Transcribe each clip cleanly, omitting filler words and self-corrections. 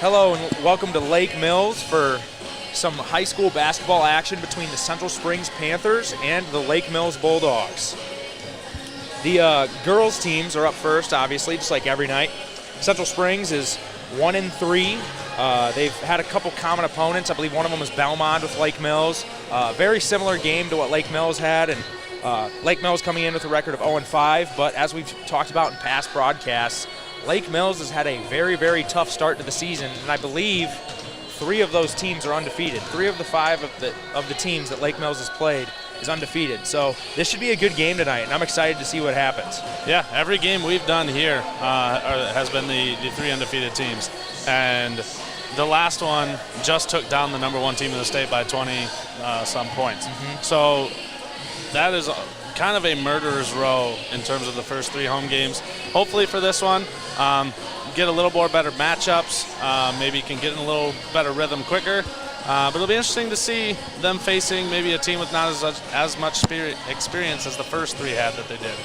Hello and welcome to Lake Mills for some high school basketball action between the Central Springs Panthers and the Lake Mills Bulldogs. The girls teams are up first, obviously, just like every night. Central Springs is 1-3. They've had a couple common opponents. I believe one of them was Belmont with Lake Mills. Very similar game to what Lake Mills had, and Lake Mills coming in with a record of 0-5. But as we've talked about in past broadcasts, Lake Mills has had a very, very tough start to the season, and I believe 3 of those teams are undefeated. 3 of the 5 of the teams that Lake Mills has played is undefeated. So this should be a good game tonight, and I'm excited to see what happens. Yeah, every game we've done here has been the 3 undefeated teams. And the last one just took down the number 1 team in the state by 20-some points. So that is kind of a murderer's row in terms of the first 3 home games. Hopefully for this one, get a little more better matchups, maybe can get in a little better rhythm quicker. But it'll be interesting to see them facing maybe a team with not as much experience as the first 3 had that they did.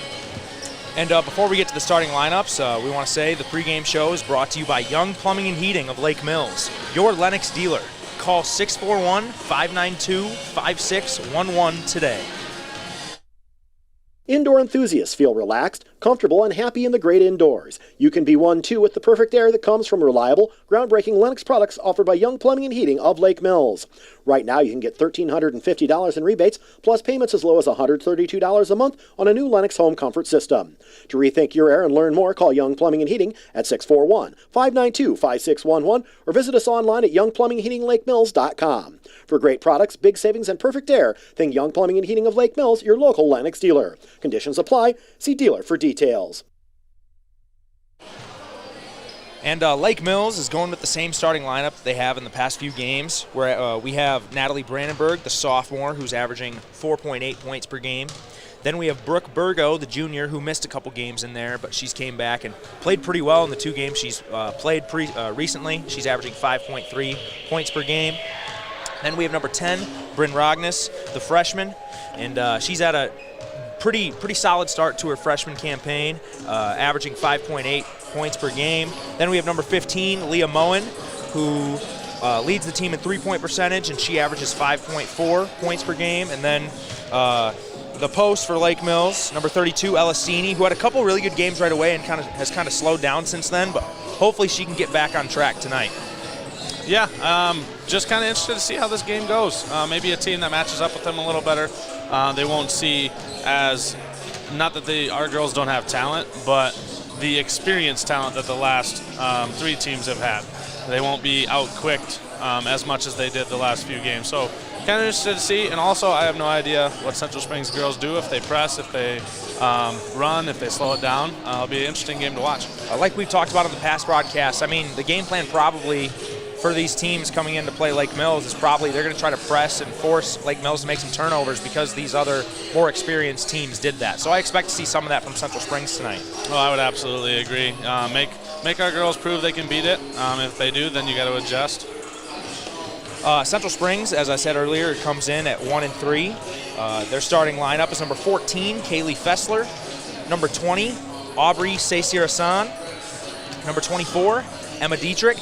And before we get to the starting lineups, we want to say the pregame show is brought to you by Young Plumbing and Heating of Lake Mills, your Lennox dealer. Call 641-592-5611 today. Indoor enthusiasts feel relaxed, comfortable, and happy in the great indoors. You can be one, too, with the perfect air that comes from reliable, groundbreaking Lennox products offered by Young Plumbing and Heating of Lake Mills. Right now, you can get $1,350 in rebates, plus payments as low as $132 a month on a new Lennox home comfort system. To rethink your air and learn more, call Young Plumbing and Heating at 641-592-5611 or visit us online at youngplumbingheatinglakemills.com. For great products, big savings, and perfect air, think Young Plumbing and Heating of Lake Mills, your local Lennox dealer. Conditions apply. See dealer for details. And Lake Mills is going with the same starting lineup that they have in the past few games, where we have Natalie Brandenburg, the sophomore, who's averaging 4.8 points per game. Then we have Brooke Burgo, the junior, who missed a couple games in there, but she's came back and played pretty well in the 2 games she's played recently. She's averaging 5.3 points per game. Then we have number 10, Bryn Rognes, the freshman, and she's had a pretty solid start to her freshman campaign, averaging 5.8 points per game. Then we have number 15, Leah Moen, who leads the team in three-point percentage, and she averages 5.4 points per game. And then the post for Lake Mills, number 32, Elisini, who had a couple really good games right away and has kind of slowed down since then, but hopefully she can get back on track tonight. Yeah, just kind of interested to see how this game goes. Maybe a team that matches up with them a little better. They won't see as, not that our girls don't have talent, but the experienced talent that the last 3 teams have had. They won't be out-quicked as much as they did the last few games. So kind of interested to see. And also, I have no idea what Central Springs girls do, if they press, if they run, if they slow it down. It'll be an interesting game to watch. Like we've talked about in the past broadcasts, I mean, the game plan probably for these teams coming in to play Lake Mills is probably they're going to try to press and force Lake Mills to make some turnovers because these other more experienced teams did that. So I expect to see some of that from Central Springs tonight. Well, I would absolutely agree. Make our girls prove they can beat it. If they do, then you got to adjust. Central Springs, as I said earlier, comes in at 1-3. Their starting lineup is number 14, Kaylee Fessler, number 20, Aubrey Seysirasan, number 24, Emma Dietrich,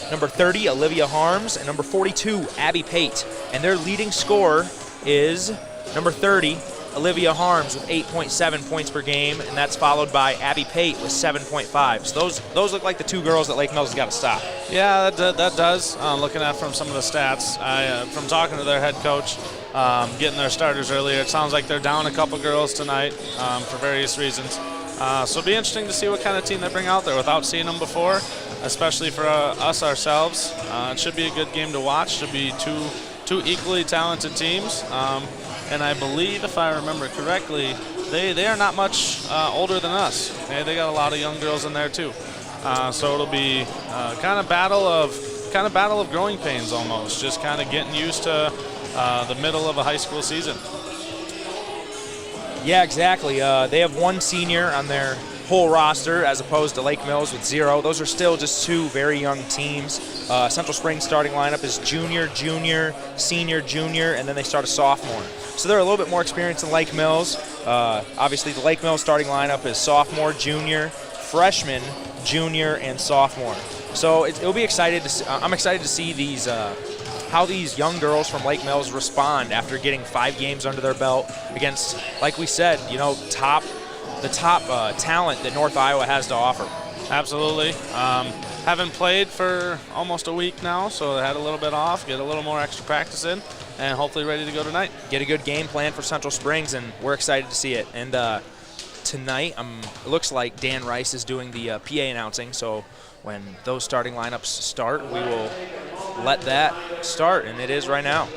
number 30, Olivia Harms, and number 42, Abby Pate. And their leading scorer is number 30, Olivia Harms, with 8.7 points per game, and that's followed by Abby Pate with 7.5. So those look like the 2 girls that Lake Mills has got to stop. Yeah, that does. Looking at from some of the stats, from talking to their head coach, getting their starters earlier, it sounds like they're down a couple girls tonight for various reasons. So it'll be interesting to see what kind of team they bring out there without seeing them before, especially for us ourselves. It should be a good game to watch. Should be two equally talented teams. And I believe, if I remember correctly, they are not much older than us. They got a lot of young girls in there too. So it'll be kind of battle of growing pains almost, just kind of getting used to the middle of a high school season. Yeah, exactly. They have 1 senior on their whole roster as opposed to Lake Mills with 0. Those are still just 2 very young teams. Central Springs starting lineup is junior, senior, junior, and then they start a sophomore. So they're a little bit more experienced than Lake Mills. Obviously, the Lake Mills starting lineup is sophomore, junior, freshman, junior, and sophomore. So it'll be excited to. I'm excited to see these how these young girls from Lake Mills respond after getting 5 games under their belt against, like we said, the top talent that North Iowa has to offer. Absolutely. Haven't played for almost a week now, so I had a little bit off, get a little more extra practice in, and hopefully ready to go tonight. Get a good game plan for Central Springs, and we're excited to see it. And tonight, it looks like Dan Rice is doing the PA announcing, so when those starting lineups start, we will let that start, and it is right now.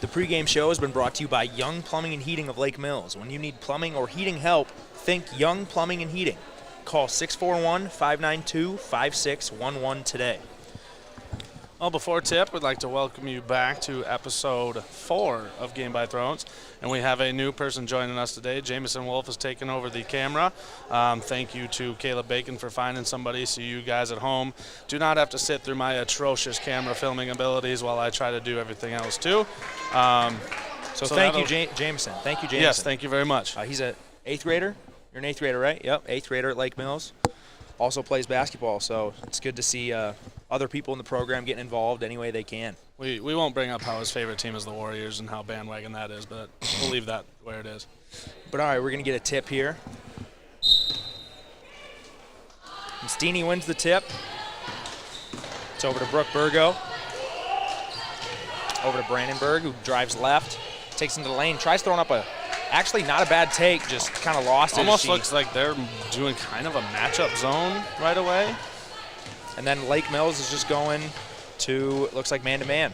pregame show has been brought to you by Young Plumbing and Heating of Lake Mills. When you need plumbing or heating help, think Young Plumbing and Heating. Call 641-592-5611 today. Well, before tip, we'd like to welcome you back to episode 4 of Game by Thrones. And we have a new person joining us today. Jameson Wolf has taken over the camera. Thank you to Caleb Bacon for finding somebody so you guys at home do not have to sit through my atrocious camera filming abilities while I try to do everything else too. So thank you, Jameson. Thank you, Jameson. Yes, thank you very much. He's an 8th grader. You're an 8th grader, right? Yep, 8th grader at Lake Mills. Also plays basketball, so it's good to see other people in the program getting involved any way they can. We won't bring up how his favorite team is the Warriors and how bandwagon that is, but we'll leave that where it is. But all right, we're going to get a tip here. And Steeny wins the tip. It's over to Brooke Burgo. Over to Brandenburg, who drives left, takes into the lane, tries throwing up actually not a bad take, just kind of lost it. Almost looks like they're doing kind of a matchup zone right away. And then Lake Mills is just going to, it looks like man-to-man.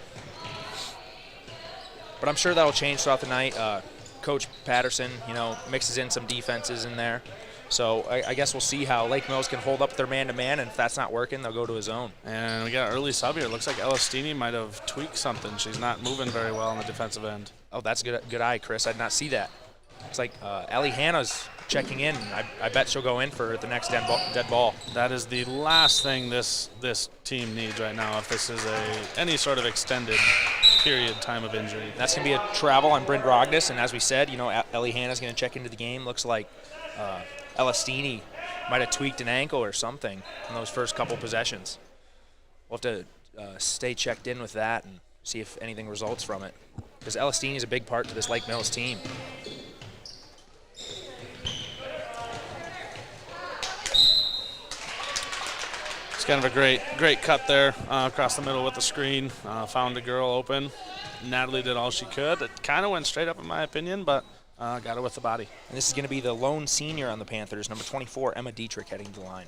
But I'm sure that'll change throughout the night. Coach Patterson, mixes in some defenses in there. So I guess we'll see how Lake Mills can hold up their man-to-man, and if that's not working, they'll go to his own. And we got an early sub here. It looks like Elistini might have tweaked something. She's not moving very well on the defensive end. Oh, that's a good eye, Chris. I did not see that. It's like Ellie Hanna's checking in. I bet she'll go in for the next dead ball. That is the last thing this team needs right now if this is any sort of extended period time of injury. That's going to be a travel on Bryn Rognes, and as we said, Ellie Hanna's going to check into the game. Looks like Elistini might have tweaked an ankle or something in those first couple possessions. We'll have to stay checked in with that and see if anything results from it, because Elistini is a big part to this Lake Mills team. Kind of a great cut there across the middle with the screen. Found a girl open. Natalie did all she could. It kind of went straight up in my opinion, but got her with the body. And this is going to be the lone senior on the Panthers, number 24, Emma Dietrich, heading to the line.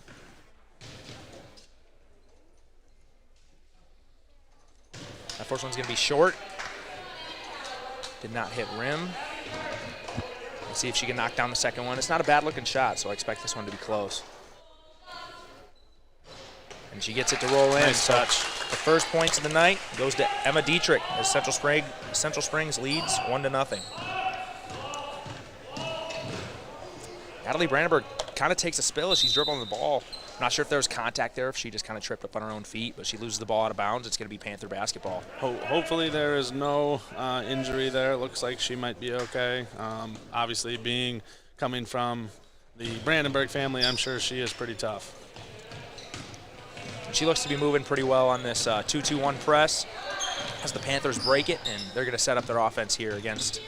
That first one's going to be short. Did not hit rim. Let's see if she can knock down the second one. It's not a bad looking shot, so I expect this one to be close. And she gets it to roll in. Nice touch. The first points of the night goes to Emma Dietrich as Central Springs leads 1-0. Natalie Brandenburg kind of takes a spill as she's dribbling the ball. I'm not sure if there was contact there, if she just kind of tripped up on her own feet, but she loses the ball out of bounds. It's going to be Panther basketball. Hopefully there is no injury there. It looks like she might be okay. Obviously, coming from the Brandenburg family, I'm sure she is pretty tough. She looks to be moving pretty well on this 2-2-1 press as the Panthers break it, and they're going to set up their offense here against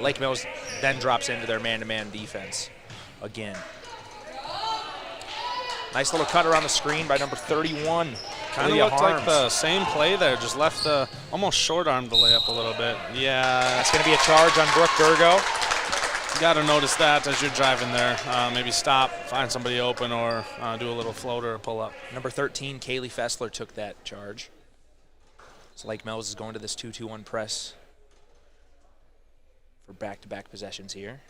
Lake Mills, then drops into their man-to-man defense again. Nice little cut around the screen by number 31. Kind of looked like the same play there, just left almost short-armed the layup a little bit. Yeah. That's going to be a charge on Brooke Burgo. You got to notice that as you're driving there. Maybe stop, find somebody open, or do a little floater or pull up. Number 13, Kaylee Fessler, took that charge. So Lake Mills is going to this 2-2-1 press for back-to-back possessions here.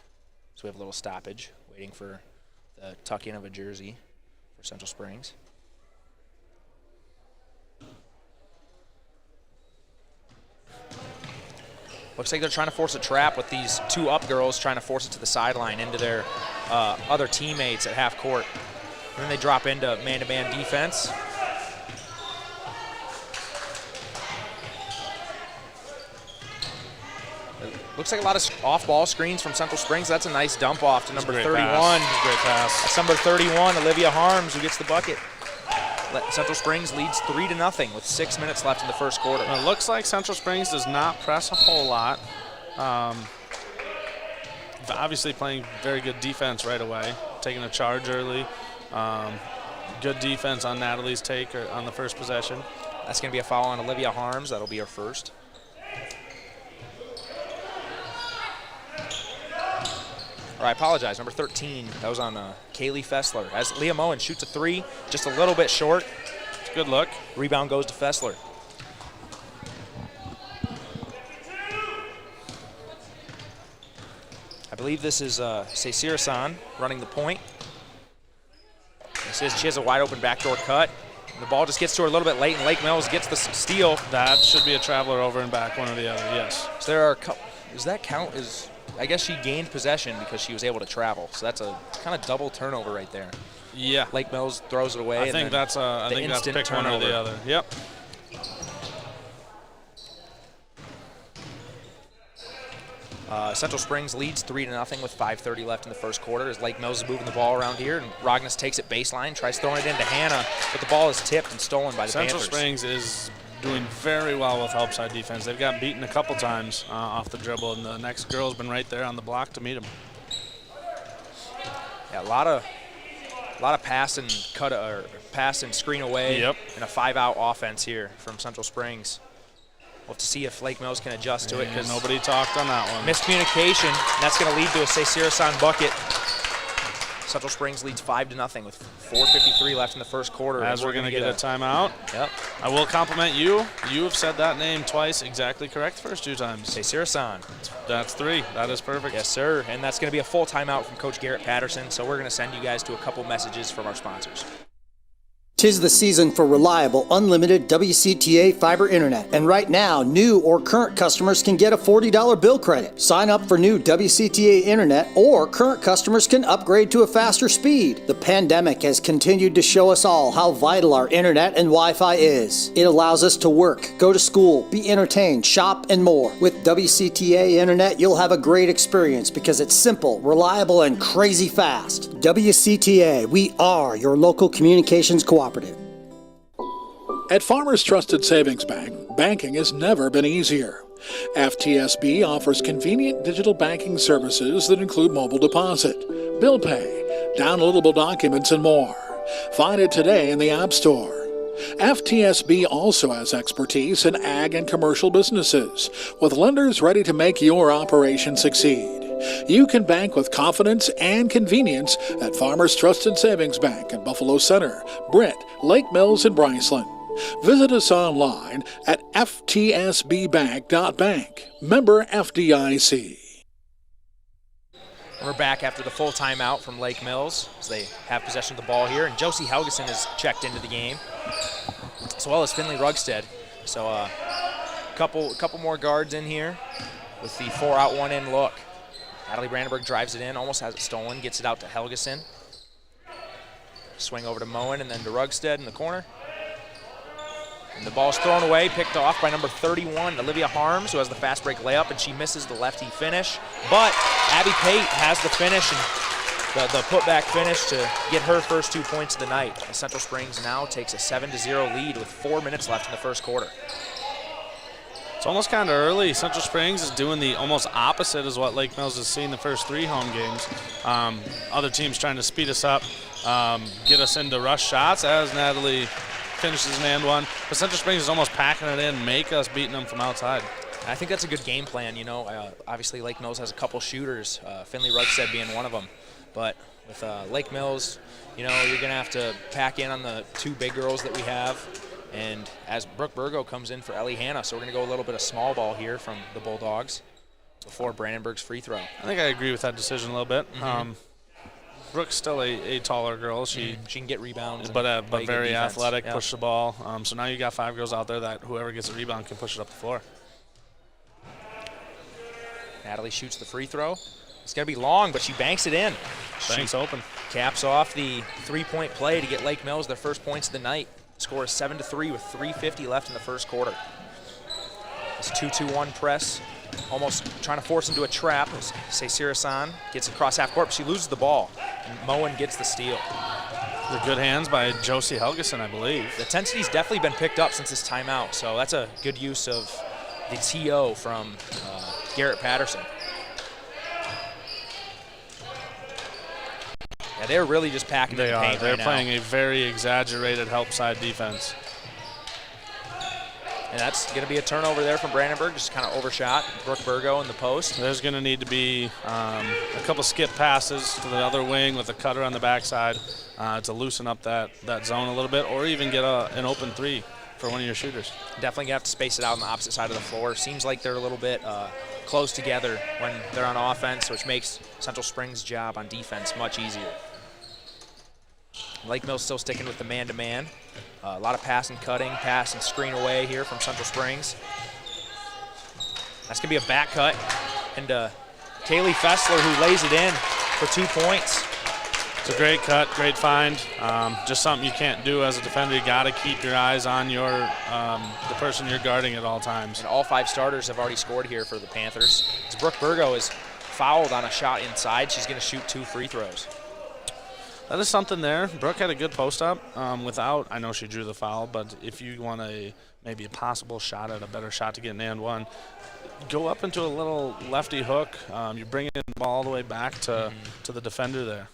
So we have a little stoppage, waiting for the tuck-in of a jersey for Central Springs. Looks like they're trying to force a trap with these two up girls trying to force it to the sideline into their other teammates at half court. And then they drop into man-to-man defense. Looks like a lot of off-ball screens from Central Springs. That's a nice dump off to number 31. Great pass. That's number 31, Olivia Harms, who gets the bucket. Central Springs leads 3-0 with 6 minutes left in the first quarter. It looks like Central Springs does not press a whole lot. Obviously playing very good defense right away, taking a charge early. Good defense on Natalie's take on the first possession. That's going to be a foul on Olivia Harms. That'll be her first. Or I apologize, number 13. That was on Kaylee Fessler. As Leah Moen shoots a three, just a little bit short. It's a good look. Rebound goes to Fessler. believe this is Seisirasan running the point. She has a wide open backdoor cut. The ball just gets to her a little bit late, and Lake Mills gets the steal. That should be a traveler over and back, one or the other, yes. So there are, does that count as, I guess she gained possession because she was able to travel. So that's a kind of double turnover right there. Yeah. Lake Mills throws it away. I think that's pick one or the other. Yep. Central Springs leads 3-0 with 5:30 left in the first quarter as Lake Mills is moving the ball around here, and Rognus takes it baseline, tries throwing it into Hannah, but the ball is tipped and stolen by the Central Panthers. Springs is doing very well with help side defense. They've got beaten a couple times off the dribble, and the next girl's been right there on the block to meet them. Yeah, a lot of pass and cut or pass and screen away, Yep. and a 5-out offense here from Central Springs. We'll have to see if Lake Mills can adjust to it because nobody talked on that one. Miscommunication, and that's going to lead to a Seisirasan bucket. Central Springs leads 5-0 with 4:53 left in the first quarter. As we're going to get a timeout. Yep. I will compliment you. You have said that name twice exactly correct the first 2 times. Seisirasan. That's 3. That is perfect. Yes, sir. And that's going to be a full timeout from Coach Garrett Patterson. So we're going to send you guys to a couple messages from our sponsors. 'Tis the season for reliable, unlimited WCTA fiber internet. And right now, new or current customers can get a $40 bill credit. Sign up for new WCTA internet, or current customers can upgrade to a faster speed. The pandemic has continued to show us all how vital our internet and Wi-Fi is. It allows us to work, go to school, be entertained, shop, and more. With WCTA internet, you'll have a great experience because it's simple, reliable, and crazy fast. WCTA, we are your local communications cooperative. At Farmers Trusted Savings Bank, banking has never been easier. FTSB offers convenient digital banking services that include mobile deposit, bill pay, downloadable documents, and more. Find it today in the App Store. FTSB also has expertise in ag and commercial businesses, with lenders ready to make your operation succeed. You can bank with confidence and convenience at Farmers Trusted Savings Bank in Buffalo Center, Britt, Lake Mills, and Bryceland. Visit us online at ftsbbank.bank. Member FDIC. We're back after the full timeout from Lake Mills as they have possession of the ball here, and Josie Helgeson is checked into the game, as well as Finley Rugstead. So a couple more guards in here with the 4-out, 1-in look. Natalie Brandenburg drives it in, almost has it stolen, gets it out to Helgeson. Swing over to Moen and then to Rugstead in the corner. And the ball's thrown away, picked off by number 31, Olivia Harms, who has the fast break layup, and she misses the lefty finish. But Abby Pate has the finish and the putback finish to get her first 2 points of the night. And Central Springs now takes a 7-0 lead with 4 minutes left in the first quarter. It's almost kind of early. Central Springs is doing the almost opposite as what Lake Mills has seen the first 3 home games. Other teams trying to speed us up, get us into rush shots as Natalie finishes an and one. But Central Springs is almost packing it in, make us beating them from outside. I think that's a good game plan. You know, obviously Lake Mills has a couple shooters, Finley Rugstead being one of them. But with Lake Mills, you know, you're going to have to pack in on the 2 big girls that we have. And as Brooke Burgo comes in for Ellie Hanna, so we're going to go a little bit of small ball here from the Bulldogs before Brandenburg's free throw. I think I agree with that decision a little bit. Brooke's still a taller girl. She can get rebounds, but very defense. athletic, Yep. push the ball. So now you got 5 girls out there that whoever gets a rebound can push it up the floor. Natalie shoots the free throw. It's going to be long, but she banks it in. Banks open. Caps off the 3-point play to get Lake Mills their first points of the night. Score is 7-3 with 3:50 left in the first quarter. This 2-2-1 press, almost trying to force into a trap. Seisirasan gets across half court, but she loses the ball. And Moen gets the steal. The good hands by Josie Helgeson, I believe. The intensity's definitely been picked up since this timeout, so that's a good use of the TO from Garrett Patterson. Yeah, they're really just packing in the paint. They're right playing now. a very exaggerated help side defense. And that's going to be a turnover there from Brandenburg, just kind of overshot Brooke Burgo in the post. There's going to need to be a couple skip passes to the other wing with a cutter on the backside to loosen up that zone a little bit, or even get an open 3. for one of your shooters. Definitely gonna have to space it out on the opposite side of the floor. Seems like they're a little bit close together when they're on offense, which makes Central Springs' job on defense much easier. Lake Mills still sticking with the man-to-man. A lot of pass and cutting, pass and screen away here from Central Springs. That's gonna be a back cut, and Kaylee Fessler who lays it in for 2 points. It's a great cut, great find. Just something you can't do as a defender. You got to keep your eyes on your the person you're guarding at all times. And all 5 starters have already scored here for the Panthers. As Brooke Burgo is fouled on a shot inside, she's going to shoot 2 free throws. That is something there. Brooke had a good post up without, I know she drew the foul, but if you want maybe a possible shot at a better shot to get an and one, go up into a little lefty hook. You're bringing the ball all the way back to the defender there.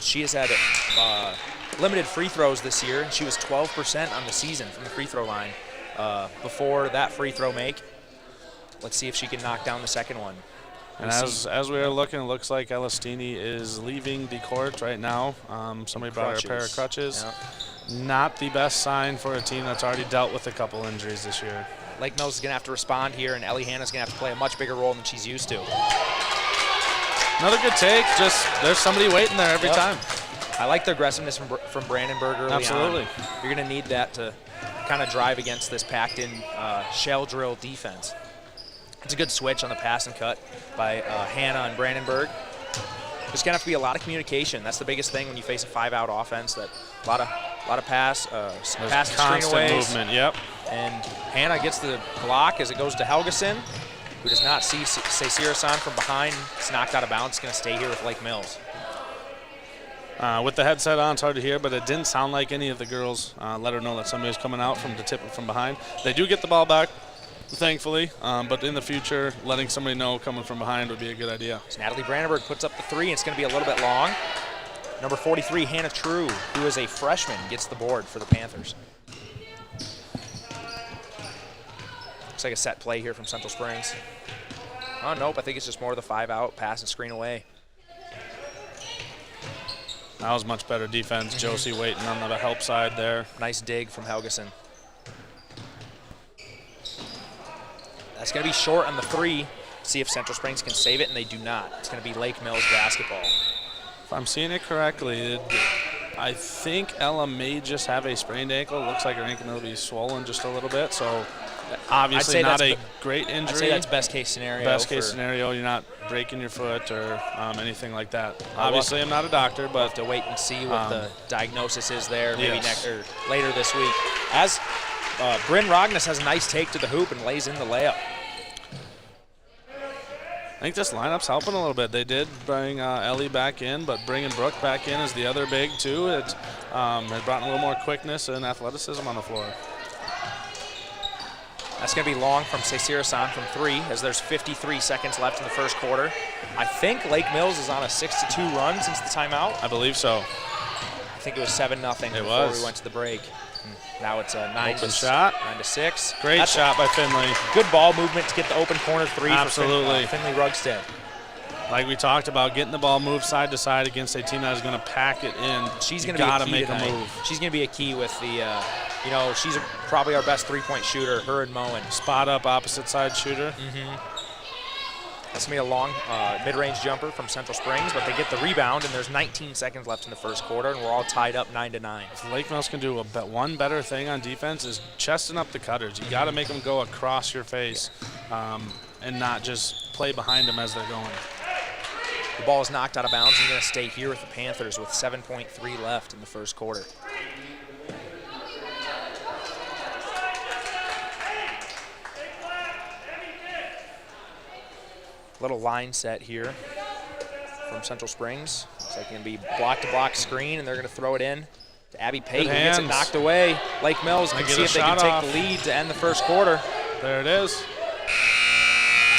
She has had limited free throws this year, and she was 12% on the season from the free throw line before that free throw make. Let's see if she can knock down the second one. And as we are looking, it looks like Elastini is leaving the court right now. Somebody brought her a pair of crutches. Yep. Not the best sign for a team that's already dealt with a couple injuries this year. Lake Mills is going to have to respond here, and Ellie Hanna's going to have to play a much bigger role than she's used to. Another good take. Just there's somebody waiting there every time. I like the aggressiveness from Brandenburg early Absolutely. on. You're going to need that to kind of drive against this packed-in shell drill defense. It's a good switch on the pass and cut by Hanna and Brandenburg. There's going to have to be a lot of communication. That's the biggest thing when you face a 5-out offense. That a lot of pass and screen aways. Movement. Yep. And Hanna gets the block as it goes to Helgeson, who does not see Seisirasan from behind. It's knocked out of bounds. It's going to stay here with Lake Mills. With the headset on, it's hard to hear, but it didn't sound like any of the girls let her know that somebody was coming out from the tip from behind. They do get the ball back, thankfully, but in the future, letting somebody know coming from behind would be a good idea. So Natalie Brandenburg puts up the 3, and it's going to be a little bit long. Number 43, Hannah True, who is a freshman, gets the board for the Panthers. Looks like a set play here from Central Springs. Oh, nope, I think it's just more of the 5-out, pass and screen away. That was much better defense. Josie waiting on the help side there. Nice dig from Helgeson. That's going to be short on the 3. See if Central Springs can save it, and they do not. It's going to be Lake Mills basketball. If I'm seeing it correctly, I think Ella may just have a sprained ankle. It looks like her ankle will be swollen just a little bit, so obviously not a great injury. I'd say that's best case scenario. Best case scenario, you're not breaking your foot or anything like that. Obviously, I'm not a doctor, but we'll have to wait and see what the diagnosis is there, maybe yes. next or later this week. As Bryn Rognus has a nice take to the hoop and lays in the layup. I think this lineup's helping a little bit. They did bring Ellie back in, but bringing Brooke back in as the other big, too. It has brought a little more quickness and athleticism on the floor. That's going to be long from Seisirasan from 3, as there's 53 seconds left in the first quarter. I think Lake Mills is on a 6-2 run since the timeout. I believe so. I think it was 7-0 before we went to the break. Now it's a 9-6. Great shot by Finley. Good ball movement to get the open corner 3 Absolutely. for Finley Rugstead. Like we talked about, getting the ball moved side to side against a team that is going to pack it in. She's going to be a key make tonight. a move. She's going to be a key with the, she's probably our best 3-point shooter, her and Moen. Spot up opposite side shooter. That's going to be a long mid-range jumper from Central Springs, but they get the rebound, and there's 19 seconds left in the first quarter, and we're all tied up 9-9. If Lake Mills can do one better thing on defense is chesting up the cutters. You got to make them go across your face and not just play behind them as they're going. The ball is knocked out of bounds and going to stay here with the Panthers with 7.3 left in the first quarter. Little line set here from Central Springs. Looks like it's going to be block-to-block screen, and they're going to throw it in to Abby Payton. Gets it knocked away. Lake Mills can see if they can take the lead to end the first quarter. There it is.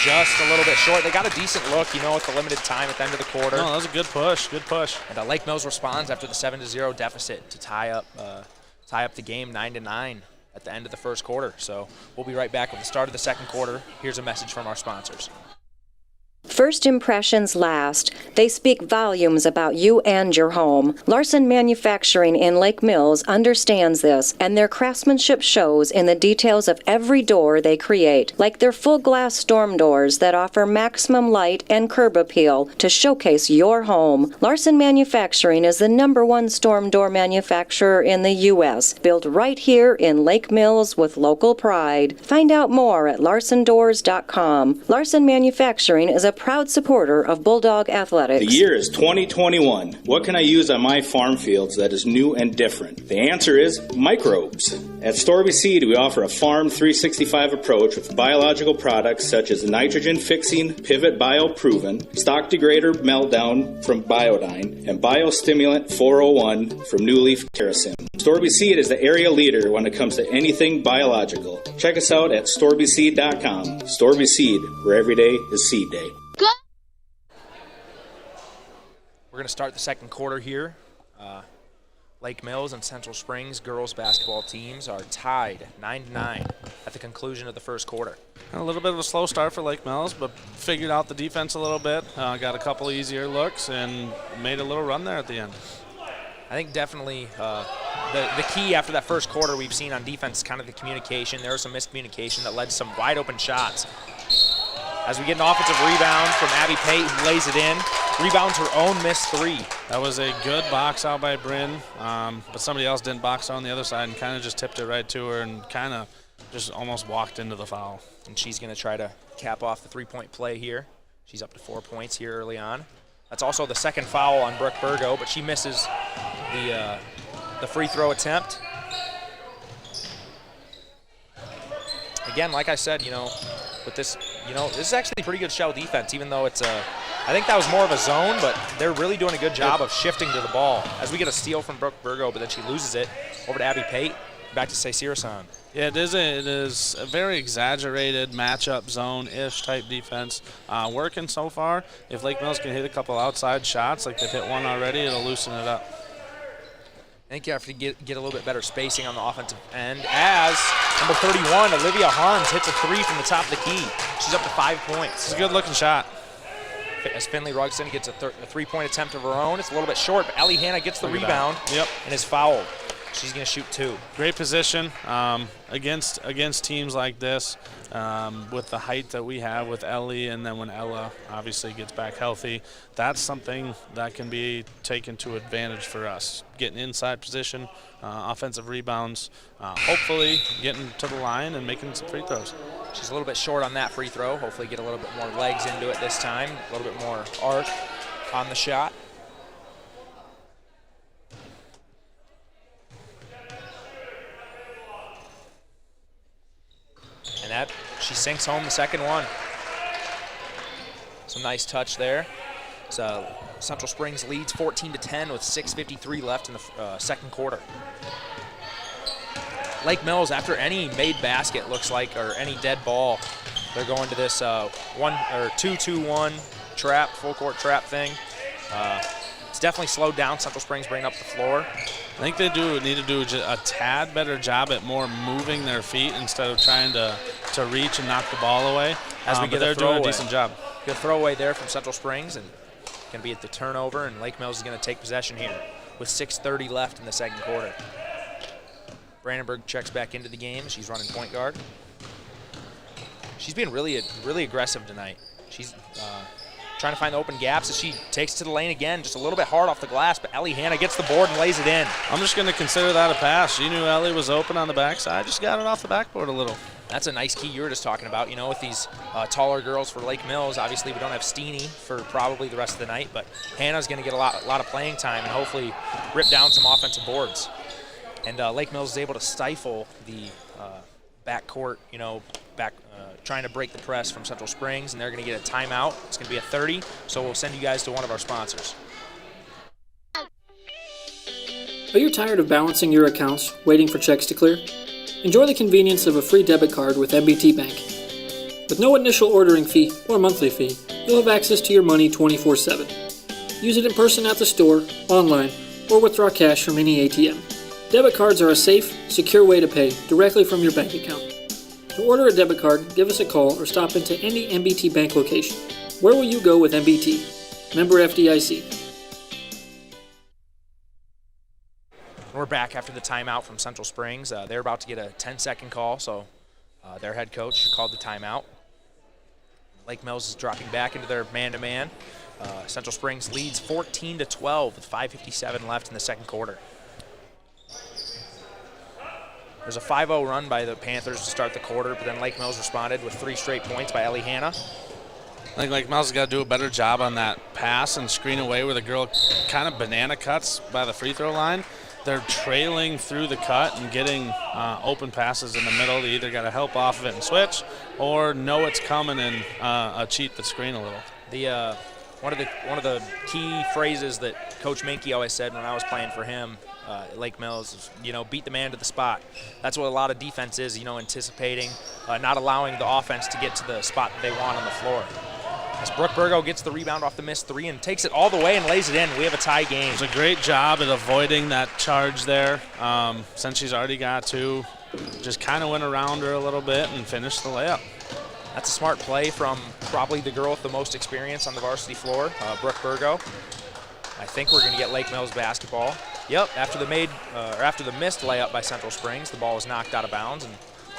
Just a little bit short. They got a decent look, with the limited time at the end of the quarter. No, that was a good push. Good push. And Lake Mills responds after the 7-0 deficit to tie up the game 9-9 at the end of the first quarter. So we'll be right back with the start of the second quarter. Here's a message from our sponsors. First impressions last. They speak volumes about you and your home. Larson Manufacturing in Lake Mills understands this, and their craftsmanship shows in the details of every door they create, like their full glass storm doors that offer maximum light and curb appeal to showcase your home. Larson Manufacturing is the #1 storm door manufacturer in the U.S., built right here in Lake Mills with local pride. Find out more at larsondoors.com. Larson Manufacturing is a proud supporter of Bulldog Athletics. The year is 2021. What can I use on my farm fields that is new and different? The answer is microbes. At Storby Seed, we offer a Farm 365 approach with biological products such as nitrogen fixing Pivot Bio Proven, stock degrader Meltdown from Biodyne, and biostimulant 401 from New Leaf Terracin. Storby Seed is the area leader when it comes to anything biological. Check us out at storbyseed.com. Storby Seed, where every day is seed day. We're going to start the second quarter here. Lake Mills and Central Springs girls basketball teams are tied 9-9 at the conclusion of the first quarter. A little bit of a slow start for Lake Mills, but figured out the defense a little bit, got a couple easier looks, and made a little run there at the end. I think definitely the key after that first quarter we've seen on defense is kind of the communication. There was some miscommunication that led to some wide open shots. As we get an offensive rebound from Abby Pate, who lays it in. Rebounds her own missed three. That was a good box out by Bryn, but somebody else didn't box on the other side and kind of just tipped it right to her and kind of just almost walked into the foul. And she's going to try to cap off the three-point play here. She's up to 4 points here early on. That's also the second foul on Brooke Burgo, but she misses the free throw attempt. Again, like I said, with this, this is actually pretty good shell defense, even though it's I think that was more of a zone, but they're really doing a good job of shifting to the ball. As we get a steal from Brooke Burgo, but then she loses it over to Abby Pate, back to Seisira-san. Yeah, it is a very exaggerated matchup zone-ish type defense. Working so far. If Lake Mills can hit a couple outside shots, like they've hit one already, it'll loosen it up. I think you have to get a little bit better spacing on the offensive end as number 31, Olivia Harms, hits a three from the top of the key. She's up to 5 points. It's a good-looking shot. As Finley Rugston gets a three-point attempt of her own. It's a little bit short, but Ellie Hanna gets the rebound and is fouled. She's going to shoot two. Great position against teams like this with the height that we have with Ellie, and then when Ella obviously gets back healthy, that's something that can be taken to advantage for us. Getting inside position, offensive rebounds, hopefully getting to the line and making some free throws. She's a little bit short on that free throw. Hopefully get a little bit more legs into it this time, a little bit more arc on the shot. And that, she sinks home the second one. Some nice touch there. So Central Springs leads 14-10 with 6:53 left in the second quarter. Lake Mills, after any made basket, looks like, or any dead ball, they're going to this 2-2-1 trap, full court trap thing. It's definitely slowed down. Central Springs bringing up the floor. I think they need to do a tad better job at more moving their feet instead of trying to reach and knock the ball away. As we get they're doing a decent job. Good throwaway there from Central Springs, and going to be at the turnover, and Lake Mills is going to take possession here with 6:30 left in the second quarter. Brandenburg checks back into the game. She's running point guard. She's being really aggressive tonight. She's trying to find the open gaps as she takes to the lane again, just a little bit hard off the glass, but Ellie Hanna gets the board and lays it in. I'm just going to consider that a pass. She knew Ellie was open on the backside, just got it off the backboard a little. That's a nice key you were just talking about, with these taller girls for Lake Mills. Obviously, we don't have Steeny for probably the rest of the night, but Hannah's going to get a lot of playing time and hopefully rip down some offensive boards. And Lake Mills is able to stifle the backcourt, trying to break the press from Central Springs, and they're going to get a timeout. It's going to be a 30, so we'll send you guys to one of our sponsors. Are you tired of balancing your accounts, waiting for checks to clear? Enjoy the convenience of a free debit card with MBT Bank. With no initial ordering fee or monthly fee, you'll have access to your money 24/7. Use it in person at the store, online, or withdraw cash from any ATM. Debit cards are a safe, secure way to pay directly from your bank account. To order a debit card, give us a call or stop into any MBT Bank location. Where will you go with MBT? Member FDIC. We're back after the timeout from Central Springs. They're about to get a 10-second call, so their head coach called the timeout. Lake Mills is dropping back into their man-to-man. Central Springs leads 14-12 with 5:57 left in the second quarter. There's a 5-0 run by the Panthers to start the quarter, but then Lake Mills responded with 3 straight points by Ellie Hanna. I think Lake Mills has got to do a better job on that pass and screen away where the girl kind of banana cuts by the free throw line. They're trailing through the cut and getting open passes in the middle. They either got to help off of it and switch, or know it's coming and cheat the screen a little. One of the key phrases that Coach Minke always said when I was playing for him at Lake Mills is, beat the man to the spot. That's what a lot of defense is, anticipating, not allowing the offense to get to the spot that they want on the floor. As Brooke Burgo gets the rebound off the missed 3 and takes it all the way and lays it in, we have a tie game. It was a great job at avoiding that charge there. Since she's already got 2, just kind of went around her a little bit and finished the layup. That's a smart play from probably the girl with the most experience on the varsity floor, Brooke Burgo. I think we're going to get Lake Mills basketball. Yep, after the missed layup by Central Springs, the ball was knocked out of bounds, and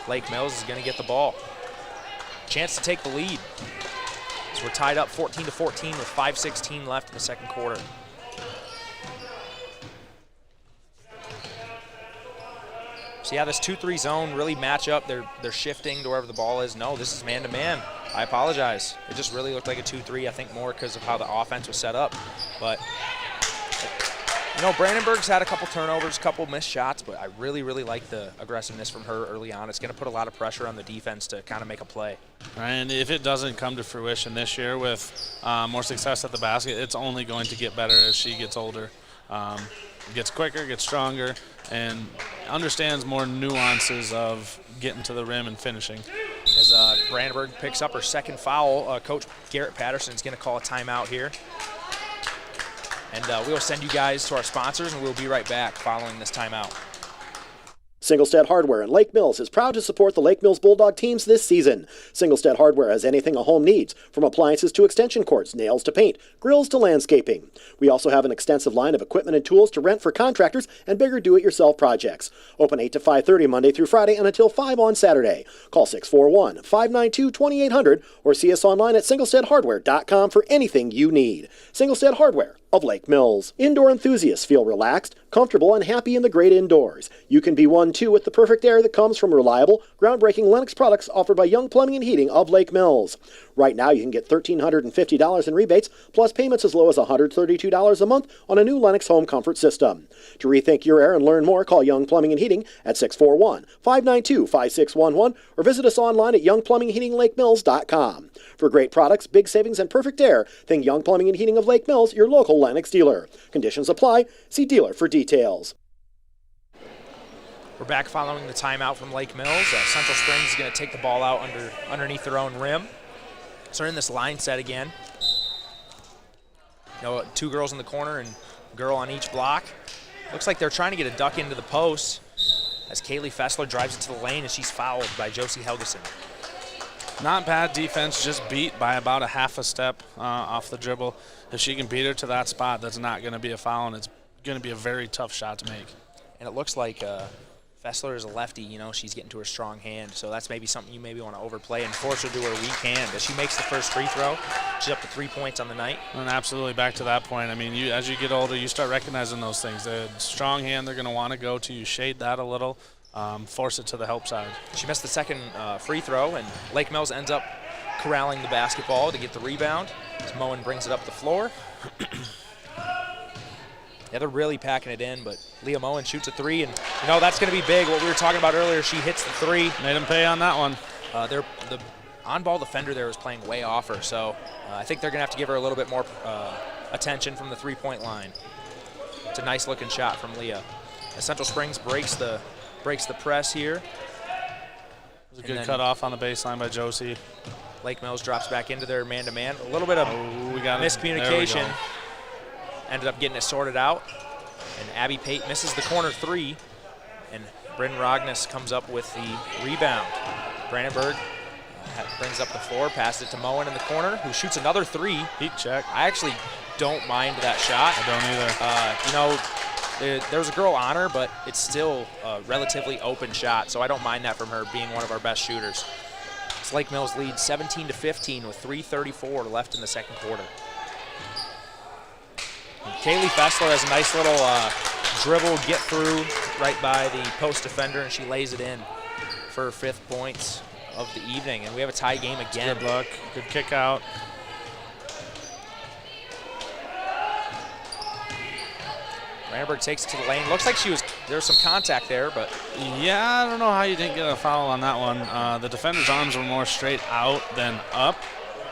Lake Mills is going to get the ball. Chance to take the lead. So we're tied up 14-14 with 5:16 left in the second quarter. So yeah, this 2-3 zone really match up. They're shifting to wherever the ball is. No, this is man-to-man. I apologize. It just really looked like a 2-3, I think more because of how the offense was set up. But, Brandenburg's had a couple turnovers, a couple missed shots, but I really, really like the aggressiveness from her early on. It's going to put a lot of pressure on the defense to kind of make a play. And if it doesn't come to fruition this year with more success at the basket, it's only going to get better as she gets older. Gets quicker, gets stronger, and understands more nuances of getting to the rim and finishing. As Brandenburg picks up her second foul, Coach Garrett Patterson is going to call a timeout here. And we'll send you guys to our sponsors, and we'll be right back following this timeout. Singlestead Hardware in Lake Mills is proud to support the Lake Mills Bulldog teams this season. Singlestead Hardware has anything a home needs, from appliances to extension cords, nails to paint, grills to landscaping. We also have an extensive line of equipment and tools to rent for contractors and bigger do-it-yourself projects. Open 8 to 5:30 Monday through Friday and until 5 on Saturday. Call 641-592-2800 or see us online at singlesteadhardware.com for anything you need. Singlestead Hardware of Lake Mills. Indoor enthusiasts feel relaxed, comfortable, and happy in the great indoors. You can be one too with the perfect air that comes from reliable, groundbreaking Lennox products offered by Young Plumbing and Heating of Lake Mills. Right now you can get $1,350 in rebates, plus payments as low as $132 a month on a new Lennox home comfort system. To rethink your air and learn more, call Young Plumbing and Heating at 641-592-5611 or visit us online at youngplumbingheatinglakemills.com. For great products, big savings, and perfect air, think Young Plumbing and Heating of Lake Mills, your local Lennox dealer. Conditions apply. See dealer for details. We're back following the timeout from Lake Mills. Central Springs is going to take the ball out underneath their own rim. So they're in this line set again. 2 girls in the corner and a girl on each block. Looks like they're trying to get a duck into the post as Kaylee Fessler drives it to the lane and she's fouled by Josie Helgeson. Not bad defense, just beat by about a half a step off the dribble. If she can beat her to that spot, that's not going to be a foul, and it's going to be a very tough shot to make. And it looks like Fessler is a lefty. She's getting to her strong hand, so that's maybe something you maybe want to overplay and force her to her weak hand. As she makes the first free throw, she's up to 3 points on the night. And absolutely back to that point. I mean, as you get older, you start recognizing those things. The strong hand they're going to want to go to, you shade that a little. Force it to the help side. She missed the second free throw, and Lake Mills ends up corralling the basketball to get the rebound as Moen brings it up the floor. Yeah, they're really packing it in, but Leah Moen shoots a 3, and that's going to be big. What we were talking about earlier, she hits the 3. Made them pay on that one. The on-ball defender there was playing way off her, so I think they're going to have to give her a little bit more attention from the three-point line. It's a nice-looking shot from Leah. As Central Springs breaks the press here. It was a good cut off on the baseline by Josie. Lake Mills drops back into their man-to-man. A little bit of miscommunication. Ended up getting it sorted out. And Abby Pate misses the corner 3. And Bryn Rognus comes up with the rebound. Brandenburg Brings up the floor, passes it to Moen in the corner, who shoots another three. Heat check. I actually don't mind that shot. I don't either. There was a girl on her, but it's still a relatively open shot, so I don't mind that from her being one of our best shooters. It's Lake Mills leads 17-15 with 3:34 left in the second quarter. And Kaylee Fessler has a nice little dribble get through right by the post defender, and she lays it in for her 5th points of the evening. And we have a tie game again. Good luck. Good kick out. Brandenburg takes it to the lane. Looks like there was some contact there, but Yeah, I don't know how you didn't get a foul on that one. The defender's arms were more straight out than up,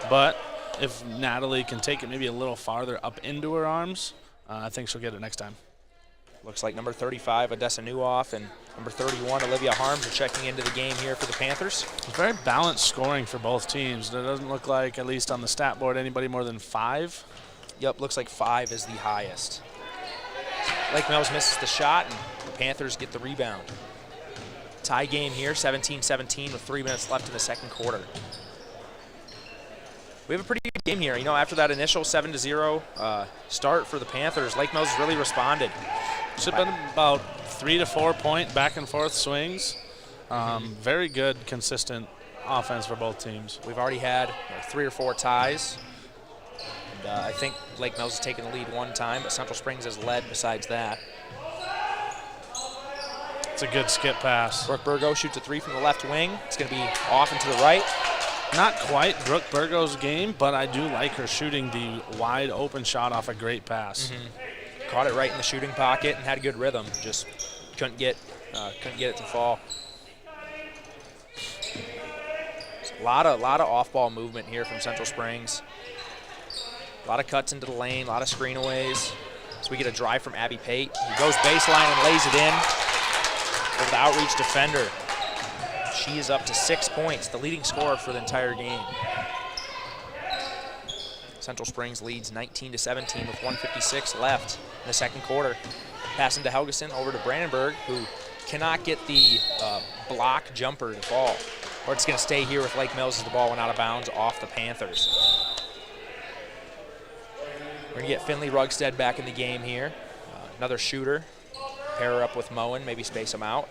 but if Natalie can take it maybe a little farther up into her arms, I think she'll get it next time. looks like number 35, Odessa Newhoff, and number 31, Olivia Harms, are checking into the game here for the Panthers. It's very balanced scoring for both teams. There doesn't look like, at least on the stat board, anybody more than 5. Yep, looks like 5 is the highest. Lake Mills misses the shot, and the Panthers get the rebound. Tie game here, 17-17 with 3 minutes left in the second quarter. We have a pretty good game here. You know, after that initial 7-0 start for the Panthers, Lake Mills has really responded. Should have been about 3 to 4 point back and forth swings. Very good, consistent offense for both teams. We've already had 3 or 4 ties. And, I think Lake Mills has taken the lead one time, but Central Springs has led besides that. It's a good skip pass. Brooke Burgo shoots a 3 from the left wing. It's going to be off and to the right. Not quite Brooke Burgo's game, but I do like her shooting the wide open shot off a great pass. Caught it right in the shooting pocket and had a good rhythm. Just couldn't get it to fall. A lot of off-ball movement here from Central Springs. A lot of cuts into the lane, a lot of screenaways. So we get a drive from Abby Pate. He goes baseline and lays it in over the outreach defender. She is up to 6 points, the leading scorer for the entire game. Central Springs leads 19-17 with 1:56 left in the second quarter. Passing to Helgeson over to Brandenburg, who cannot get the block jumper to fall. Or it's going to stay here with Lake Mills as the ball went out of bounds off the Panthers. We're going to get Finley Rugstead back in the game here. Another shooter. Pair her up with Moen, maybe space them out.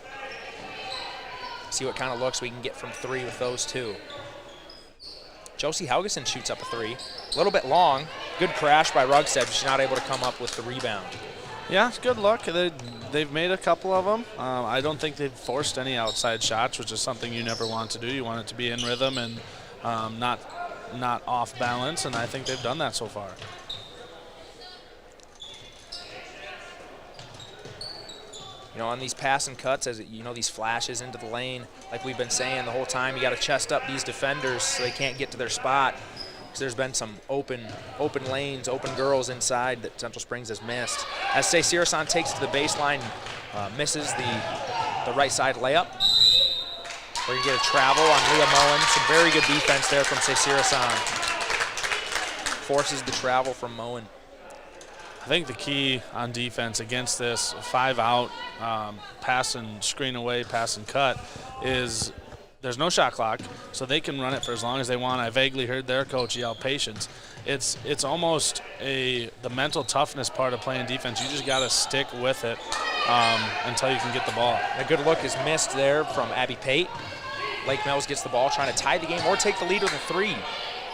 See what kind of looks we can get from 3 with those two. Josie Helgeson shoots up a 3. A little bit long. Good crash by Rugstead, but she's not able to come up with the rebound. Yeah, it's good luck. They've made a couple of them. I don't think they've forced any outside shots, which is something you never want to do. You want it to be in rhythm and not off balance, and I think they've done that so far. You know, on these pass and cuts, as you know, these flashes into the lane, like we've been saying the whole time, you got to chest up these defenders so they can't get to their spot. Because there's been some open lanes, open girls inside that Central Springs has missed. As Sirasan takes it to the baseline, misses the right side layup. We're gonna get a travel on Leah Moen. Some very good defense there from Sirasan. Forces the travel from Moen. I think the key on defense against this 5-out pass and screen away, pass and cut is there's no shot clock, so they can run it for as long as they want. I vaguely heard their coach yell patience. It's almost the mental toughness part of playing defense. You just got to stick with it until you can get the ball. A good look is missed there from Abby Pate. Lake Mills gets the ball, trying to tie the game or take the lead with a 3.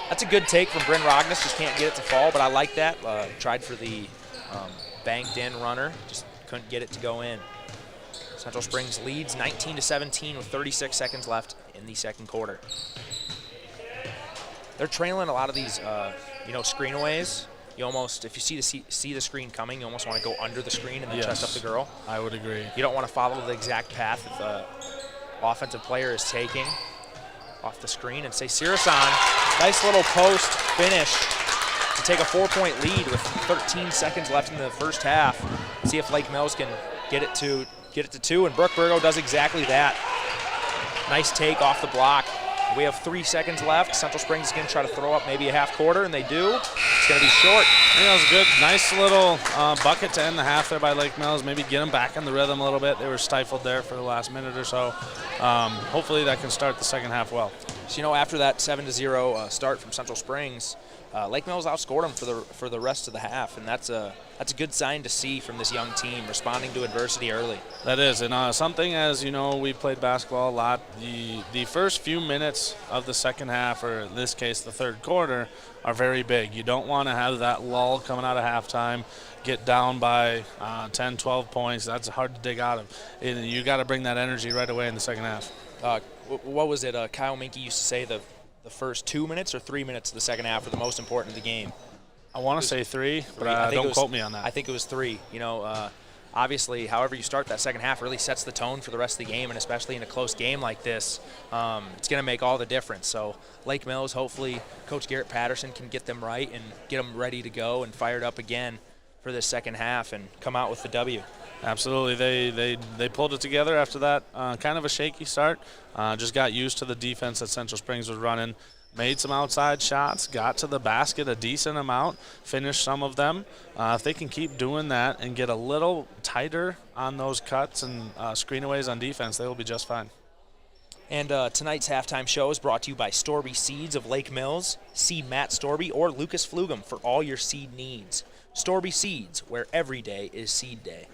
That's a good take from Bryn Rognus. Just can't get it to fall, but I like that. Tried for the banked in runner, just couldn't get it to go in. Central Springs leads 19-17 with 36 seconds left in the second quarter. They're trailing a lot of these, screenaways. You almost, if you see the screen coming, you almost want to go under the screen and then chest up the girl. I would agree. You don't want to follow the exact path that the offensive player is taking off the screen. And Sirasan, nice little post finish to take a 4-point lead with 13 seconds left in the first half. See if Lake Mills can get it to 2, and Brooke Burgo does exactly that. Nice take off the block. We have 3 seconds left. Central Springs is going to try to throw up maybe a half quarter, and they do. It's going to be short. I think that was a good, nice little bucket to end the half there by Lake Mills. Maybe get them back in the rhythm a little bit. They were stifled there for the last minute or so. Hopefully that can start the second half well. So, after that 7-0 start from Central Springs, Lake Mills outscored them for the rest of the half, and that's a good sign to see from this young team responding to adversity early. That is, and something as we played basketball a lot. The first few minutes of the second half, or in this case the third quarter, are very big. You don't want to have that lull coming out of halftime, get down by 10, 12 points. That's hard to dig out of. And you got to bring that energy right away in the second half. What was it? Kyle Minke used to say the first 2 minutes or 3 minutes of the second half are the most important of the game. I want to say three, but don't quote me on that. I think it was 3. Obviously, however you start that second half really sets the tone for the rest of the game, and especially in a close game like this, it's going to make all the difference. So Lake Mills, hopefully Coach Garrett Patterson can get them right and get them ready to go and fired up again for this second half and come out with the W. Absolutely. They pulled it together after that kind of a shaky start. Just got used to the defense that Central Springs was running. Made some outside shots, got to the basket a decent amount, finished some of them. If they can keep doing that and get a little tighter on those cuts and screenaways on defense, they will be just fine. And tonight's halftime show is brought to you by Storby Seeds of Lake Mills. See Matt Storby or Lucas Flugum for all your seed needs. Storby Seeds, where every day is seed day.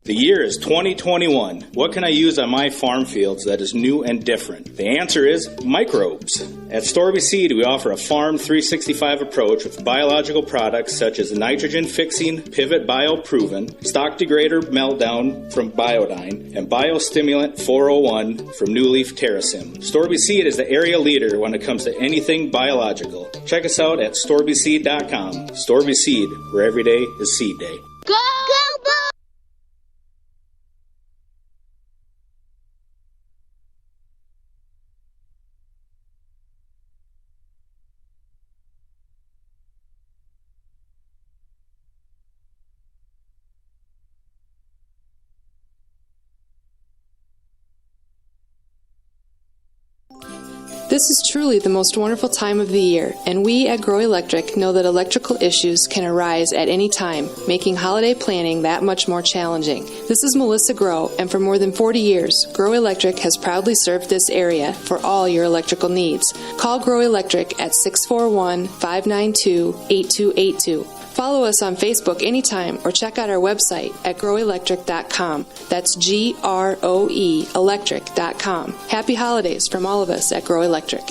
The year is 2021. What can I use on my farm fields that is new and different? The answer is microbes. At Storby Seed, we offer a Farm 365 approach with biological products such as nitrogen fixing Pivot Bio Proven, stock degrader Meltdown from Biodyne, and biostimulant 401 from New Leaf Terrasim. Storby Seed is the area leader when it comes to anything biological. Check us out at storbyseed.com. Storby Seed, where every day is seed day. Go! Go, Bull! This is truly the most wonderful time of the year, and we at Grow Electric know that electrical issues can arise at any time, making holiday planning that much more challenging. This is Melissa Grow, and for more than 40 years, Grow Electric has proudly served this area for all your electrical needs. Call Grow Electric at 641-592-8282. Follow us on Facebook anytime or check out our website at growelectric.com. That's GROE electric.com. Happy holidays from all of us at Grow Electric.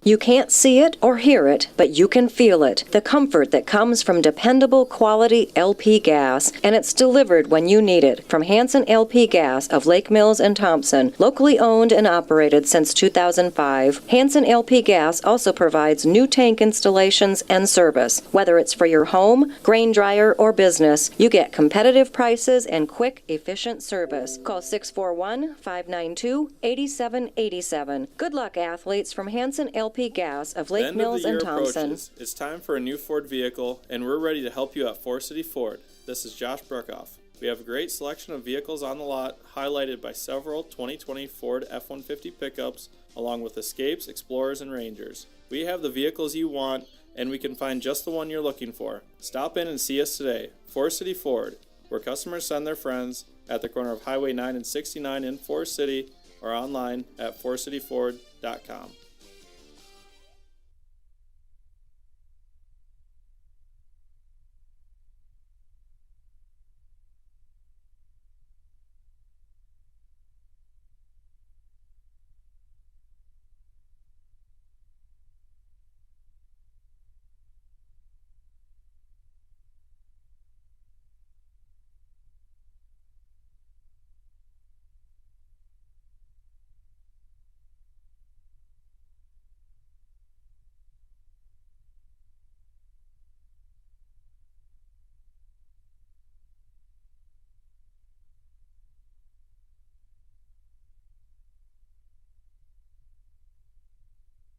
You can't see it or hear it, but you can feel it. The comfort that comes from dependable quality LP gas, and it's delivered when you need it. From Hanson LP Gas of Lake Mills and Thompson, locally owned and operated since 2005, Hanson LP Gas also provides new tank installations and service. Whether it's for your home, grain dryer, or business, you get competitive prices and quick, efficient service. Call 641-592-8787. Good luck, athletes, from Hanson LP Gas of Lake Mills and Thompson. It's time for a new Ford vehicle, and we're ready to help you at Forest City Ford. This is Josh Bruckoff. We have a great selection of vehicles on the lot, highlighted by several 2020 Ford F-150 pickups, along with Escapes, Explorers, and Rangers. We have the vehicles you want, and we can find just the one you're looking for. Stop in and see us today. Forest City Ford, where customers send their friends, at the corner of Highway 9 and 69 in Forest City, or online at forestcityford.com.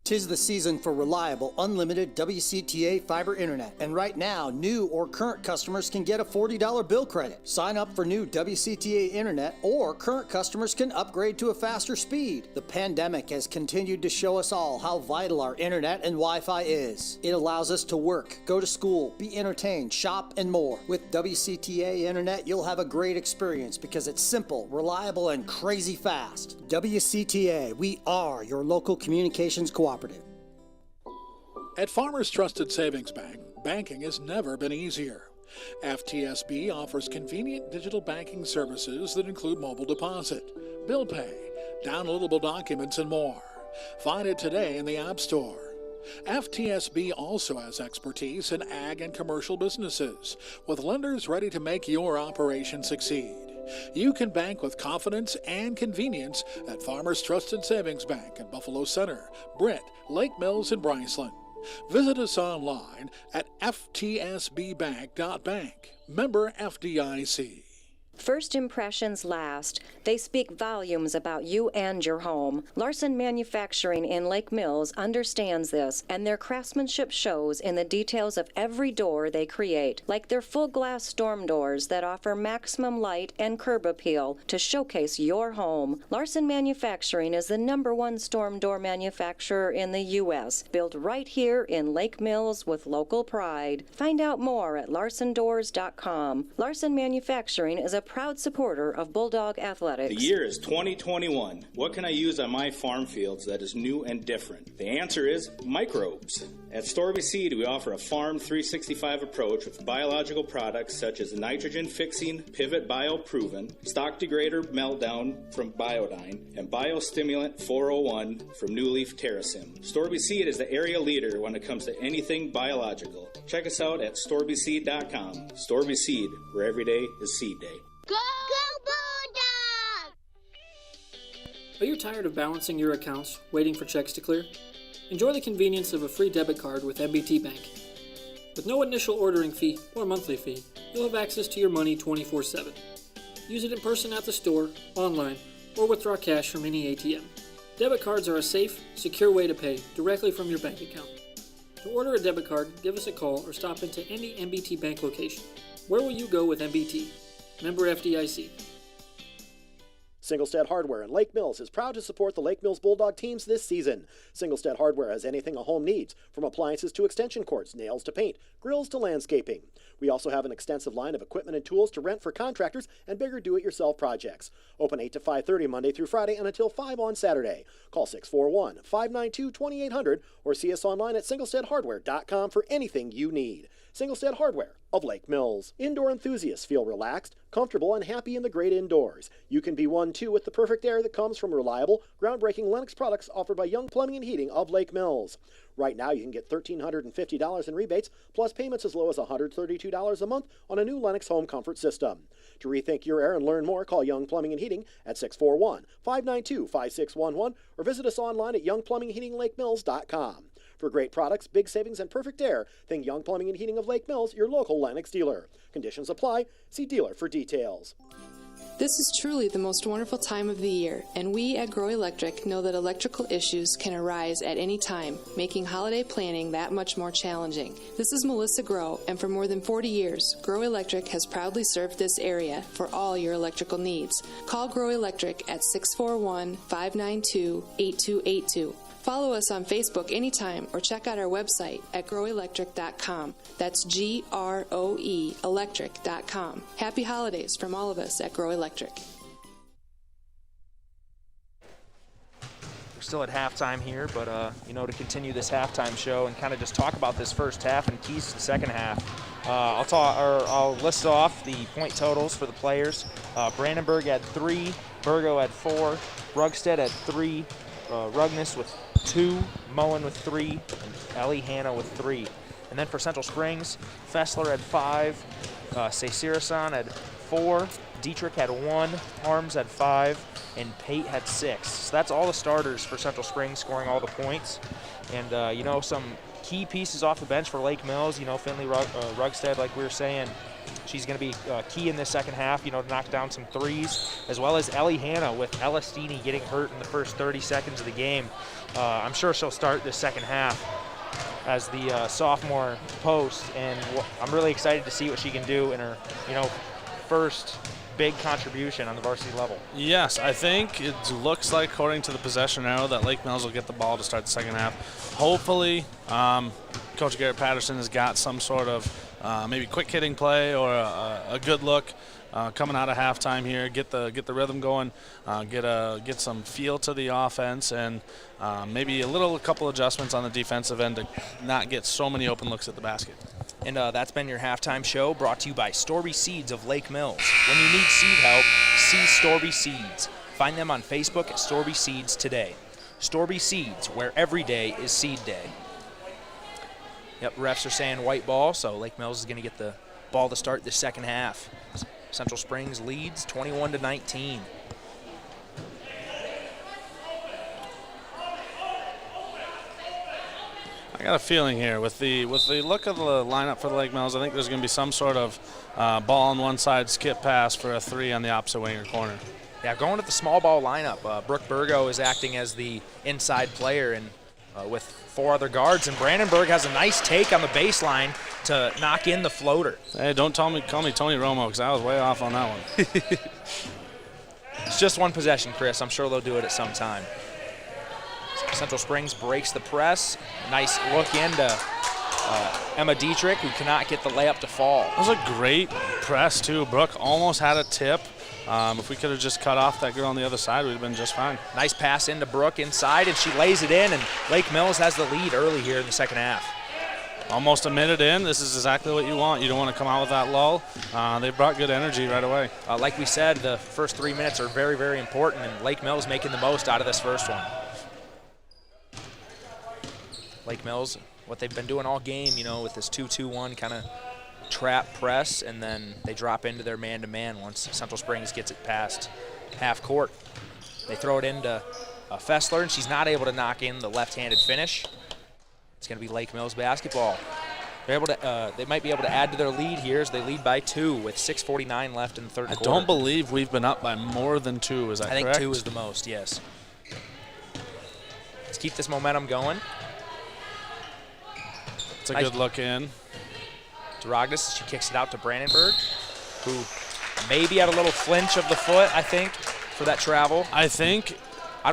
'Tis the season for reliable, unlimited WCTA fiber internet. And right now, new or current customers can get a $40 bill credit. Sign up for new WCTA internet, or current customers can upgrade to a faster speed. The pandemic has continued to show us all how vital our internet and Wi-Fi is. It allows us to work, go to school, be entertained, shop, and more. With WCTA internet, you'll have a great experience because it's simple, reliable, and crazy fast. WCTA, we are your local communications cooperative. At Farmers Trusted Savings Bank, banking has never been easier. FTSB offers convenient digital banking services that include mobile deposit, bill pay, downloadable documents, and more. Find it today in the App Store. FTSB also has expertise in ag and commercial businesses, with lenders ready to make your operation succeed. You can bank with confidence and convenience at Farmers Trusted Savings Bank in Buffalo Center, Britt, Lake Mills, and Bryceland. Visit us online at ftsbbank.bank. Member FDIC. First impressions last. They speak volumes about you and your home. Larson Manufacturing in Lake Mills understands this, and their craftsmanship shows in the details of every door they create, like their full glass storm doors that offer maximum light and curb appeal to showcase your home. Larson Manufacturing is the #1 storm door manufacturer in the U.S., built right here in Lake Mills with local pride. Find out more at larsondoors.com. Larson Manufacturing is a proud supporter of Bulldog Athletics. The year is 2021. What can I use on my farm fields that is new and different? The answer is microbes. At Storby Seed, we offer a Farm 365 approach with biological products such as nitrogen fixing Pivot Bio Proven, stock degrader Meltdown from Biodyne, and biostimulant 401 from New Leaf Terrasim. Storby Seed is the area leader when it comes to anything biological. Check us out at storbyseed.com. Storby Seed, where every day is seed day. Go Bulldog! Are you tired of balancing your accounts, waiting for checks to clear? Enjoy the convenience of a free debit card with MBT Bank. With no initial ordering fee or monthly fee, you'll have access to your money 24/7. Use it in person at the store, online, or withdraw cash from any ATM. Debit cards are a safe, secure way to pay directly from your bank account. To order a debit card, give us a call or stop into any MBT Bank location. Where will you go with MBT? Member FDIC. Singlestead Hardware in Lake Mills is proud to support the Lake Mills Bulldog teams this season. Singlestead Hardware has anything a home needs, from appliances to extension cords, nails to paint, grills to landscaping. We also have an extensive line of equipment and tools to rent for contractors and bigger do-it-yourself projects. Open 8 to 5:30 Monday through Friday and until 5 on Saturday. Call 641-592-2800 or see us online at singlesteadhardware.com for anything you need. Singlestead Hardware of Lake Mills. Indoor enthusiasts feel relaxed, comfortable, and happy in the great indoors. You can be one too with the perfect air that comes from reliable, groundbreaking Lennox products offered by Young Plumbing and Heating of Lake Mills. Right now, you can get $1,350 in rebates, plus payments as low as $132 a month on a new Lennox home comfort system. To rethink your air and learn more, call Young Plumbing and Heating at 641-592-5611 or visit us online at youngplumbingheatinglakemills.com. For great products, big savings, and perfect air, think Young Plumbing and Heating of Lake Mills, your local Lennox dealer. Conditions apply. See dealer for details. This is truly the most wonderful time of the year, and we at Grow Electric know that electrical issues can arise at any time, making holiday planning that much more challenging. This is Melissa Grow, and for more than 40 years, Grow Electric has proudly served this area for all your electrical needs. Call Grow Electric at 641-592-8282. Follow us on Facebook anytime or check out our website at growelectric.com. That's GROE electric.com. Happy holidays from all of us at Grow Electric. We're still at halftime here, but to continue this halftime show and kind of just talk about this first half and keys to the second half. I'll list off the point totals for the players. Brandenburg had 3, Burgo had 4, Rugstead had 3, Rugness with 2, Mullen with 3, and Ellie Hanna with 3. And then for Central Springs, Fessler had 5, Seisirasan had 4, Dietrich had 1, Harms had 5, and Pate had 6. So that's all the starters for Central Springs scoring all the points. And, some key pieces off the bench for Lake Mills. Finley Rugstead, like we were saying, She's going to be key in this second half, to knock down some threes, as well as Ellie Hanna with Elastini getting hurt in the first 30 seconds of the game. I'm sure she'll start this second half as the sophomore post, and I'm really excited to see what she can do in her, first big contribution on the varsity level. Yes, I think it looks like, according to the possession arrow, that Lake Mills will get the ball to start the second half. Hopefully, Coach Garrett Patterson has got some sort of maybe quick hitting play or a good look coming out of halftime here. Get the rhythm going, get some feel to the offense, and maybe a couple adjustments on the defensive end to not get so many open looks at the basket. And that's been your halftime show, brought to you by Storby Seeds of Lake Mills. When you need seed help, see Storby Seeds. Find them on Facebook at Storby Seeds today. Storby Seeds, where every day is seed day. Yep, refs are saying white ball, so Lake Mills is going to get the ball to start the second half. Central Springs leads 21-19. I got a feeling here with the look of the lineup for the Lake Mills, I think there's going to be some sort of ball on one side, skip pass for a three on the opposite wing or corner. Yeah, going with the small ball lineup. Brooke Burgo is acting as the inside player and with 4 other guards, and Brandenburg has a nice take on the baseline to knock in the floater. Hey, don't call me Tony Romo, because I was way off on that one. It's just one possession, Chris. I'm sure they'll do it at some time. Central Springs breaks the press. Nice look into Emma Dietrich, who cannot get the layup to fall. That was a great press, too. Brooke almost had a tip. If we could have just cut off that girl on the other side, we'd have been just fine. Nice pass into Brooke inside, and she lays it in, and Lake Mills has the lead early here in the second half. Almost a minute in. This is exactly what you want. You don't want to come out with that lull. They brought good energy right away. Like we said, the first 3 minutes are very, very important, and Lake Mills making the most out of this first one. Lake Mills, what they've been doing all game, with this 2-2-1 kind of trap press, and then they drop into their man-to-man once Central Springs gets it past half court. They throw it into Fessler, and she's not able to knock in the left-handed finish. It's going to be Lake Mills basketball. They're able to. They might be able to add to their lead here as they lead by 2 with 6:49 left in the third quarter. I don't believe we've been up by more than 2. Is that correct? I think 2 is the most, yes. Let's keep this momentum going. It's a good look in. Duragnas, she kicks it out to Brandenburg, who maybe had a little flinch of the foot, I think, for that travel. I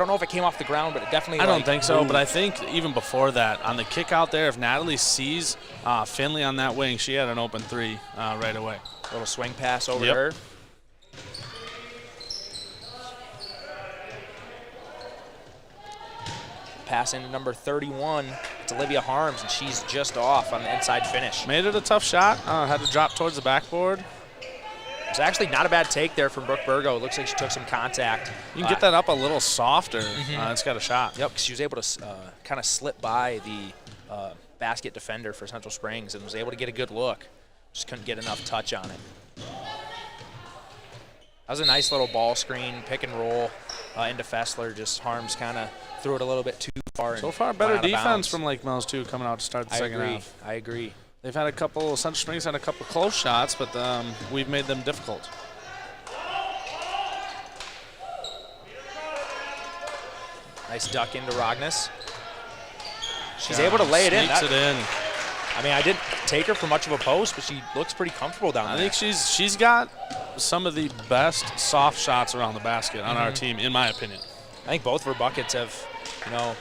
don't know if it came off the ground, but it definitely I don't think so, but I think even before that, on the kick out there, if Natalie sees Finley on that wing, she had an open 3 right away. A little swing pass over to her. Pass into number 31. It's Olivia Harms, and she's just off on the inside finish. Made it a tough shot. Had to drop towards the backboard. It's actually not a bad take there from Brooke Burgo. It looks like she took some contact. You can get that up a little softer. It's got a shot. Yep, because she was able to kind of slip by the basket defender for Central Springs and was able to get a good look. Just couldn't get enough touch on it. That was a nice little ball screen, pick and roll into Fessler. Just Harms kind of threw it a little bit too far. So far, better defense from Lake Mills, too, coming out to start the second half. I agree. They've had Central Springs had a couple close shots, but we've made them difficult. Nice duck into Rognes. She's able to lay it in. Sneaks it in. I mean, I didn't take her for much of a post, but she looks pretty comfortable down there. I think she's got some of the best soft shots around the basket on our team, in my opinion. I think both of her buckets have,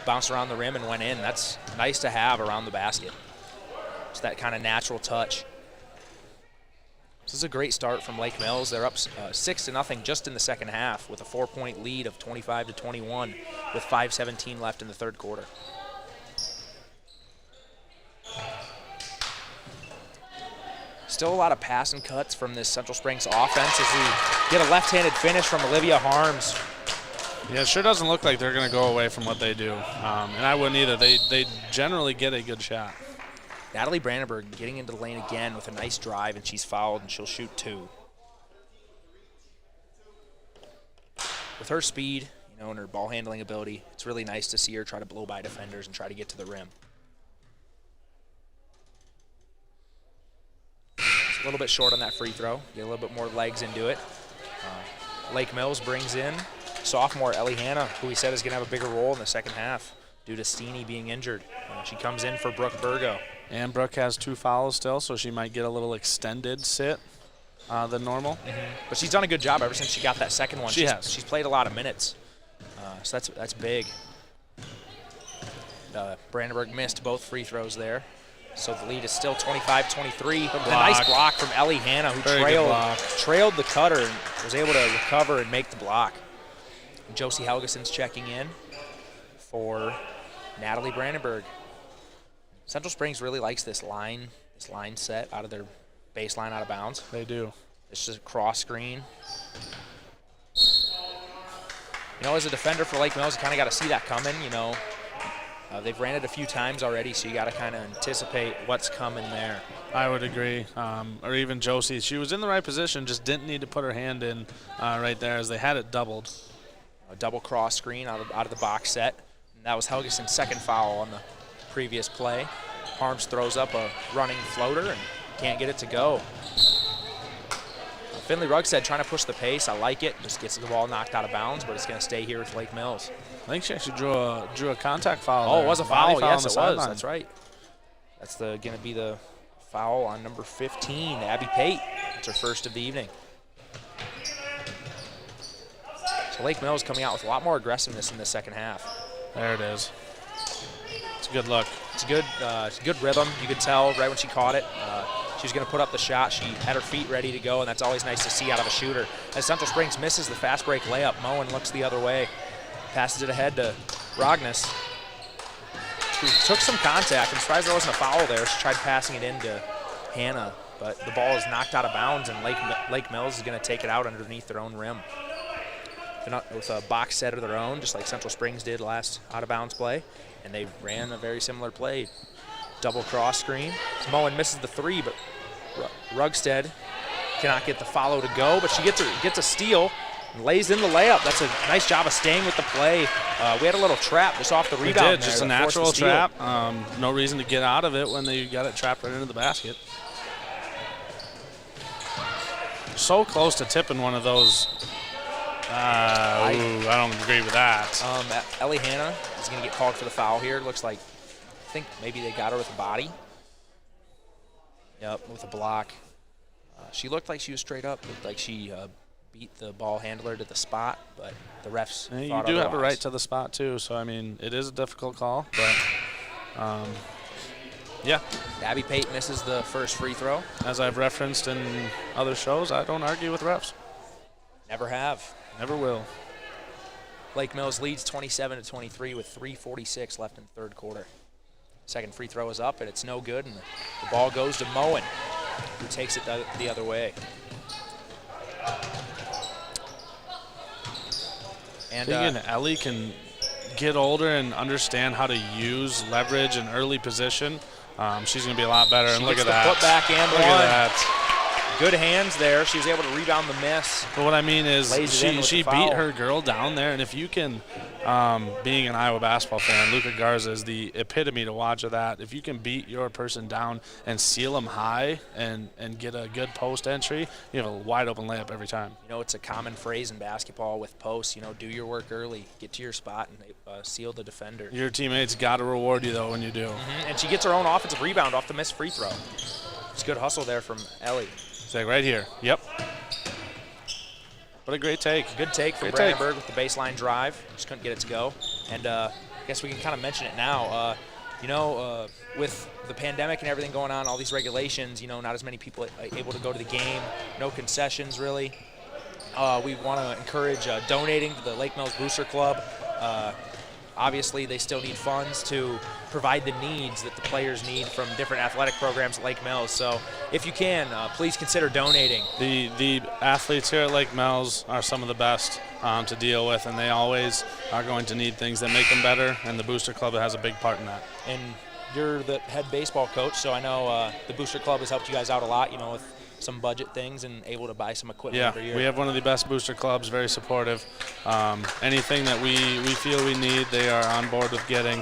bounced around the rim and went in. That's nice to have around the basket. It's that kind of natural touch. This is a great start from Lake Mills. They're up 6-0 just in the second half with a 4-point lead of 25-21 with 5:17 left in the third quarter. Still a lot of pass and cuts from this Central Springs offense as we get a left-handed finish from Olivia Harms. Yeah, it sure doesn't look like they're going to go away from what they do. And I wouldn't either. They generally get a good shot. Natalie Brandenburg getting into the lane again with a nice drive, and she's fouled, and she'll shoot 2. With her speed, and her ball handling ability, it's really nice to see her try to blow by defenders and try to get to the rim. a little bit short on that free throw. Get a little bit more legs into it. Lake Mills brings in sophomore Ellie Hanna, who we said is going to have a bigger role in the second half due to Steeny being injured. She comes in for Brooke Burgo. And Brooke has 2 fouls still, so she might get a little extended sit than normal. But she's done a good job ever since she got that second one. She's played a lot of minutes, so that's big. Brandenburg missed both free throws there, so the lead is still 25-23. A nice block from Ellie Hanna, who trailed the cutter and was able to recover and make the block. And Josie Helgeson's checking in for Natalie Brandenburg. Central Springs really likes this line set out of their baseline out of bounds. They do. It's just a cross screen. You know, as a defender for Lake Mills, you kind of got to see that coming, you know. They've ran it a few times already, so you got to kind of anticipate what's coming there. I would agree. Or even Josie. She was in the right position, just didn't need to put her hand in right there as they had it doubled. A double cross screen out of the box set. And that was Helgeson's second foul on the previous play. Harms throws up a running floater and can't get it to go. Finley Rugstead trying to push the pace. I like it. Just gets the ball knocked out of bounds, but it's going to stay here with Lake Mills. I think she actually drew a contact foul. Oh, it was a foul. Yes, it was. Sideline. That's right. That's going to be the foul on number 15, Abby Pate. It's her first of the evening. So Lake Mills coming out with a lot more aggressiveness in the second half. There it is. It's a good look. It's a good rhythm. You could tell right when she caught it. She was going to put up the shot. She had her feet ready to go, and that's always nice to see out of a shooter. As Central Springs misses the fast break layup, Moen looks the other way. Passes it ahead to Rognes, who took some contact. I'm surprised there wasn't a foul there. She tried passing it into Hanna, but the ball is knocked out of bounds, and Lake Mills is going to take it out underneath their own rim. With a box set of their own, just like Central Springs did last out-of-bounds play, and they ran a very similar play. Double cross screen. Moen misses the three, but Rugstead cannot get the follow to go, but she gets a steal and lays in the layup. That's a nice job of staying with the play. We had a little trap just off the rebound. We did, just a natural trap. No reason to get out of it when they got it trapped right into the basket. So close to tipping one of those. I don't agree with that. Ellie Hanna is going to get called for the foul here. It looks like, I think maybe they got her with a body. Yep, with a block. She looked like she was straight up. Looked like she beat the ball handler to the spot, but the refs thought you do otherwise. have a right to the spot too, so I mean it is a difficult call, but yeah. Abby Pate misses the first free throw. As I've referenced in other shows, I don't argue with refs. Never have. Never will. Lake Mills leads 27-23 with 3:46 left in the third quarter. Second free throw is up, and it's no good, and the ball goes to Moen, who takes it the other way. And Again, Ellie can get older and understand how to use leverage and early position. She's going to be a lot better. And look at that. Put back and look at that. Good hands there. She was able to rebound the miss. But what I mean is she beat her girl down there, and if you can, being an Iowa basketball fan, Luca Garza is the epitome to watch of that. If you can beat your person down and seal them high and get a good post entry, you have a wide open layup every time. You know, it's a common phrase in basketball with posts, you know, do your work early, get to your spot, and seal the defender. Your teammates got to reward you, though, when you do. And she gets her own offensive rebound off the missed free throw. It's good hustle there from Ellie. Like right here. Yep. What a great take. Good take from Brandenburg with the baseline drive. Just couldn't get it to go. And I guess we can kind of mention it now. With the pandemic and everything going on, all these regulations, you know, not as many people able to go to the game, no concessions really. We want to encourage donating to the Lake Mills Booster Club. Obviously, they still need funds to provide the needs that the players need from different athletic programs at Lake Mills. So if you can, please consider donating. The athletes here at Lake Mills are some of the best to deal with, and they always are going to need things that make them better, and the Booster Club has a big part in that. And you're the head baseball coach, so I know the Booster Club has helped you guys out a lot, you know, with some budget things and able to buy some equipment every year. We have one of the best booster clubs, very supportive. Anything that we feel we need, they are on board with getting.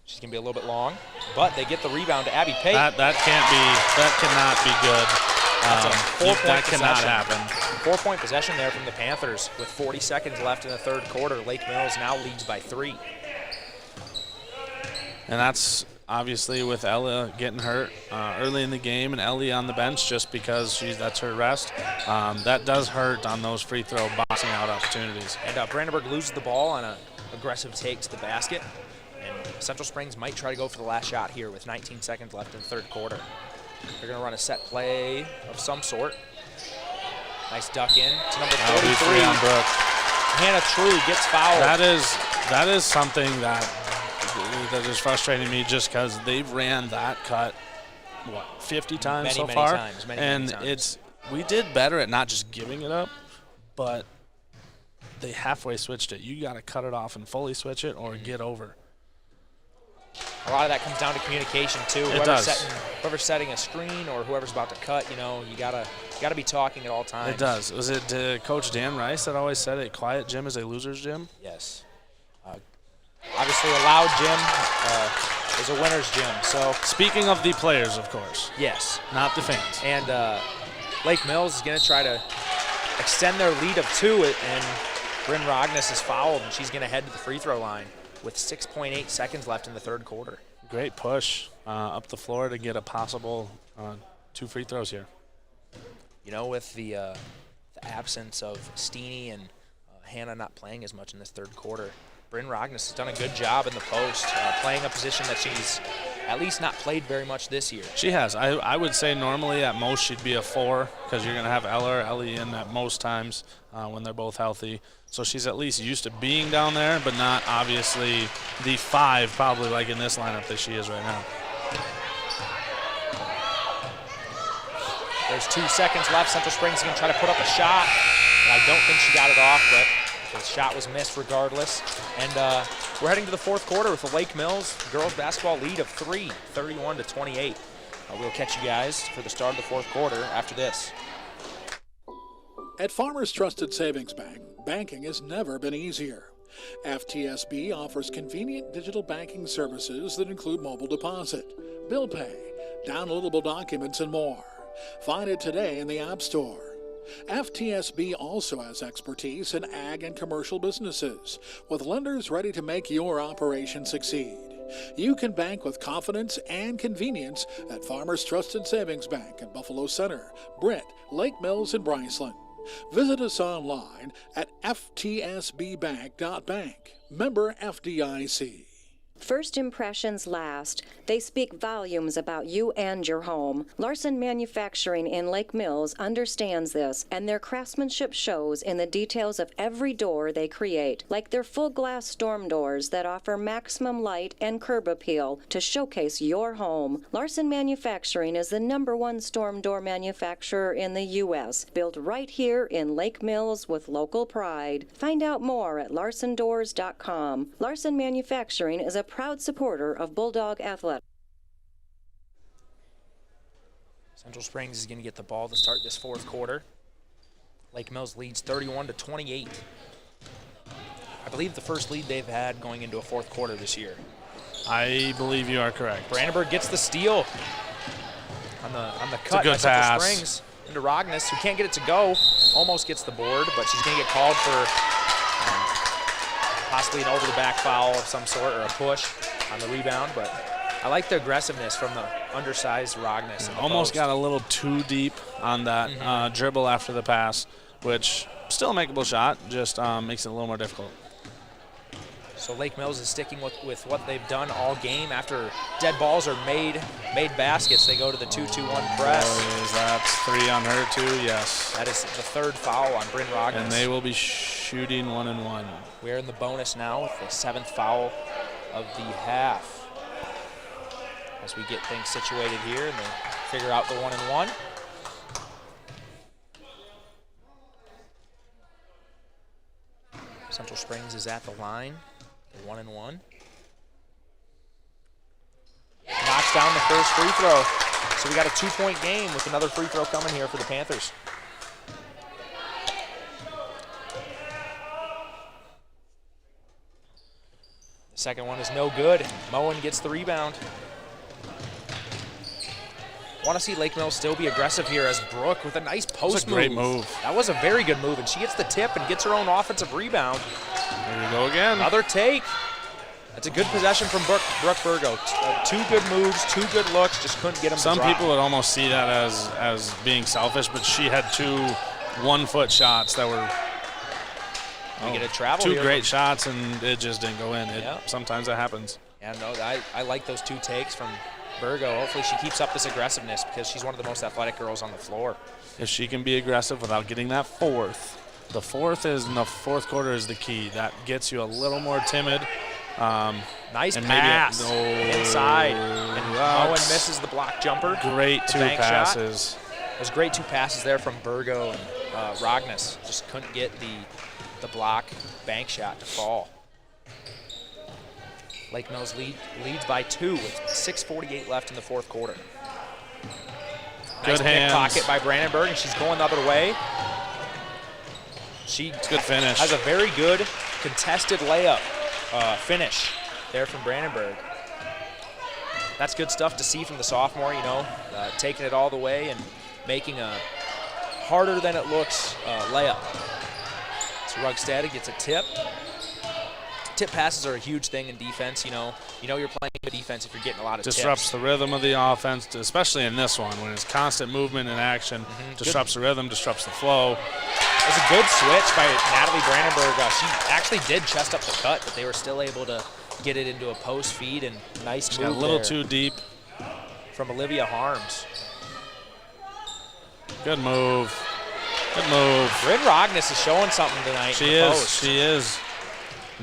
She's going to be a little bit long, but they get the rebound to Abby Pate. That cannot be good. That's a 4-point that possession. cannot happen. 4-point possession there from the Panthers with 40 seconds left in the third quarter. Lake Mills now leads by 3. And that's obviously with Ella getting hurt early in the game and Ellie on the bench just because that's her rest. That does hurt on those free throw boxing out opportunities. And Brandenburg loses the ball on an aggressive take to the basket. And Central Springs might try to go for the last shot here with 19 seconds left in the third quarter. They're going to run a set play of some sort. Nice duck in to number 43. On Brooke. Hannah True gets fouled. That is something that is frustrating me just because they've ran that cut, 50 times so far? Many times. We did better at not just giving it up, but they halfway switched it. You got to cut it off and fully switch it or get over. A lot of that comes down to communication too. Whoever's setting a screen or whoever's about to cut, you gotta be talking at all times. It does. Was it Coach Dan Rice that always said a quiet gym is a loser's gym? Yes. Obviously, a loud gym is a winner's gym. So speaking of the players, of course. Yes. Not the fans. And Lake Mills is going to try to extend their lead of 2, and Bryn Rogness is fouled, and she's going to head to the free throw line with 6.8 seconds left in the third quarter. Great push up the floor to get a possible 2 free throws here. With the absence of Steeny and Hannah not playing as much in this third quarter, Bryn Rogness has done a good job in the post, playing a position that she's at least not played very much this year. She has. I would say normally at most she'd be a 4 because you're going to have Ella or Ellie in at most times when they're both healthy. So she's at least used to being down there, but not obviously the 5 probably like in this lineup that she is right now. There's 2 seconds left. Central Springs is going to try to put up a shot, and I don't think she got it off, but the shot was missed regardless. And we're heading to the fourth quarter with the Lake Mills girls basketball lead of 3, 31-28. We'll catch you guys for the start of the fourth quarter after this. At Farmers Trusted Savings Bank, banking has never been easier. FTSB offers convenient digital banking services that include mobile deposit, bill pay, downloadable documents, and more. Find it today in the App Store. FTSB also has expertise in ag and commercial businesses, with lenders ready to make your operation succeed. You can bank with confidence and convenience at Farmers Trusted Savings Bank in Buffalo Center, Britt, Lake Mills, and Bryceland. Visit us online at ftsbbank.bank. Member FDIC. First impressions last. They speak volumes about you and your home. Larson Manufacturing in Lake Mills understands this, and their craftsmanship shows in the details of every door they create, like their full glass storm doors that offer maximum light and curb appeal to showcase your home. Larson Manufacturing is the #1 storm door manufacturer in the U.S., built right here in Lake Mills with local pride. Find out more at larsondoors.com. Larson Manufacturing is a proud supporter of Bulldog Athletics. Central Springs is going to get the ball to start this fourth quarter. Lake Mills leads 31-28. I believe the first lead they've had going into a fourth quarter this year. I believe you are correct. Brandenburg gets the steal on the cut by Central Springs into Rogness, who can't get it to go. Almost gets the board, but she's going to get called for possibly an over-the-back foul of some sort or a push on the rebound, but I like the aggressiveness from the undersized Rogness. Almost got a little too deep on that dribble after the pass, which still a makeable shot, just makes it a little more difficult. So Lake Mills is sticking with what they've done all game. After dead balls are made baskets, they go to the 2-2-1 press. That's 3 on her too, yes. That is the 3rd foul on Bryn Rogness. And they will be shooting 1-1. We're in the bonus now with the 7th foul of the half. As we get things situated here and they figure out the 1-1. Central Springs is at the line. 1-1. Knocks down the first free throw. So we got a 2-point game with another free throw coming here for the Panthers. The Second one is no good. Moen gets the rebound. Want to see Lake Mills still be aggressive here as Brooke with a nice post move. Great move. That was a very good move, and she gets the tip and gets her own offensive rebound. There you go again. Another take. That's a good possession from Brooke Burgo. 2 good moves, 2 good looks, just couldn't get them to drop. Some people would almost see that as being selfish, but she had 2 1-foot shots that were We get a travel 2 here great shots, and it just didn't go in. Yeah. Sometimes that happens. Yeah, no, I like those 2 takes from Burgo. Hopefully she keeps up this aggressiveness because she's one of the most athletic girls on the floor. If she can be aggressive without getting that fourth, the fourth is in the fourth quarter is the key. That gets you a little more timid. Nice and pass maybe inside, and Moen misses the block jumper. Great 2 passes. There's great 2 passes there from Burgo and Rognes. Just couldn't get the block bank shot to fall. Lake Mills leads by 2 with 6:48 left in the fourth quarter. Nice pickpocket by Brandenburg, and she's going the other way. She good finish. Has a very good contested layup finish there from Brandenburg. That's good stuff to see from the sophomore, taking it all the way and making a harder than it looks layup. So Rugstad gets a tip. Tip passes are a huge thing in defense. You know you're playing good defense if you're getting a lot of disrupts tips. the rhythm of the offense, especially in this one when it's constant movement and action. Disrupts the rhythm, disrupts the flow. It was a good switch by Natalie Brandenburg. She actually did chest up the cut, but they were still able to get it into a post feed, and nice move got a little there too deep from Olivia Harms. Good move. Good move. Bryn Rognes is showing something tonight. She is. She is.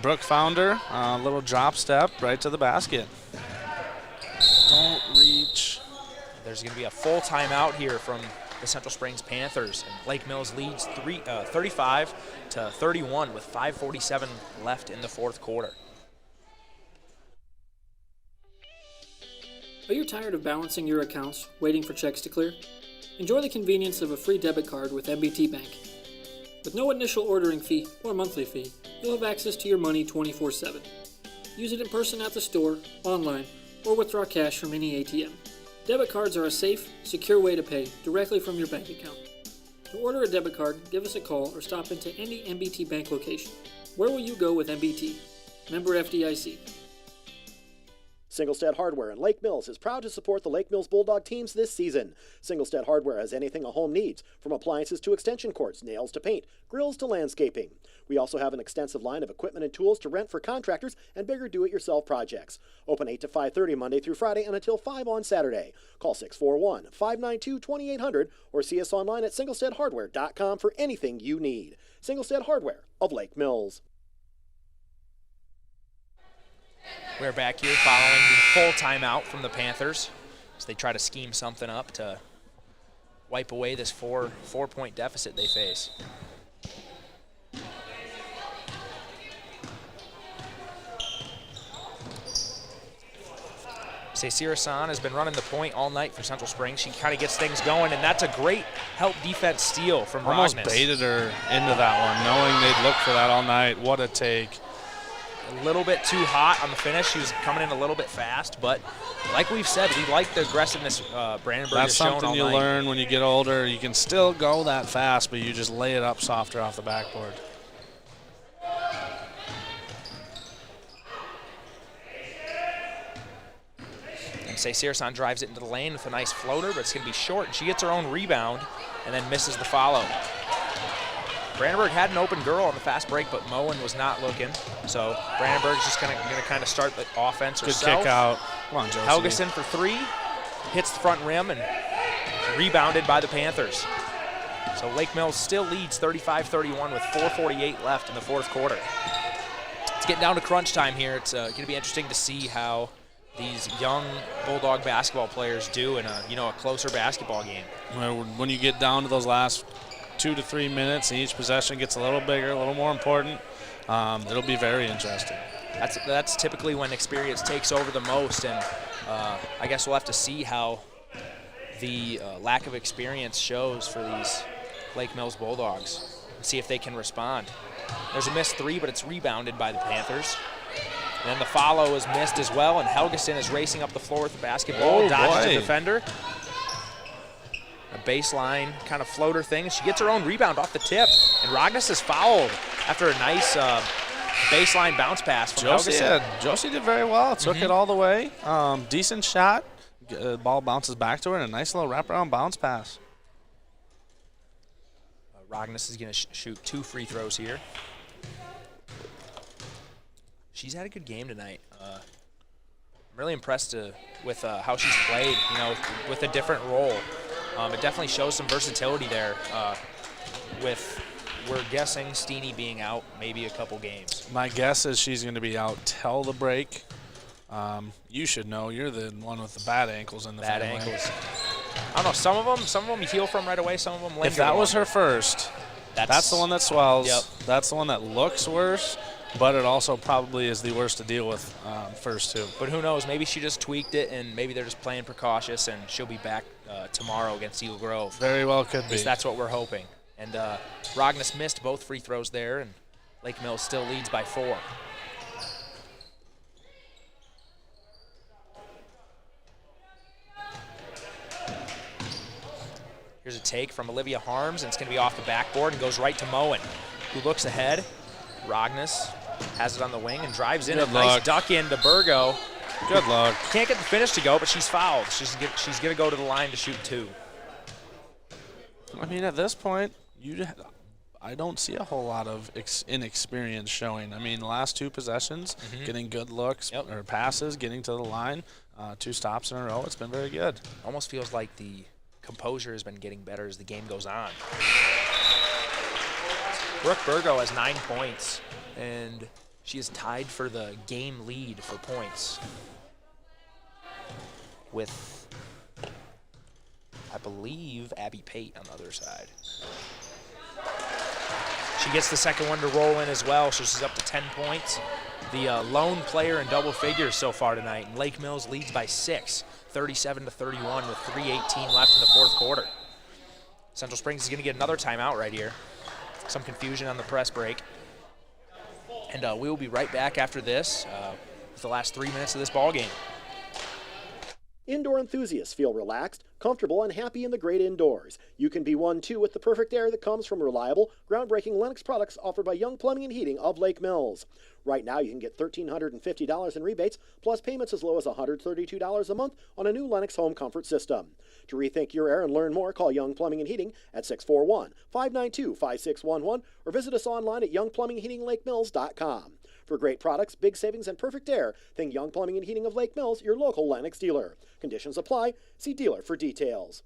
Brooke found her. A little drop step right to the basket. Don't reach. There's going to be a full timeout here from the Central Springs Panthers. And Lake Mills leads 35-31 with 5:47 left in the fourth quarter. Are you tired of balancing your accounts, waiting for checks to clear? Enjoy the convenience of a free debit card with MBT Bank. With no initial ordering fee or monthly fee, you'll have access to your money 24/7. Use it in person at the store, online, or withdraw cash from any ATM. Debit cards are a safe, secure way to pay directly from your bank account. To order a debit card, give us a call or stop into any MBT Bank location. Where will you go with MBT? Member FDIC. Singlestead Hardware in Lake Mills is proud to support the Lake Mills Bulldog teams this season. Singlestead Hardware has anything a home needs, from appliances to extension cords, nails to paint, grills to landscaping. We also have an extensive line of equipment and tools to rent for contractors and bigger do-it-yourself projects. Open 8 to 5:30 Monday through Friday and until 5 on Saturday. Call 641-592-2800 or see us online at singlesteadhardware.com for anything you need. Singlestead Hardware of Lake Mills. We're back here following the full timeout from the Panthers as they try to scheme something up to wipe away this four-point deficit they face. Cecira San has been running the point all night for Central Springs. She kind of gets things going, and that's a great help defense steal from Almost Rognes. baited her into that one, knowing they'd look for that all night. What a take. A little bit too hot on the finish. She was coming in a little bit fast, but like we've said, we like the aggressiveness Brandenburg has shown all night. That's something you learn when you get older. You can still go that fast, but you just lay it up softer off the backboard. And Cecira San drives it into the lane with a nice floater, but it's going to be short, and she gets her own rebound and then misses the follow. Brandenburg had an open girl on the fast break, but Moen was not looking. So Brandenburg's just going to kind of start the offense herself. Good kick out. Come on, Josie. Helgeson for 3, hits the front rim and rebounded by the Panthers. So Lake Mills still leads 35-31 with 4:48 left in the fourth quarter. It's getting down to crunch time here. It's going to be interesting to see how these young Bulldog basketball players do in a closer basketball game. When you get down to those last 2 to 3 minutes and each possession gets a little bigger, a little more important, it'll be very interesting. That's typically when experience takes over the most, and I guess we'll have to see how the lack of experience shows for these Lake Mills Bulldogs and see if they can respond. There's a missed 3, but it's rebounded by the Panthers. And then the follow is missed as well, and Helgeson is racing up the floor with the basketball, dodges the defender. A baseline kind of floater thing, and she gets her own rebound off the tip. And Ragnes is fouled after a nice baseline bounce pass from Helgeson. Josie did very well, took it all the way. Decent shot. Ball bounces back to her, and a nice little wraparound bounce pass. Ragnes is going to shoot 2 free throws here. She's had a good game tonight. I'm really impressed with how she's played, with a different role. It definitely shows some versatility there with, we're guessing, Steeny being out maybe a couple games. My guess is she's going to be out till the break. You should know. You're the one with the bad ankles in the family. Bad ankles. I don't know. Some of them you heal from right away. Some of them linger. If that was her first, that's the one that swells. Yep. That's the one that looks worse. But it also probably is the worst to deal with first, too. But who knows? Maybe she just tweaked it, and maybe they're just playing precautious, and she'll be back tomorrow against Eagle Grove. Very well could be. At least that's what we're hoping. And Ragnes missed both free throws there, and Lake Mills still leads by 4. Here's a take from Olivia Harms, and it's going to be off the backboard and goes right to Moen, who looks ahead. Ragnes has it on the wing and drives in. Good a luck. Nice duck in to Burgo. Good luck. Can't get the finish to go, but she's fouled. She's going to go to the line to shoot 2. I mean, at this point, I don't see a whole lot of inexperience showing. I mean, the last 2 possessions, getting good looks or passes, getting to the line, 2 stops in a row. It's been very good. Almost feels like the composure has been getting better as the game goes on. Brooke Burgo has 9 points, and she is tied for the game lead for points with, I believe, Abby Pate on the other side. She gets the second one to roll in as well, so she's up to 10 points. The lone player in double figures so far tonight, and Lake Mills leads by 6, 37-31 with 3:18 left in the 4th quarter. Central Springs is going to get another timeout right here. Some confusion on the press break. And we will be right back after this with the last 3 minutes of this ball game. Indoor enthusiasts feel relaxed, comfortable, and happy in the great indoors. You can be one too with the perfect air that comes from reliable, groundbreaking Lennox products offered by Young Plumbing and Heating of Lake Mills. Right now you can get $1,350 in rebates, plus payments as low as $132 a month on a new Lennox home comfort system. To rethink your air and learn more, call Young Plumbing and Heating at 641-592-5611 or visit us online at youngplumbingheatinglakemills.com. For great products, big savings, and perfect air, think Young Plumbing and Heating of Lake Mills, your local Lennox dealer. Conditions apply. See dealer for details.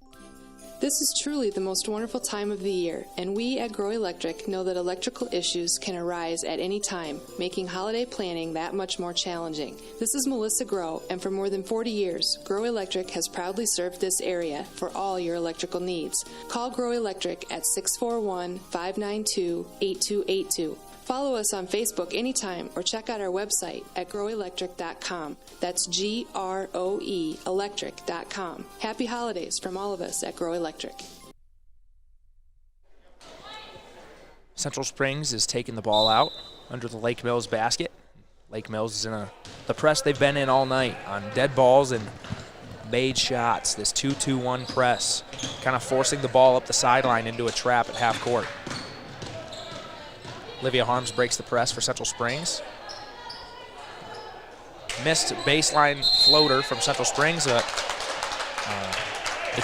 This is truly the most wonderful time of the year, and we at Grow Electric know that electrical issues can arise at any time, making holiday planning that much more challenging. This is Melissa Grow, and for more than 40 years, Grow Electric has proudly served this area for all your electrical needs. Call Grow Electric at 641-592-8282. Follow us on Facebook anytime or check out our website at growelectric.com. That's GROE electric.com. Happy holidays from all of us at Grow Electric. Central Springs is taking the ball out under the Lake Mills basket. Lake Mills is in the press they've been in all night on dead balls and made shots. This 2-2-1 press, kind of forcing the ball up the sideline into a trap at half court. Olivia Harms breaks the press for Central Springs. Missed baseline floater from Central Springs. The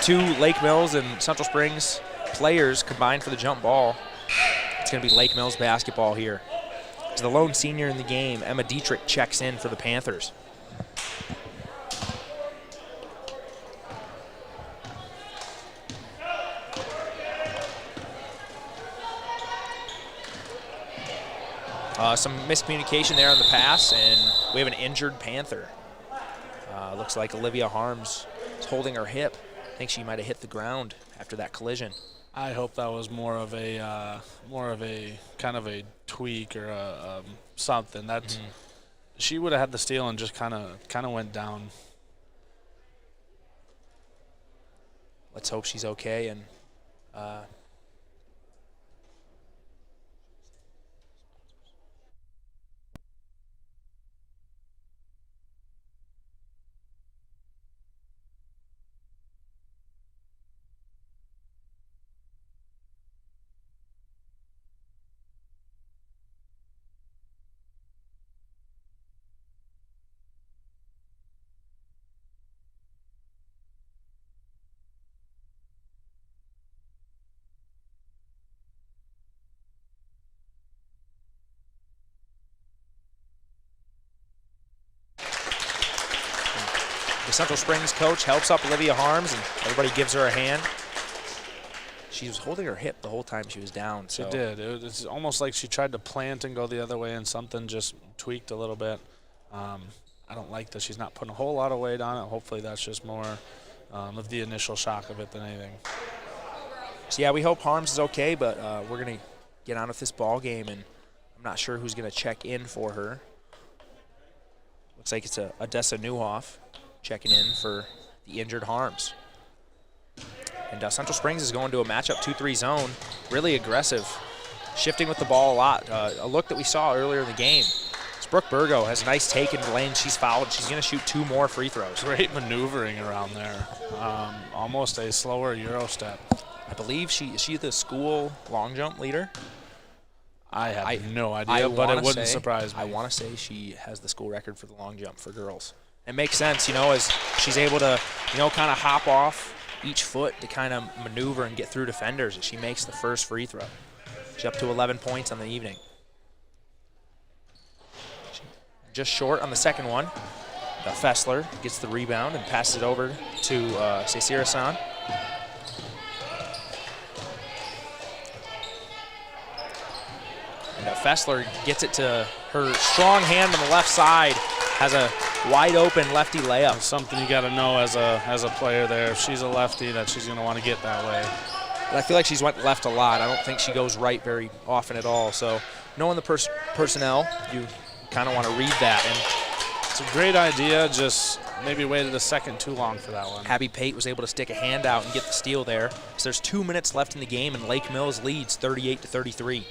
2 Lake Mills and Central Springs players combined for the jump ball. It's going to be Lake Mills basketball here. As the lone senior in the game, Emma Dietrich checks in for the Panthers. Some miscommunication there on the pass, and we have an injured Panther. Looks like Olivia Harms is holding her hip. I think she might have hit the ground after that collision. I hope that was more of a kind of a tweak or something. That she would have had the steal and just kind of went down. Let's hope she's okay. And The Central Springs coach helps up Olivia Harms, and everybody gives her a hand. She was holding her hip the whole time she was down. She So. did. It's almost like she tried to plant and go the other way, and something just tweaked a little bit. I don't like that she's not putting a whole lot of weight on it. Hopefully that's just more of the initial shock of it than anything. So, yeah, we hope Harms is okay, but we're going to get on with this ball game, and I'm not sure who's going to check in for her. Looks like it's Odessa Newhoff checking in for the injured Harms. And Central Springs is going to a matchup 2-3 zone, really aggressive, shifting with the ball a lot. A look that we saw earlier in the game. Brooke Burgo has a nice take in the lane. She's fouled. She's going to shoot 2 more free throws. Great maneuvering around there. Almost a slower Euro step. I believe is she the school long jump leader? I have no idea, but it wouldn't surprise me. I want to say she has the school record for the long jump for girls. It makes sense, as she's able to, kind of hop off each foot to kind of maneuver and get through defenders as she makes the first free throw. She's up to 11 points on the evening. Just short on the second one. Fessler gets the rebound and passes it over to Seisira-san. And Fessler gets it to her strong hand on the left side. Has a wide open lefty layup. It's something you got to know as a player there. If she's a lefty, that she's going to want to get that way. But I feel like she's went left a lot. I don't think she goes right very often at all. So knowing the personnel, you kind of want to read that. And it's a great idea, just maybe waited a second too long for that one. Abby Pate was able to stick a hand out and get the steal there. So there's 2 minutes left in the game, and Lake Mills leads 38-33.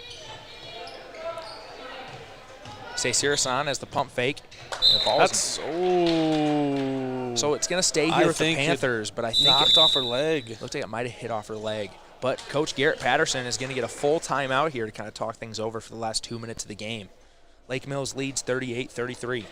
Seisira-san has the pump fake. The ball so it's going to stay here with the Panthers, but I think knocked off her leg. Looks like it might have hit off her leg. But Coach Garrett Patterson is going to get a full timeout here to kind of talk things over for the last 2 minutes of the game. Lake Mills leads 38-33.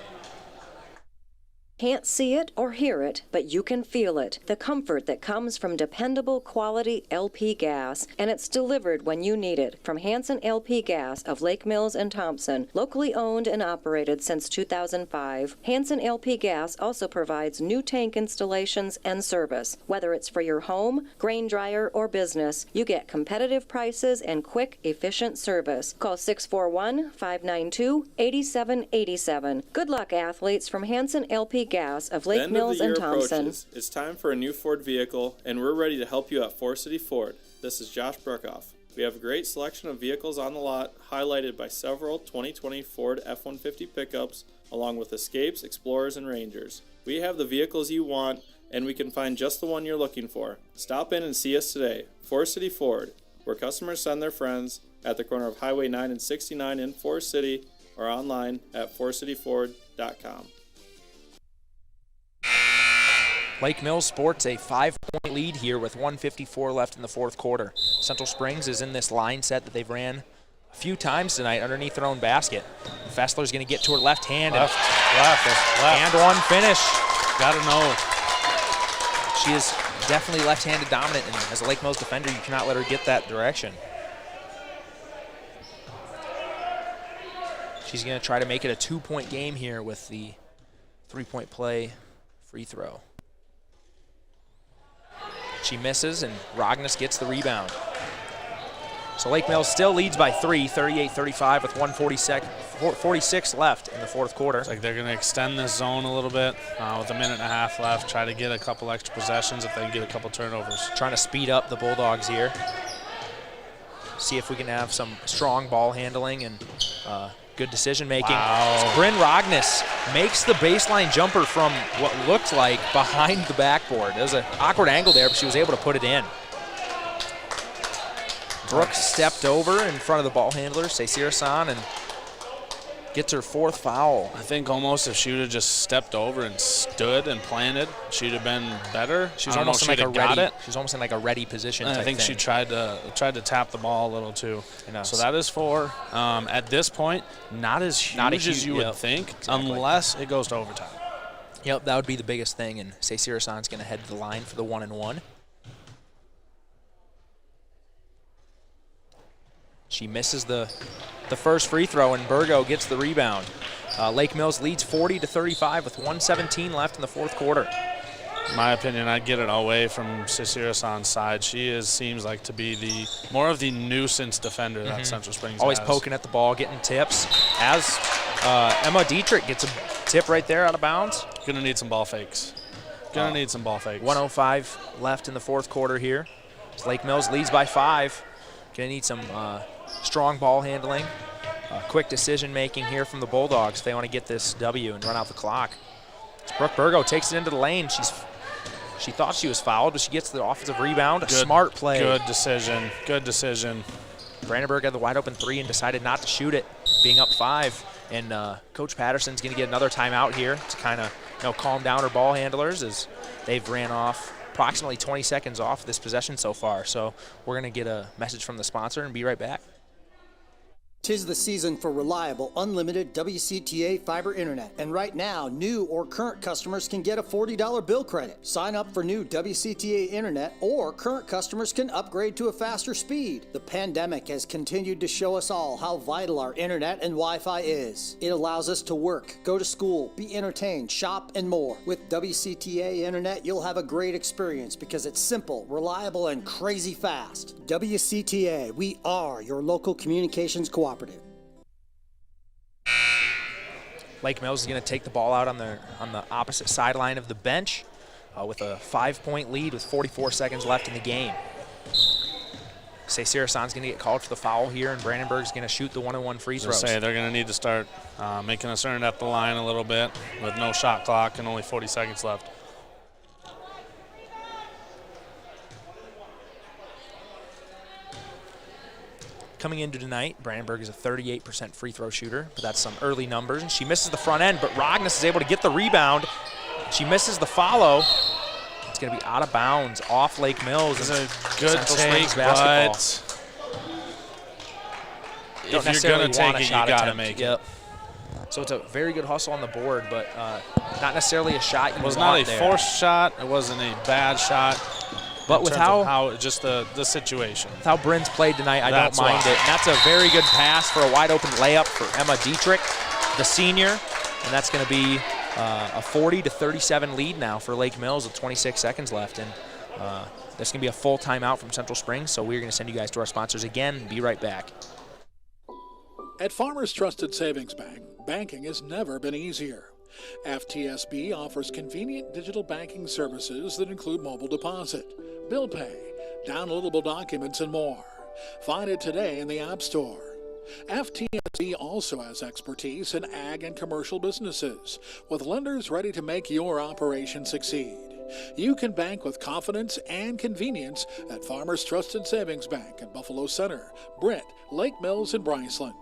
Can't see it or hear it, but you can feel it. The comfort that comes from dependable quality LP gas, and it's delivered when you need it. From Hanson LP Gas of Lake Mills and Thompson, locally owned and operated since 2005, Hanson LP Gas also provides new tank installations and service. Whether it's for your home, grain dryer, or business, you get competitive prices and quick, efficient service. Call 641-592-8787. Good luck, athletes, from Hanson LP Gas of Lake Mills and Thompson. Approaches. It's time for a new Ford vehicle, and we're ready to help you at Forest City Ford. This is Josh Bruckoff. We have a great selection of vehicles on the lot, highlighted by several 2020 Ford F-150 pickups, along with Escapes, Explorers, and Rangers. We have the vehicles you want, and we can find just the one you're looking for. Stop in and see us today. Forest City Ford, where customers send their friends, at the corner of Highway 9 and 69 in Forest City, or online at forestcityford.com. Lake Mills sports a 5-point lead here with 1:54 left in the fourth quarter. Central Springs is in this line set that they've ran a few times tonight underneath their own basket. Fessler's going to get to her left hand. Left. And one finish. Gotta know. She is definitely left-handed dominant, and as a Lake Mills defender, you cannot let her get that direction. She's going to try to make it a 2-point game here with the 3-point play free throw. She misses, and Rognes gets the rebound. So Lake Mills still leads by 3, 38-35 with 1:46 left in the fourth quarter. It's like they're going to extend this zone a little bit with a minute and a half left, try to get a couple extra possessions if they can get a couple turnovers. Trying to speed up the Bulldogs here. See if we can have some strong ball handling and good decision making. Wow. Bryn Rognes makes the baseline jumper from what looked like behind the backboard. There was an awkward angle there, but she was able to put it in. Brooks stepped over in front of the ball handler, Seisira-san, and gets her fourth foul. I think almost if she would have just stepped over and stood and planted, she'd have been better. She was almost in like a ready. She was almost in like a ready position. I think she tried to tap the ball a little too. So that is 4. At this point, not as huge as you would think, unless it goes to overtime. Yep, that would be the biggest thing, and Seisira-san's going to head to the line for the 1-and-1. She misses the first free throw, and Burgo gets the rebound. Lake Mills leads 40-35 with 1:17 left in the fourth quarter. In my opinion, I'd get it away from Sisirasan's side. She seems like to be more of the nuisance defender that Central Springs Always has. poking at the ball, getting tips. As Emma Dietrich gets a tip right there out of bounds. Gonna need some ball fakes. 1:05 left in the fourth quarter here. Lake Mills leads by 5. Gonna need some strong ball handling, quick decision making here from the Bulldogs if they want to get this W and run out the clock. Brooke Burgo takes it into the lane. She thought she was fouled, but she gets the offensive rebound. A smart play. Good decision. Good decision. Brandenburg had the wide open 3 and decided not to shoot it, being up 5. And Coach Patterson's going to get another timeout here to kind of calm down her ball handlers as they've ran off approximately 20 seconds off this possession so far. So we're going to get a message from the sponsor and be right back. 'Tis the season for reliable, unlimited WCTA fiber internet. And right now, new or current customers can get a $40 bill credit. Sign up for new WCTA internet, or current customers can upgrade to a faster speed. The pandemic has continued to show us all how vital our internet and Wi-Fi is. It allows us to work, go to school, be entertained, shop, and more. With WCTA internet, you'll have a great experience because it's simple, reliable, and crazy fast. WCTA, we are your local communications cooperative. Lake Mills is going to take the ball out on the opposite sideline of the bench with a 5-point lead with 44 seconds left in the game. Sisirasan's going to get called for the foul here, and Brandenburg's going to shoot the 1-on-1 free throws. They're going to need to start making us earn at the line a little bit with no shot clock and only 40 seconds left. Coming into tonight, Brandenburg is a 38% free throw shooter, but that's some early numbers. And she misses the front end, but Rognes is able to get the rebound. She misses the follow. It's going to be out of bounds off Lake Mills. It's a good take, but if you're going to take it, you got to make it. So it's a very good hustle on the board, but not necessarily a shot you want there. It was not a forced shot. It wasn't a bad shot. But with how just the situation. With how Bryn's played tonight, I don't mind it. And that's a very good pass for a wide open layup for Emma Dietrich, the senior. And that's going to be a 40-37 lead now for Lake Mills with 26 seconds left. And there's going to be a full timeout from Central Springs. So we're going to send you guys to our sponsors again. Be right back. At Farmers Trusted Savings Bank, banking has never been easier. FTSB offers convenient digital banking services that include mobile deposit, bill pay, downloadable documents, and more. Find it today in the App Store. FTSB also has expertise in ag and commercial businesses, with lenders ready to make your operation succeed. You can bank with confidence and convenience at Farmers Trusted Savings Bank in Buffalo Center, Britt, Lake Mills, and Bryceland.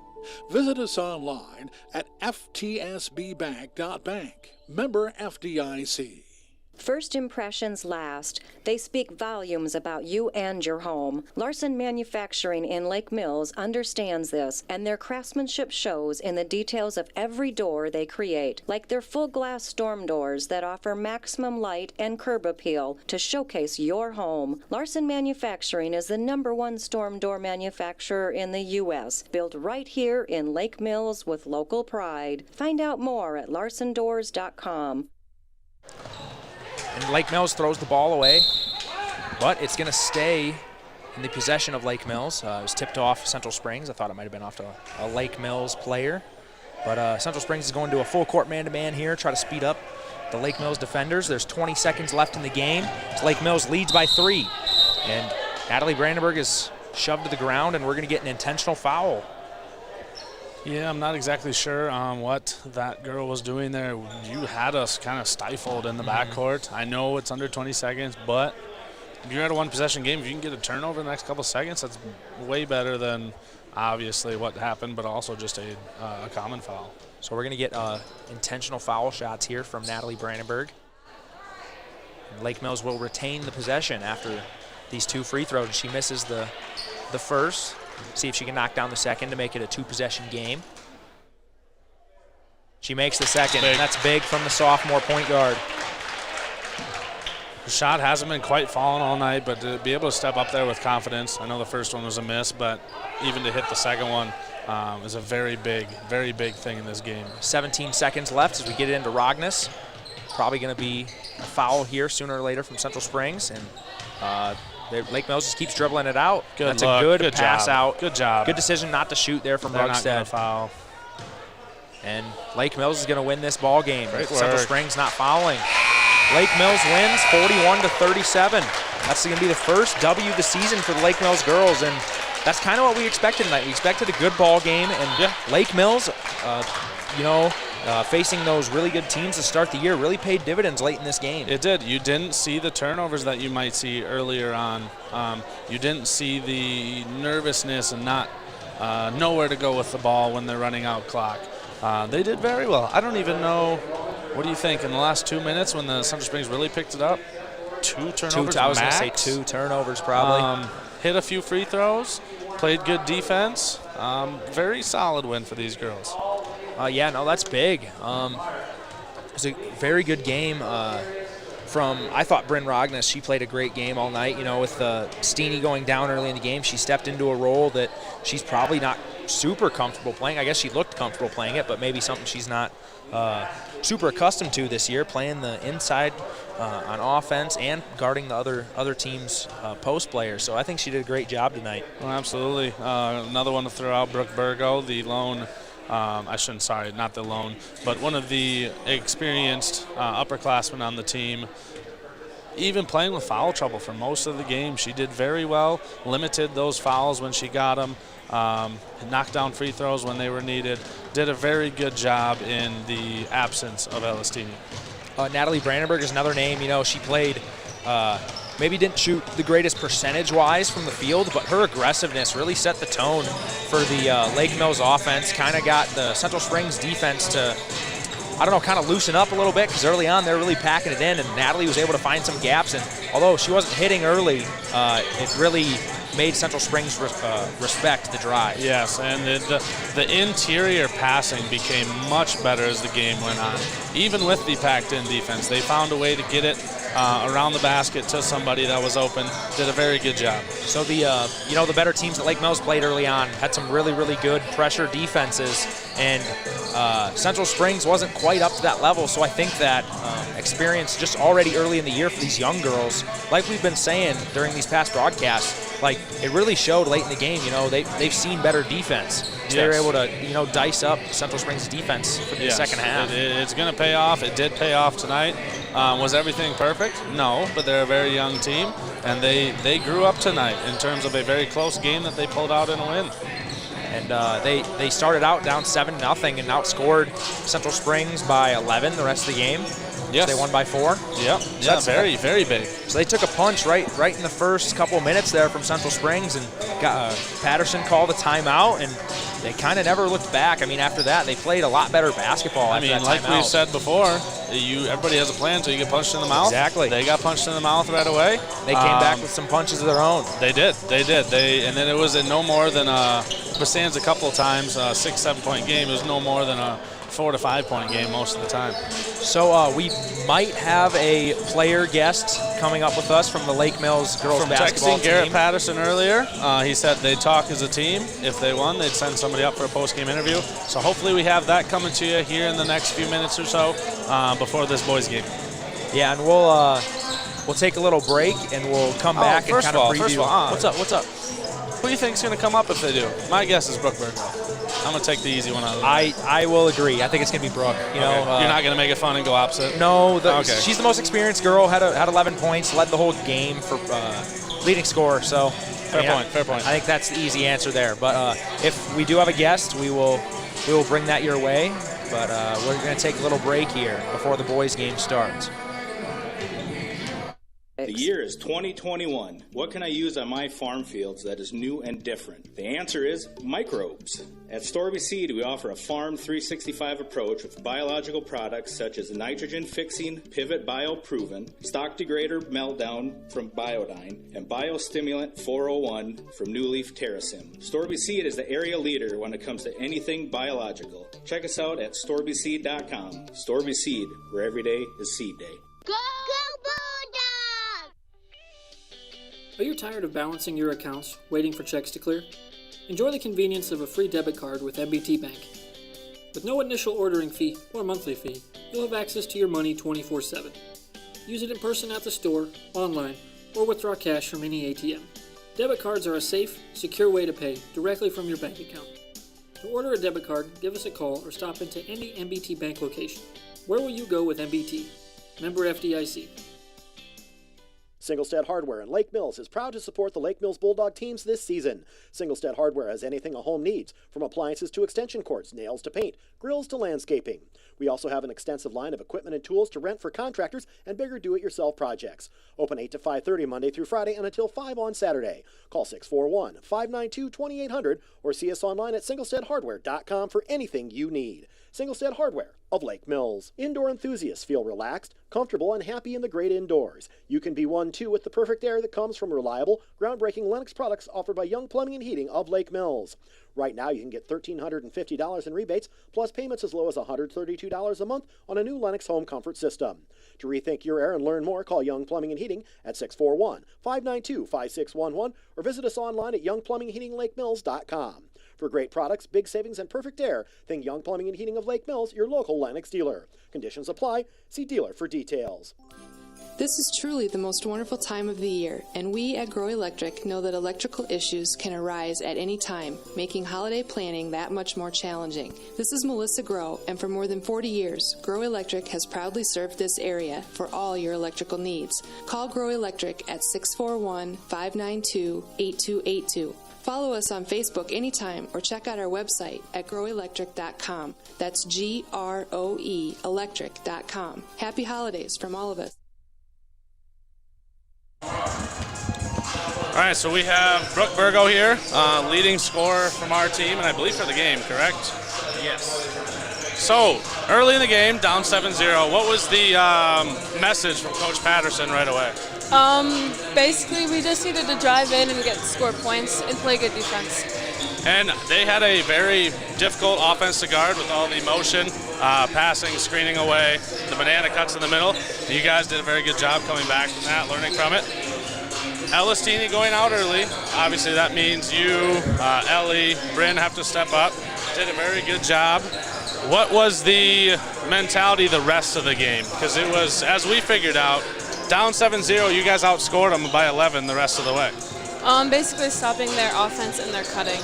Visit us online at ftsbbank.bank. Member FDIC. First impressions last. They speak volumes about you and your home. Larson Manufacturing in Lake Mills understands this, and their craftsmanship shows in the details of every door they create, like their full glass storm doors that offer maximum light and curb appeal to showcase your home. Larson Manufacturing is the #1 storm door manufacturer in the U.S., built right here in Lake Mills with local pride. Find out more at larsondoors.com. And Lake Mills throws the ball away, but it's going to stay in the possession of Lake Mills. It was tipped off Central Springs. I thought it might have been off to a Lake Mills player. But Central Springs is going to a full court man-to-man here, try to speed up the Lake Mills defenders. There's 20 seconds left in the game. So Lake Mills leads by 3. And Natalie Brandenburg is shoved to the ground, and we're going to get an intentional foul. Yeah, I'm not exactly sure what that girl was doing there. You had us kind of stifled in the backcourt. I know it's under 20 seconds, but if you're at a one-possession game, if you can get a turnover in the next couple seconds, that's way better than obviously what happened, but also just a common foul. So we're going to get intentional foul shots here from Natalie Brandenburg. And Lake Mills will retain the possession after these 2 free throws. She misses the first. See if she can knock down the second to make it a 2-possession game. She makes the second, and that's big from the sophomore point guard. The shot hasn't been quite falling all night, but to be able to step up there with confidence. I know the first one was a miss, but even to hit the second one is a very big thing in this game. 17 seconds left as we get it into Rognes. probably going to be a foul here sooner or later from Central Springs, and Lake Mills just keeps dribbling it out. Good That's look. a good job. pass out. Good job. Good decision not to shoot there from They're not going Rugstead. to foul. And Lake Mills is going to win this ball game. Great Central work. Springs not fouling. Lake Mills wins 41-37. That's going to be the first W of the season for the Lake Mills girls, and that's kind of what we expected tonight. We expected a good ball game, and Lake Mills, facing those really good teams to start the year, really paid dividends late in this game. It did. You didn't see the turnovers that you might see earlier on. You didn't see the nervousness and not nowhere to go with the ball when they're running out clock. They did very well. I don't even know. What do you think in the last 2 minutes when the Central Springs really picked it up? 2 turnovers. I was going to max? say 2 turnovers probably. Hit a few free throws. Played good defense. Very solid win for these girls. That's big. It was a very good game I thought Bryn Rognes. She played a great game all night. With Steeny going down early in the game, she stepped into a role that she's probably not super comfortable playing. I guess she looked comfortable playing it, but maybe something she's not super accustomed to this year, playing the inside on offense and guarding the other team's post players. So I think she did a great job tonight. Well, absolutely. Another one to throw out, Brooke Burgo, the lone. Not the lone, but one of the experienced upperclassmen on the team. Even playing with foul trouble for most of the game, she did very well, limited those fouls when she got them, knocked down free throws when they were needed, did a very good job in the absence of Elistini. Natalie Brandenburg is another name. She played, maybe didn't shoot the greatest percentage-wise from the field, but her aggressiveness really set the tone for the Lake Mills offense, kind of got the Central Springs defense to, kind of loosen up a little bit, because early on they're really packing it in, and Natalie was able to find some gaps, and although she wasn't hitting early, it really made Central Springs respect the drive. Yes, and the interior passing became much better as the game went on. Even with the packed-in defense, they found a way to get it around the basket to somebody that was open. Did a very good job. So the better teams that Lake Mills played early on had some really, really good pressure defenses, and Central Springs wasn't quite up to that level. So I think that experience just already early in the year for these young girls, like we've been saying during these past broadcasts, it really showed late in the game. They've seen better defense. So they were able to dice up Central Springs' defense for the second half. It's going to pay off. It did pay off tonight. Was everything perfect? No, but they're a very young team, and they grew up tonight in terms of a very close game that they pulled out in a win. And they started out down 7-0 and outscored Central Springs by 11 the rest of the game. Yes. They won by 4. Yep. So very, very big. So they took a punch right in the first couple of minutes there from Central Springs, and got Patterson called a timeout, and they kind of never looked back. After that, they played a lot better basketball after that like timeout. we said before, everybody has a plan until you get punched in the mouth. Exactly. They got punched in the mouth right away. They came back with some punches of their own. They did. And then it was in no more than Bastans a couple of times, 6-7 point game. It was no more than a 4 to 5 point game most of the time. So we might have a player guest coming up with us from the Lake Mills girls basketball Texting team. Garrett Patterson earlier, he said they'd talk as a team. If they won, they'd send somebody up for a post-game interview. So hopefully we have that coming to you here in the next few minutes or so before this boys game. Yeah, and we'll take a little break and we'll come back and kind of preview. First of all, What's up? Who do you think's going to come up if they do? My guess is Brooke Burgo. I'm going to take the easy one out of it. I will agree. I think it's going to be Brooke. You're not going to make it fun and go opposite? No. She's the most experienced girl. Had 11 points. Led the whole game for leading scorer. So fair point. I think that's the easy answer there. But if we do have a guest, we will bring that your way. But we're going to take a little break here before the boys' game starts. The year is 2021. What can I use on my farm fields that is new and different? The answer is microbes. At Storby Seed, we offer a Farm 365 approach with biological products such as nitrogen fixing Pivot Bio Proven, Stock Degrader Meltdown from Biodyne, and Biostimulant 401 from New Leaf Terrasim. Storby Seed is the area leader when it comes to anything biological. Check us out at storbyseed.com. Storby Seed, where every day is seed day. Go Bulldogs! Are you tired of balancing your accounts, waiting for checks to clear? Enjoy the convenience of a free debit card with MBT Bank. With no initial ordering fee or monthly fee, you'll have access to your money 24/7. Use it in person at the store, online, or withdraw cash from any ATM. Debit cards are a safe, secure way to pay directly from your bank account. To order a debit card, give us a call or stop into any MBT bank location. Where will you go with MBT? Member FDIC. Singlestead Hardware in Lake Mills is proud to support the Lake Mills Bulldog teams this season. Singlestead Hardware has anything a home needs, from appliances to extension cords, nails to paint, grills to landscaping. We also have an extensive line of equipment and tools to rent for contractors and bigger do-it-yourself projects. Open 8 to 5:30 Monday through Friday and until 5 on Saturday. Call 641-592-2800 or see us online at singlesteadhardware.com for anything you need. Singlestead Hardware of Lake Mills. Indoor enthusiasts feel relaxed, comfortable, and happy in the great indoors. You can be one too with the perfect air that comes from reliable, groundbreaking Lennox products offered by Young Plumbing and Heating of Lake Mills. Right now you can get $1,350 in rebates, plus payments as low as $132 a month on a new Lennox home comfort system. To rethink your air and learn more, call Young Plumbing and Heating at 641-592-5611 or visit us online at youngplumbingheatinglakemills.com. For great products, big savings, and perfect air, think Young Plumbing and Heating of Lake Mills, your local Lennox dealer. Conditions apply. See dealer for details. This is truly the most wonderful time of the year, and we at Grow Electric know that electrical issues can arise at any time, making holiday planning that much more challenging. This is Melissa Grow, and for more than 40 years, Grow Electric has proudly served this area for all your electrical needs. Call Grow Electric at 641-592-8282. Follow us on Facebook anytime or check out our website at growelectric.com. That's GROE electric.com. Happy holidays from all of us. All right, so we have Brooke Burgo here, leading scorer from our team, and I believe for the game, correct? Yes. So, early in the game, down 7-0. What was the message from Coach Patterson right away? Basically, we just needed to drive in and score points and play good defense. And they had a very difficult offense to guard with all the motion, passing, screening away, the banana cuts in the middle. You guys did a very good job coming back from that, learning from it. Elistini going out early. Obviously, that means you, Ellie, Bryn have to step up. Did a very good job. What was the mentality the rest of the game? Because it was, as we figured out, down 7-0, you guys outscored them by 11 the rest of the way. Basically stopping their offense and their cutting.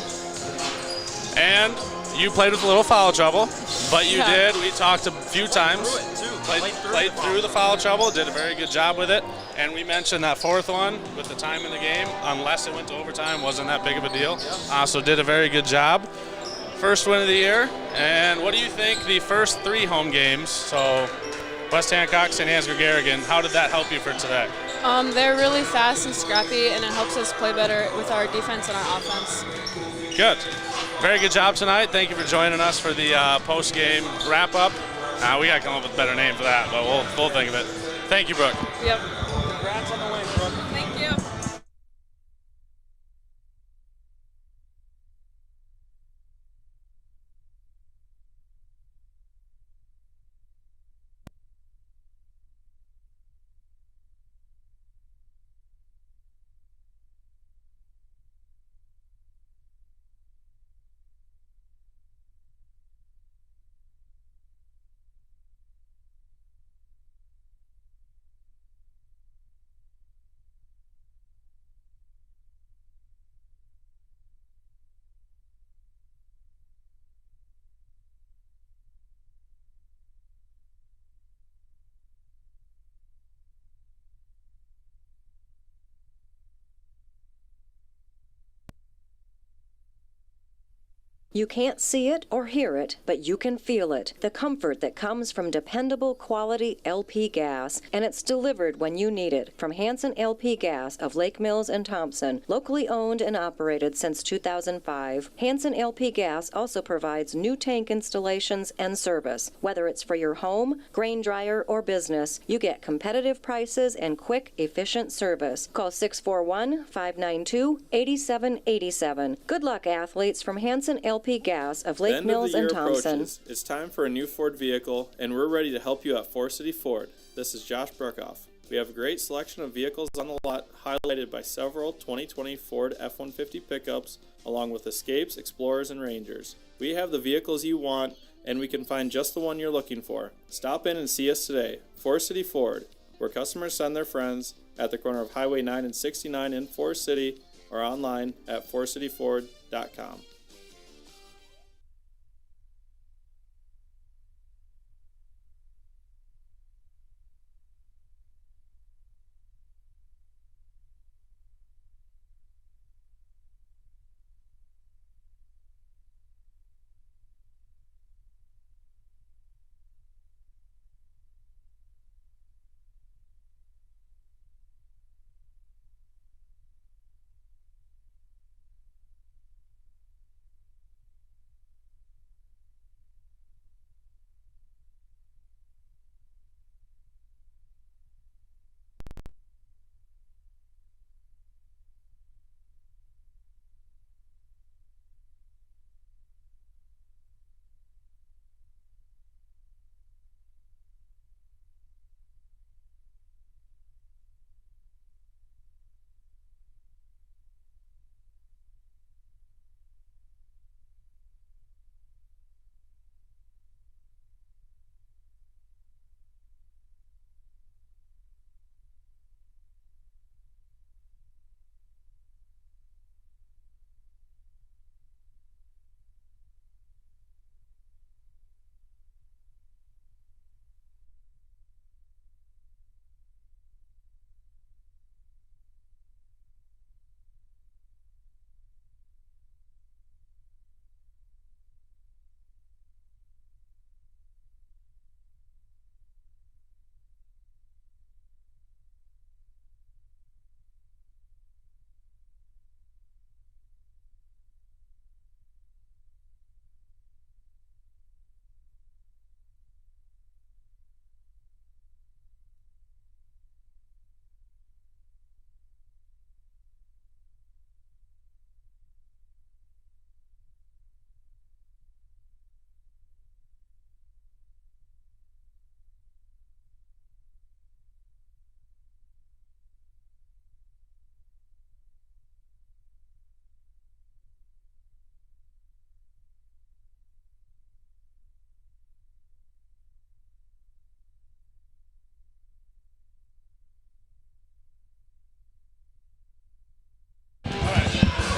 And you played with a little foul trouble, but you did. We talked a few times. Played through the foul trouble, did a very good job with it. And we mentioned that fourth one with the time in the game, unless it went to overtime, wasn't that big of a deal. So did a very good job. First win of the year. And what do you think the first 3 home games, so West Hancock, St. Ansgar, Garrigan, how did that help you for today? They're really fast and scrappy, and it helps us play better with our defense and our offense. Good. Very good job tonight. Thank you for joining us for the post-game wrap-up. We got to come up with a better name for that, but we'll think of it. Thank you, Brooke. Yep. Congrats on the win, Brooke. Thank you. You can't see it or hear it, but you can feel it. The comfort that comes from dependable quality LP gas, and it's delivered when you need it. From Hanson LP Gas of Lake Mills and Thompson, locally owned and operated since 2005, Hanson LP Gas also provides new tank installations and service. Whether it's for your home, grain dryer, or business, you get competitive prices and quick, efficient service. Call 641-592-8787. Good luck, athletes, from Hanson LP Gas of Lake Mills and Thompson. Approaches. It's time for a new Ford vehicle, and we're ready to help you at Forest City Ford. This is Josh Bruckoff. We have a great selection of vehicles on the lot, highlighted by several 2020 Ford F-150 pickups, along with Escapes, Explorers, and Rangers. We have the vehicles you want and we can find just the one you're looking for. Stop in and see us today. Forest City Ford, where customers send their friends, at the corner of Highway 9 and 69 in Forest City, or online at forestcityford.com.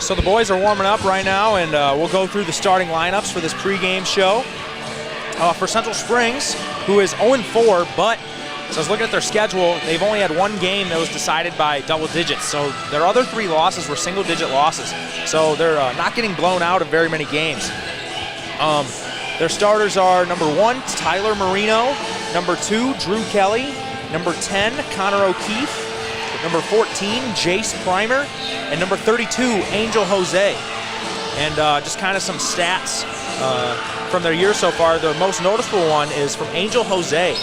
So the boys are warming up right now, and we'll go through the starting lineups for this pregame show. For Central Springs, who is 0-4, but so I was looking at their schedule, they've only had one game that was decided by double digits. So their other 3 losses were single-digit losses. So they're not getting blown out of very many games. Their starters are number 1, Tyler Marino, number 2, Drew Kelly, number 10, Connor O'Keefe, number 14, Jace Primer, and number 32, Angel Jose. And just kind of some stats from their year so far. The most noticeable one is from Angel Jose.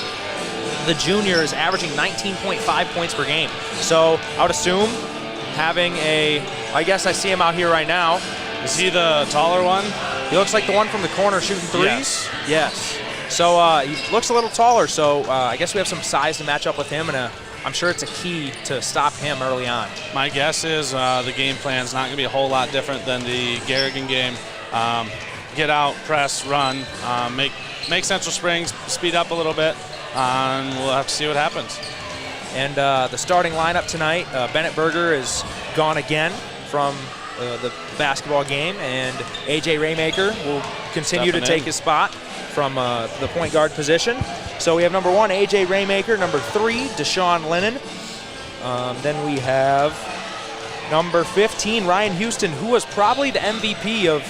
The junior is averaging 19.5 points per game. So I would assume having I guess I see him out here right now. Is he the taller one? He looks like the one from the corner shooting threes. Yes. So he looks a little taller, so I guess we have some size to match up with him, and I'm sure it's a key to stop him early on. My guess is the game plan is not going to be a whole lot different than the Garrigan game. Get out, press, run, make Central Springs speed up a little bit, and we'll have to see what happens. And the starting lineup tonight, Bennett Berger is gone again from the basketball game, and A.J. Raymaker will continue to take his spot from the point guard position. So we have number 1, A.J. Raymaker, number 3, Deshaun Lennon. Then we have number 15, Ryan Houston, who was probably the MVP of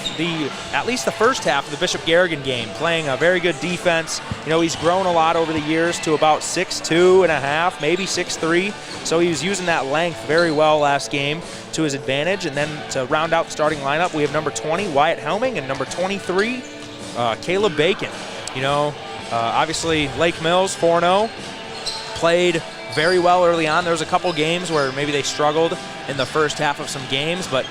at least the first half of the Bishop Garrigan game, playing a very good defense. You know, he's grown a lot over the years to about 6'2 and a half, maybe 6'3. So he was using that length very well last game to his advantage. And then to round out the starting lineup, we have number 20, Wyatt Helming, and number 23, Caleb Bacon. You know, obviously Lake Mills 4-0, played very well early on. There was a couple games where maybe they struggled in the first half of some games, but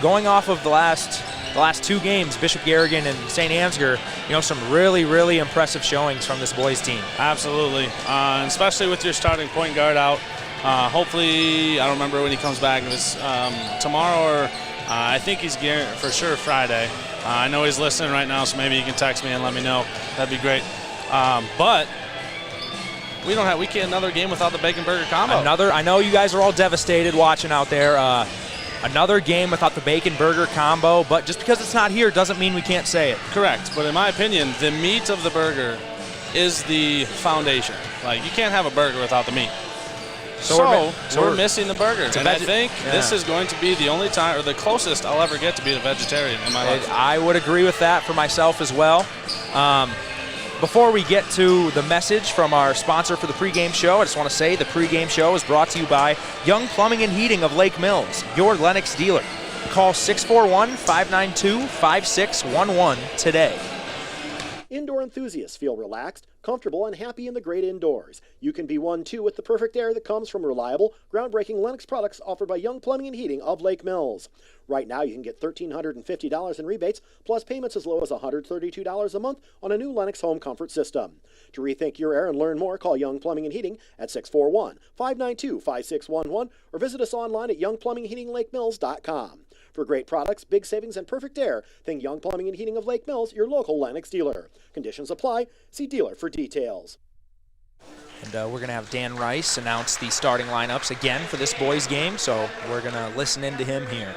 going off of the last 2 games, Bishop Garrigan and St. Ansgar, you know, some really, really impressive showings from this boys team. Absolutely, especially with your starting point guard out. Hopefully, I don't remember when he comes back. If it's tomorrow or I think he's gearing for sure Friday. I know he's listening right now, so maybe he can text me and let me know. That'd be great. But we can't another game without the Bacon Burger Combo. I know you guys are all devastated watching out there. Another game without the Bacon Burger Combo, but just because it's not here doesn't mean we can't say it. Correct, but in my opinion, the meat of the burger is the foundation. Like, you can't have a burger without the meat. So we're missing the burger, and I think this is going to be the only time, or the closest I'll ever get to being a vegetarian in my life. I would agree with that for myself as well. Before we get to the message from our sponsor for the pregame show, I just want to say the pregame show is brought to you by Young Plumbing and Heating of Lake Mills, your Lennox dealer. Call 641-592-5611 today. Indoor enthusiasts feel relaxed, comfortable, and happy in the great indoors. You can be one too with the perfect air that comes from reliable, groundbreaking Lennox products offered by Young Plumbing and Heating of Lake Mills. Right now you can get $1,350 in rebates, plus payments as low as $132 a month on a new Lennox home comfort system. To rethink your air and learn more, call Young Plumbing and Heating at 641-592-5611 or visit us online at youngplumbingheatinglakemills.com. For great products, big savings, and perfect air, think Young Plumbing and Heating of Lake Mills, your local Lennox dealer. Conditions apply. See dealer for details. And we're going to have Dan Rice announce the starting lineups again for this boys' game, so we're going to listen into him here.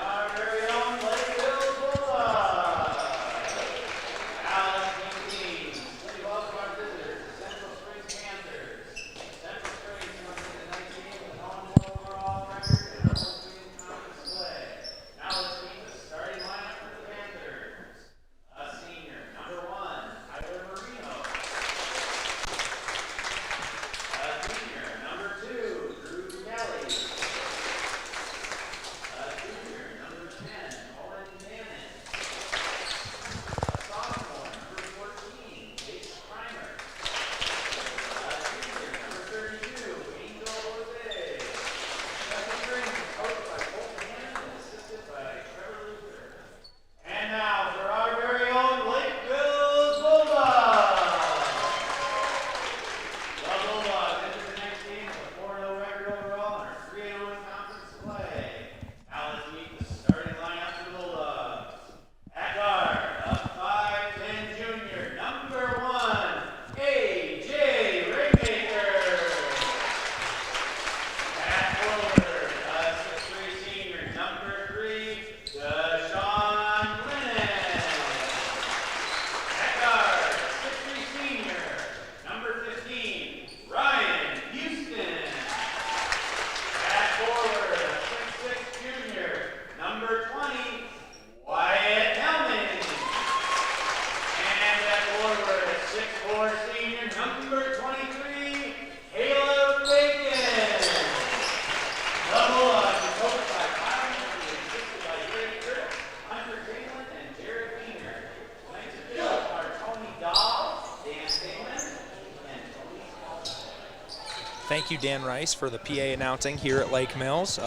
Thank you, Dan Rice, for the PA announcing here at Lake Mills.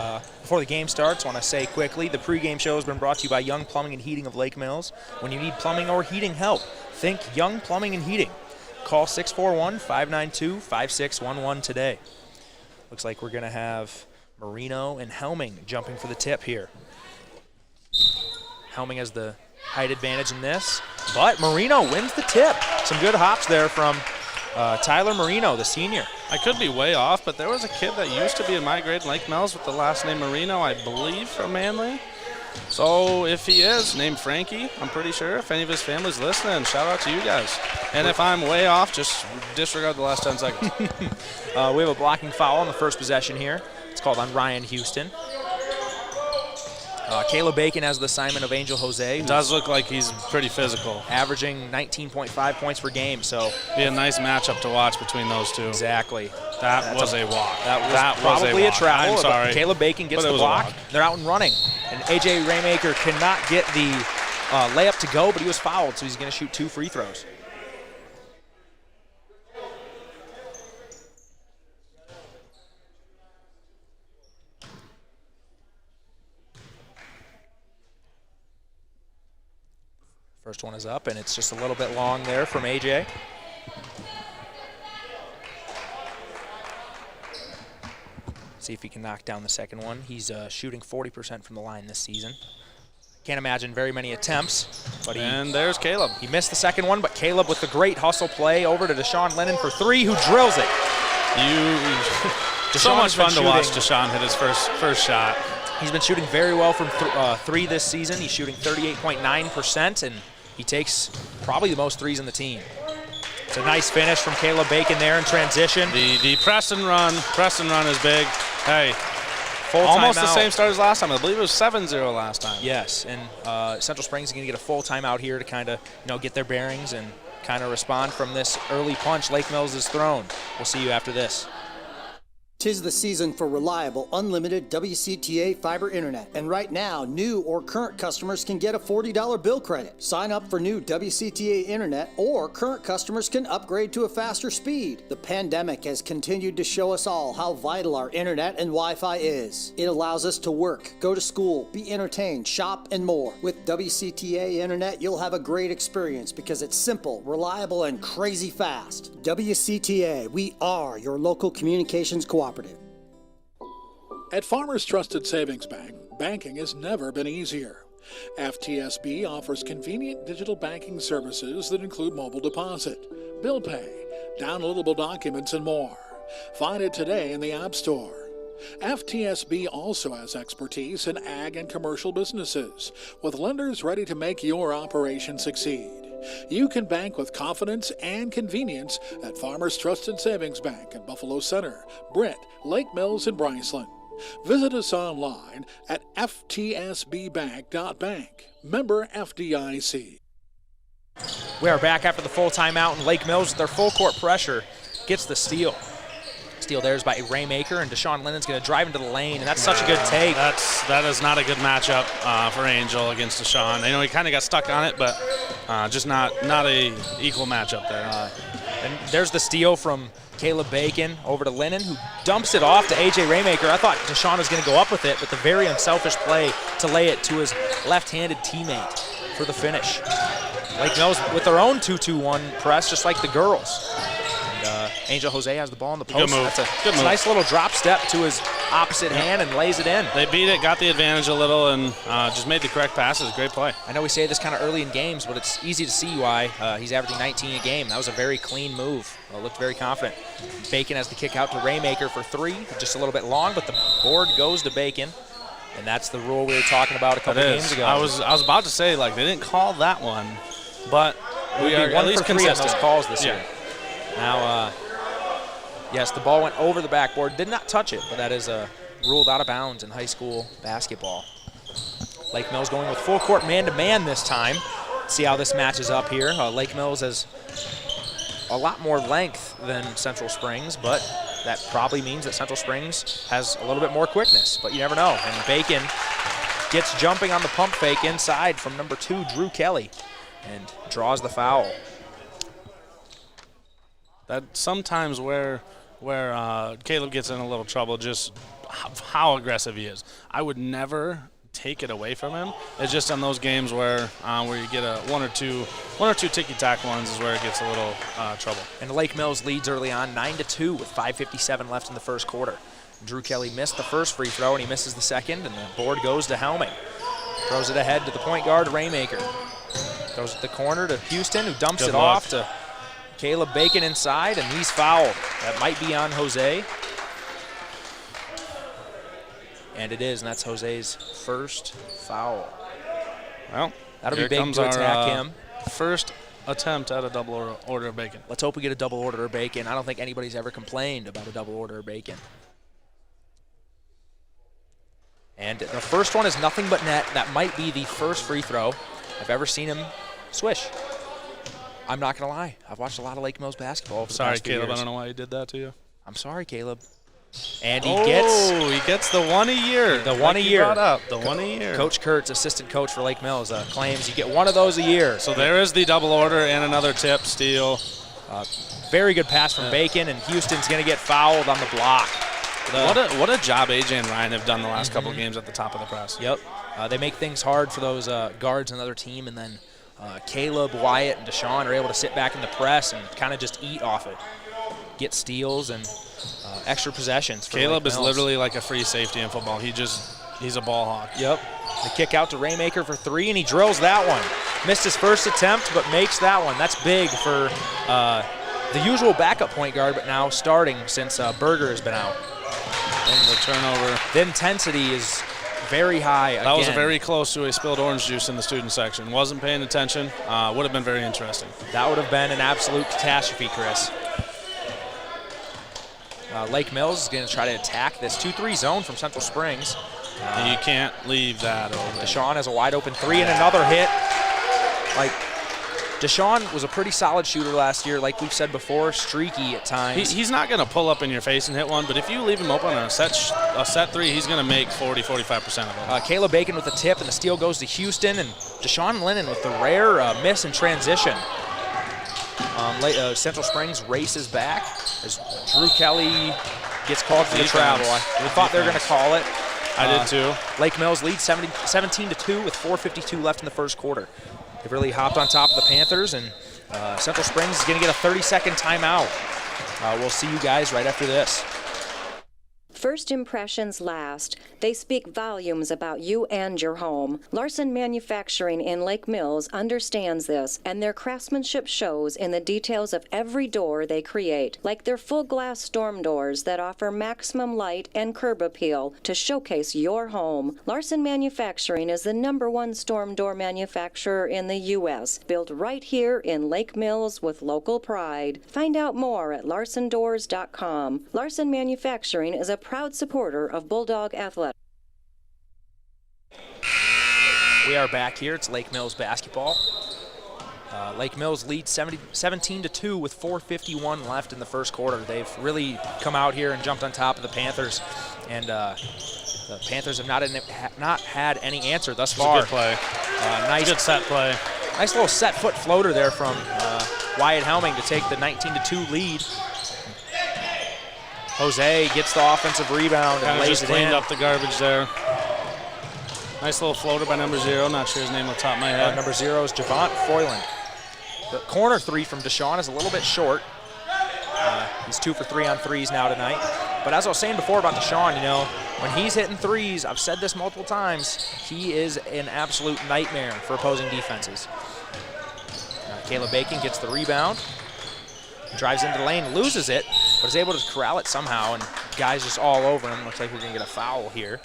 Before the game starts, I want to say quickly, the pregame show has been brought to you by Young Plumbing and Heating of Lake Mills. When you need plumbing or heating help, think Young Plumbing and Heating. Call 641-592-5611 today. Looks like we're going to have Marino and Helming jumping for the tip here. Helming has the height advantage in this, but Marino wins the tip. Some good hops there from Tyler Marino, the senior. I could be way off, but there was a kid that used to be in my grade in Lake Mills with the last name Marino, I believe, from Manly. So if he is, named Frankie, I'm pretty sure. If any of his family's listening, shout out to you guys. And if I'm way off, just disregard the last 10 seconds. We have a blocking foul on the first possession here. It's called on Ryan Houston. Caleb Bacon has the assignment of Angel Jose. It does look like he's pretty physical. Averaging 19.5 points per game, so. Be a nice matchup to watch between those two. That was a walk. That was probably a travel. I'm sorry. Caleb Bacon gets the block. They're out and running. And A.J. Raymaker cannot get the layup to go, but he was fouled, so he's going to shoot 2 free throws. First one is up, and it's just a little bit long there from A.J. See if he can knock down the second one. He's shooting 40% from the line this season. Can't imagine very many attempts. But and there's Caleb. He missed the second one, but Caleb with the great hustle play over to Deshaun Lennon for 3, who drills it. So much fun to watch Deshaun hit his first shot. He's been shooting very well from 3 this season. He's shooting 38.9%, and he takes probably the most threes in the team. It's a nice finish from Caleb Bacon there in transition. The press and run is big. Hey, full almost timeout. the same start as last time. I believe it was 7-0 last time. Yes, and Central Springs is going to get a full timeout here to kind of get their bearings and kind of respond from this early punch Lake Mills has thrown. We'll see you after this. 'Tis the season for reliable, unlimited WCTA fiber internet. And right now, new or current customers can get a $40 bill credit. Sign up for new WCTA internet, or current customers can upgrade to a faster speed. The pandemic has continued to show us all how vital our internet and Wi-Fi is. It allows us to work, go to school, be entertained, shop, and more. With WCTA internet, you'll have a great experience because it's simple, reliable, and crazy fast. WCTA, we are your local communications cooperative. At Farmers Trusted Savings Bank, banking has never been easier. FTSB offers convenient digital banking services that include mobile deposit, bill pay, downloadable documents, and more. Find it today in the App Store. FTSB also has expertise in ag and commercial businesses, with lenders ready to make your operation succeed. You can bank with confidence and convenience at Farmers Trusted Savings Bank in Buffalo Center, Britt, Lake Mills, and Bryceland. Visit us online at ftsbbank.bank. Member FDIC. We are back after the full timeout, and Lake Mills, with their full court pressure, gets the steal. Steal there is by Raymaker, and Deshaun Lennon's going to drive into the lane, and that's such a good take. That is not a good matchup for Angel against Deshaun. I know he kind of got stuck on it, but just not a equal matchup there. And there's the steal from Caleb Bacon over to Lennon, who dumps it off to A.J. Raymaker. I thought Deshaun was going to go up with it, but the very unselfish play to lay it to his left-handed teammate for the finish. Lake Mills with their own 2-2-1 press, just like the girls. Angel Jose has the ball in the post. Good move. That's a nice little drop step to his opposite hand and lays it in. They beat it, got the advantage a little, and just made the correct passes. Great play. I know we say this kind of early in games, but it's easy to see why he's averaging 19 a game. That was a very clean move. Looked very confident. Bacon has the kick out to Raymaker for 3, just a little bit long, but the board goes to Bacon. And that's the rule we were talking about a couple games ago. I was about to say, like, they didn't call that one, but we are at least for 3 on consistent. those calls this year. Now, yes, the ball went over the backboard. Did not touch it, but that is ruled out of bounds in high school basketball. Lake Mills going with full court man-to-man this time. See how this matches up here. Lake Mills has a lot more length than Central Springs, but that probably means that Central Springs has a little bit more quickness, but you never know. And Bacon gets jumping on the pump fake inside from number 2, Drew Kelly, and draws the foul. That sometimes where Caleb gets in a little trouble, just how aggressive he is. I would never take it away from him. It's just on those games where you get one or two ticky-tack ones is where it gets a little trouble. And Lake Mills leads early on 9-2 with 5:57 left in the first quarter. Drew Kelly missed the first free throw, and he misses the second, and the board goes to Helming. Throws it ahead to the point guard, Raymaker. Throws it to the corner to Houston, who dumps it off to Caleb Bacon inside, and he's fouled. That might be on Jose. And it is, and that's Jose's first foul. Well, that'll be big to attack him. First attempt at a double order of Bacon. Let's hope we get a double order of Bacon. I don't think anybody's ever complained about a double order of Bacon. And the first one is nothing but net. That might be the first free throw I've ever seen him swish. I'm not going to lie. I've watched a lot of Lake Mills basketball over the past few Caleb, years. I don't know why he did that to you. I'm sorry, Caleb. And he gets the one a year. The one a year. Brought up, the one a year. Coach Kurtz, assistant coach for Lake Mills, claims you get one of those a year. So there is the double order and another tip, steal. Very good pass from Bacon, and Houston's going to get fouled on the block. What a job AJ and Ryan have done the last couple of games at the top of the press. Yep. They make things hard for those guards on the other team, and then Caleb, Wyatt, and Deshaun are able to sit back in the press and kind of just eat off it. Get steals and extra possessions. For Caleb Lake is Mills. literally like a free safety in football. He's a ball hawk. Yep. The kick out to Raymaker for 3, and he drills that one. Missed his first attempt, but makes that one. That's big for the usual backup point guard, but now starting since Berger has been out. And the turnover. The intensity is very high That was very close to a spilled orange juice in the student section. Wasn't paying attention. Would have been very interesting. That would have been an absolute catastrophe, Chris. Lake Mills is going to try to attack this 2-3 zone from Central Springs. And you can't leave that over. Deshaun has a wide open 3 and another hit. Like, Deshaun was a pretty solid shooter last year, like we've said before, streaky at times. He's not going to pull up in your face and hit one, but if you leave him open on a set 3, he's going to make 40-45% of them. Caleb Bacon with the tip, and the steal goes to Houston, and Deshaun Lennon with the rare miss in transition. Central Springs races back as Drew Kelly gets called for the travel. I thought they were going to call it. I did too. Lake Mills leads 17-2 with 4:52 left in the first quarter. They've really hopped on top of the Panthers, and Central Springs is going to get a 30-second timeout. We'll see you guys right after this. First impressions last. They speak volumes about you and your home. Larson Manufacturing in Lake Mills understands this, and their craftsmanship shows in the details of every door they create, like their full glass storm doors that offer maximum light and curb appeal to showcase your home. Larson Manufacturing is the #1 storm door manufacturer in the U.S., built right here in Lake Mills with local pride. Find out more at larsondoors.com. Larson Manufacturing is a proud supporter of Bulldog Athletics. We are back here. It's Lake Mills basketball. Lake Mills leads 17-2 with 4:51 left in the first quarter. They've really come out here and jumped on top of the Panthers, and the Panthers have not had any answer thus far. Good play. Nice good set play. Nice little set foot floater there from Wyatt Helming to take the 19-2 lead. Jose gets the offensive rebound and lays it in. Cleaned up the garbage there. Nice little floater by number 0. Not sure his name off the top of my head. Number 0 is Javont Froyland. The corner 3 from Deshaun is a little bit short. He's 2 for 3 on threes now tonight. But as I was saying before about Deshaun, you know, when he's hitting threes, I've said this multiple times, he is an absolute nightmare for opposing defenses. Caleb Bacon gets the rebound. Drives into the lane, loses it, but is able to corral it somehow, and guys just all over him. Looks like we're going to get a foul here.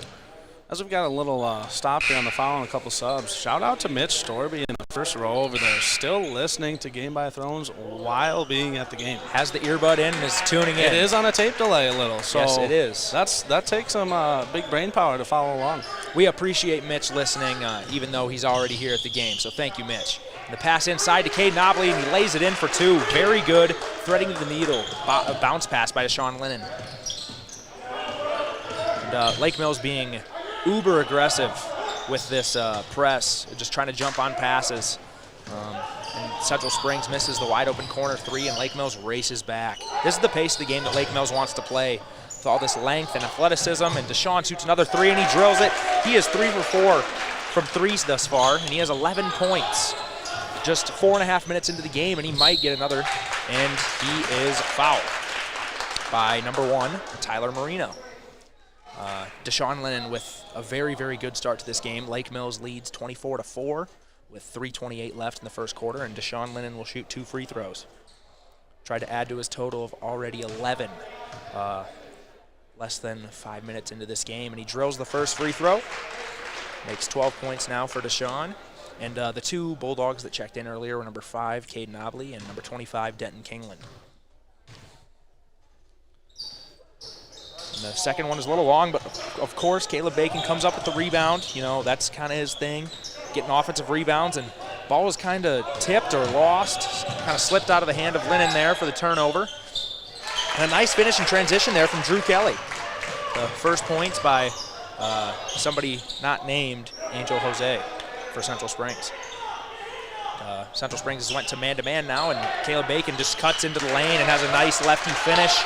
As we've got a little stop here on the foul and a couple subs, shout out to Mitch Storby in the first row over there, still listening to Game by Thrones while being at the game. Has the earbud in and is tuning in. It is on a tape delay a little, so yes, it is. That takes some big brain power to follow along. We appreciate Mitch listening, even though he's already here at the game, so thank you, Mitch. The pass inside to Cade Nobley, and he lays it in for 2. Very good, threading the needle. Bounce pass by Deshaun Lennon. And Lake Mills being uber aggressive with this press, just trying to jump on passes. And Central Springs misses the wide open corner 3, and Lake Mills races back. This is the pace of the game that Lake Mills wants to play, with all this length and athleticism, and Deshaun shoots another 3, and he drills it. He is 3 for 4 from threes thus far, and he has 11 points. Just 4.5 minutes into the game, and he might get another, and he is fouled by number 1, Tyler Marino. Deshaun Lennon with a very, very good start to this game. Lake Mills leads 24-4 with 3:28 left in the first quarter, and Deshaun Lennon will shoot 2 free throws. Tried to add to his total of already 11, less than 5 minutes into this game, and he drills the first free throw. Makes 12 points now for Deshaun. And the 2 Bulldogs that checked in earlier were number 5, Cade Nobley, and number 25, Denton Kingland. And the second one is a little long, but of course, Caleb Bacon comes up with the rebound. You know, that's kind of his thing, getting offensive rebounds. And ball was kind of tipped or lost, kind of slipped out of the hand of Lennon there for the turnover. And a nice finish in transition there from Drew Kelly. The first points by somebody not named Angel Jose for Central Springs. Central Springs went to man-to-man now, and Caleb Bacon just cuts into the lane and has a nice lefty finish.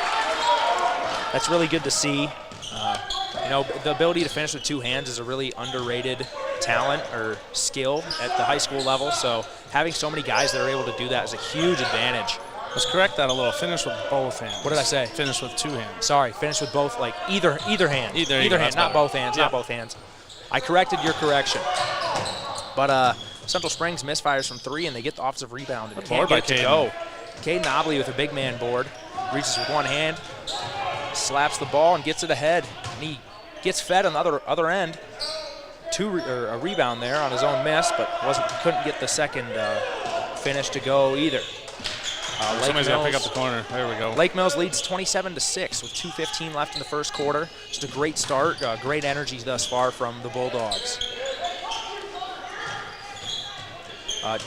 That's really good to see. You know, the ability to finish with 2 hands is a really underrated talent or skill at the high school level, so having so many guys that are able to do that is a huge advantage. Let's correct that a little. Finish with both hands. What did I say? Finish with 2 hands. Sorry, finish with both, like either hand. Either hand, not both hands, not both hands. I corrected your correction. But Central Springs misfires from 3, and they get the offensive rebound and can't get it to go. Caden Obley with a big man board. Reaches with one hand, slaps the ball, and gets it ahead. And he gets fed on the other end. A rebound there on his own miss, but couldn't get the second finish to go either. Somebody's got to pick up the corner. There we go. Lake Mills leads 27-6 with 2:15 left in the first quarter. Just a great start, great energy thus far from the Bulldogs.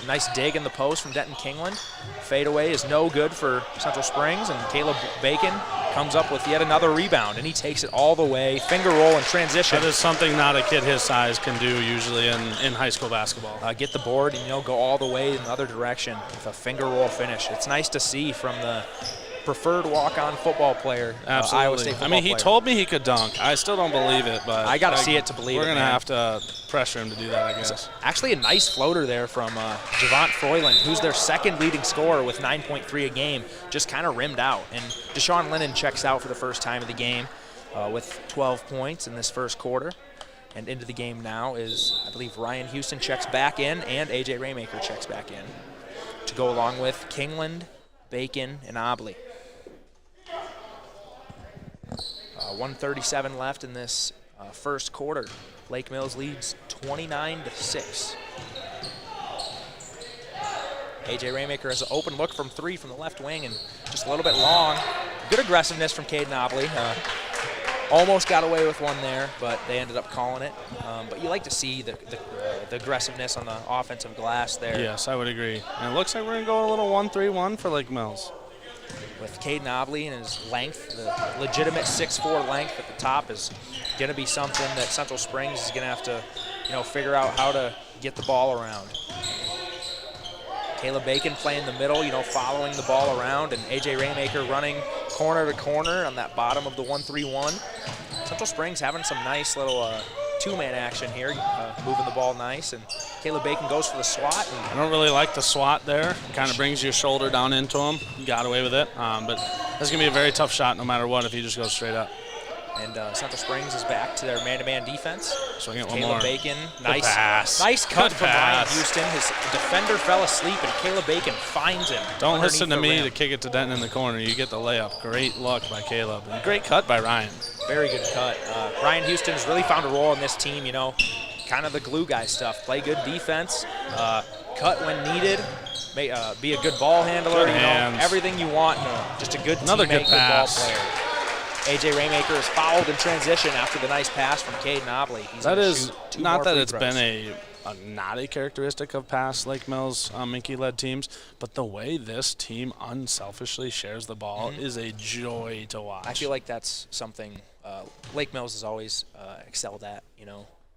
Nice dig in the post from Denton Kingland. Fadeaway is no good for Central Springs, and Caleb Bacon comes up with yet another rebound, and he takes it all the way. Finger roll and transition. That is something not a kid his size can do usually in high school basketball. Get the board and go all the way in the other direction with a finger roll finish. It's nice to see from the preferred walk-on football player, Absolutely. Iowa State football I mean, he player. told me he could dunk. I still don't believe it, but I got to see it to believe it. We're going to have to pressure him to do that, I guess. Actually, a nice floater there from Javont Froyland, who's their second leading scorer with 9.3 a game, just kind of rimmed out. And Deshaun Lennon checks out for the first time of the game with 12 points in this first quarter. And into the game now is, I believe, Ryan Houston checks back in, and A.J. Raymaker checks back in to go along with Kingland, Bacon, and Obley. 1:37 left in this first quarter. Lake Mills leads 29-6. A.J. Raymaker has an open look from 3 from the left wing and just a little bit long. Good aggressiveness from Caden Obley. Almost got away with one there, but they ended up calling it. But you like to see the aggressiveness on the offensive glass there. Yes, I would agree. And it looks like we're going to go a little 1-3-1 for Lake Mills. With Caden Obley and his length, the legitimate 6'4" length at the top is going to be something that Central Springs is going to have to, figure out how to get the ball around. Caleb Bacon playing the middle, following the ball around, and A.J. Raymaker running corner to corner on that bottom of the 1-3-1. Central Springs having some nice little two-man action here, moving the ball nice, and Caleb Bacon goes for the swat. I don't really like the swat there. It kind of brings your shoulder down into him. You got away with it, but that's going to be a very tough shot no matter what if he just goes straight up. And Central Springs is back to their man-to-man defense. So we get one Caleb more. Bacon, Good pass. nice cut Good from pass. Ryan Houston. His defender fell asleep, and Caleb Bacon finds him. Don't listen to underneath the me rim. to kick it to Denton in the corner. You get the layup. Great luck by Caleb. And great cut by Ryan. Very good cut. Ryan Houston has really found a role in this team, kind of the glue guy stuff. Play good defense, cut when needed, be a good ball handler, Good hands. everything you want. Just a good Another teammate, good pass. ball player. A.J. Raymaker is fouled in transition after the nice pass from Caden Obley. He's That gonna is shoot 2 not more that free it's throws. been not a characteristic of past Lake Mills Minky-led teams, but the way this team unselfishly shares the ball is a joy to watch. I feel like that's something Lake Mills has always excelled at,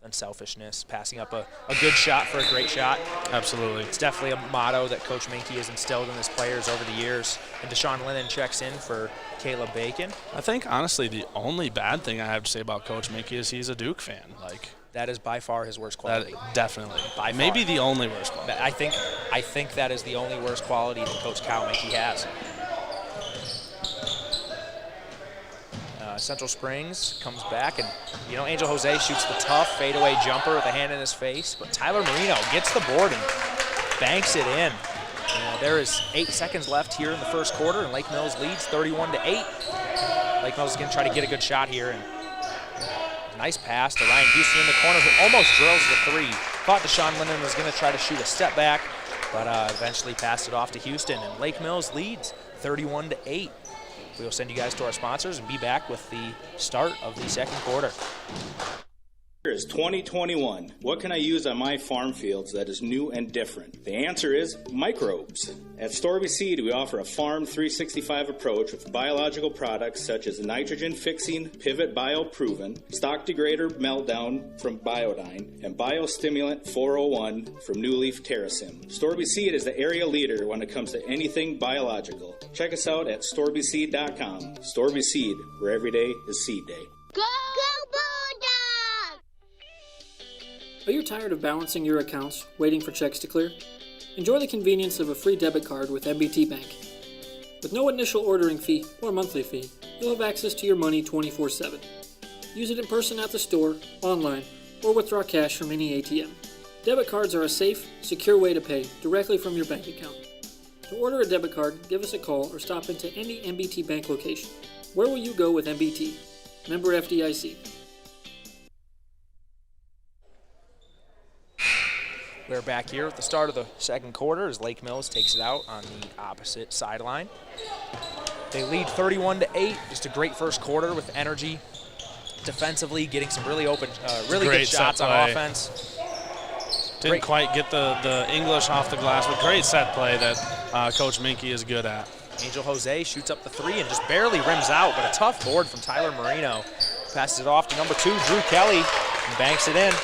unselfishness, passing up a good shot for a great shot. Absolutely. It's definitely a motto that Coach Minky has instilled in his players over the years. And Deshaun Lennon checks in for Caleb Bacon. I think, honestly, the only bad thing I have to say about Coach Minky is he's a Duke fan. That is by far his worst quality. Definitely. By Maybe far. the only worst quality. I think that is the only worst quality that Coach Cal Minky has. Central Springs comes back, and Angel Jose shoots the tough fadeaway jumper with a hand in his face, but Tyler Marino gets the board and banks it in. There is 8 seconds left here in the first quarter, and Lake Mills leads 31-8. Lake Mills is going to try to get a good shot here, and nice pass to Ryan Houston in the corner, who almost drills the 3. Thought Deshaun Lennon was going to try to shoot a step back, but eventually passed it off to Houston, and Lake Mills leads 31-8. We will send you guys to our sponsors and be back with the start of the second quarter. Here is 2021. What can I use on my farm fields that is new and different? The answer is microbes. At Storby Seed, we offer a Farm 365 approach with biological products such as nitrogen fixing Pivot Bio Proven, stock degrader Meltdown from Biodyne, and biostimulant 401 from New Leaf Terracim. Storby Seed is the area leader when it comes to anything biological. Check us out at storbyseed.com. Storby Seed, where every day is seed day. Go Bulldogs! Are you tired of balancing your accounts, waiting for checks to clear? Enjoy the convenience of a free debit card with MBT Bank. With no initial ordering fee or monthly fee, you'll have access to your money 24/7. Use it in person at the store, online, or withdraw cash from any ATM. Debit cards are a safe, secure way to pay directly from your bank account. To order a debit card, give us a call or stop into any MBT Bank location. Where will you go with MBT? Member FDIC. We're back here at the start of the second quarter as Lake Mills takes it out on the opposite sideline. They lead 31-8. Just a great first quarter with energy defensively, getting some really open, really good shots on offense. Didn't quite get the English off the glass, but great set play that Coach Minke is good at. Angel Jose shoots up the three and just barely rims out, but a tough board from Tyler Marino. Passes it off to number 2, Drew Kelly, and banks it in.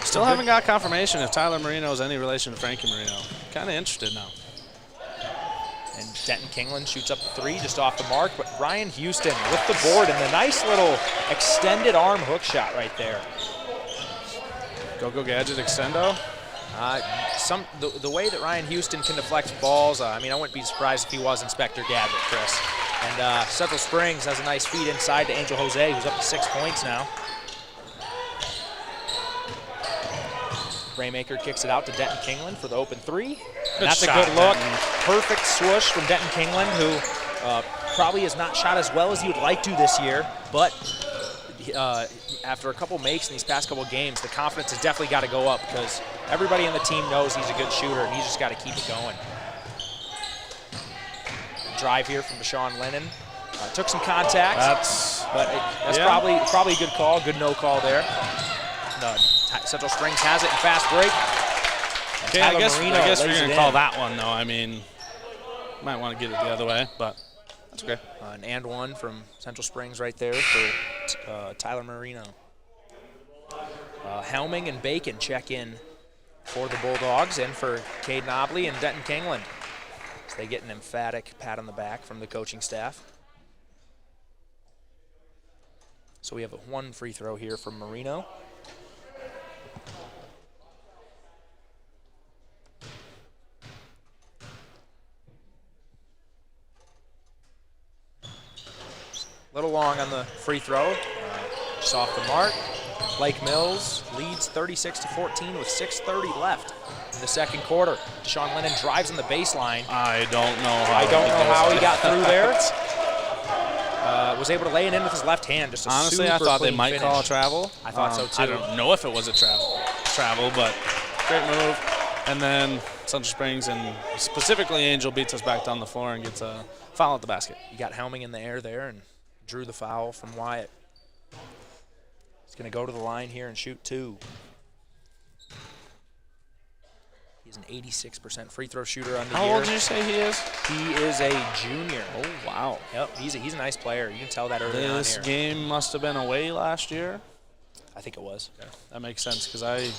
Still haven't got confirmation if Tyler Marino is any relation to Frankie Marino. Kind of interested now. And Denton Kingland shoots up the three just off the mark, but Ryan Houston with the board and the nice little extended arm hook shot right there. Go Gadget extendo. The way that Ryan Houston can deflect balls, I mean, I wouldn't be surprised if he was Inspector Gadget, Chris. And Central Springs has a nice feed inside to Angel Jose, who's up to 6 points now. Raymaker kicks it out to Denton Kingland for the open three. And that's a good look. Perfect swoosh from Denton Kingland, who probably has not shot as well as he would like to this year, but after a couple makes in these past couple games, the confidence has definitely got to go up because everybody on the team knows he's a good shooter and he's just got to keep it going. Drive here from Deshaun Lennon. Took some contact, that's probably a good call, good no call there. Central Springs has it in fast break. Okay, I guess we're going to call that one, though. I mean, might want to get it the other way, but that's okay. An and one from Central Springs right there for Tyler Marino. Helming and Bacon check in for the Bulldogs and for Caden Obley and Denton Kingland. So they get an emphatic pat on the back from the coaching staff. So we have one free throw here from Marino. A little long on the free throw, just off the mark. Lake Mills leads 36-14 with 6:30 left in the second quarter. Deshaun Lennon drives on the baseline. I don't know how he got through there. Was able to lay it in with his left hand. Just a honestly, super I thought clean they might finish. call a travel. I thought so too. I don't know if it was a travel, but great move. And then Central Springs and specifically Angel beats us back down the floor and gets a foul at the basket. You got Helming in the air there and drew the foul from Wyatt. He's going to go to the line here and shoot two. He's an 86% free throw shooter on the year. How old did you say he is? He is a junior. Oh, wow. Yep, he's a nice player. You can tell that early on here. This game must have been away last year. I think it was. Okay. That makes sense because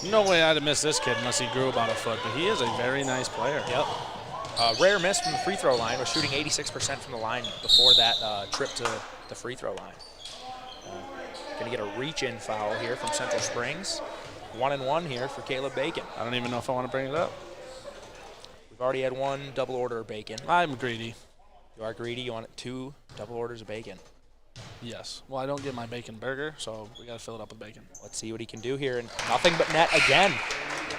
no way I'd have missed this kid unless he grew about a foot, but he is a very nice player. Yep. Rare miss from the free throw line. Was shooting 86% from the line before that trip to the free throw line. Going to get a reach-in foul here from Central Springs. 1-and-1 here for Caleb Bacon. I don't even know if I want to bring it up. We've already had one double order of bacon. I'm greedy. You are greedy. You want 2 double orders of bacon. Yes. Well, I don't get my bacon burger, so we got to fill it up with bacon. Let's see what he can do here. And nothing but net again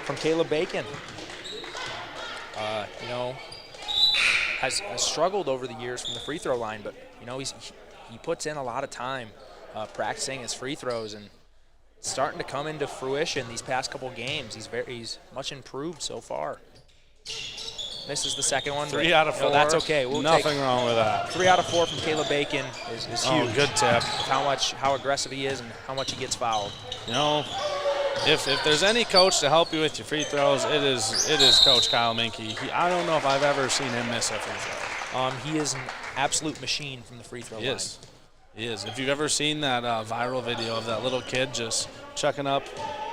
from Caleb Bacon. Has struggled over the years from the free throw line, but he puts in a lot of time practicing his free throws and starting to come into fruition these past couple games. He's much improved so far. Misses the second one. 3 out of 4. That's okay. Nothing wrong with that. 3 out of 4 from Caleb Bacon is huge. Oh, good tip. With how aggressive he is and how much he gets fouled. If there's any coach to help you with your free throws, it is Coach Kyle Minke. I don't know if I've ever seen him miss a free throw. He is an absolute machine from the free throw line. He is. If you've ever seen that viral video of that little kid just chucking up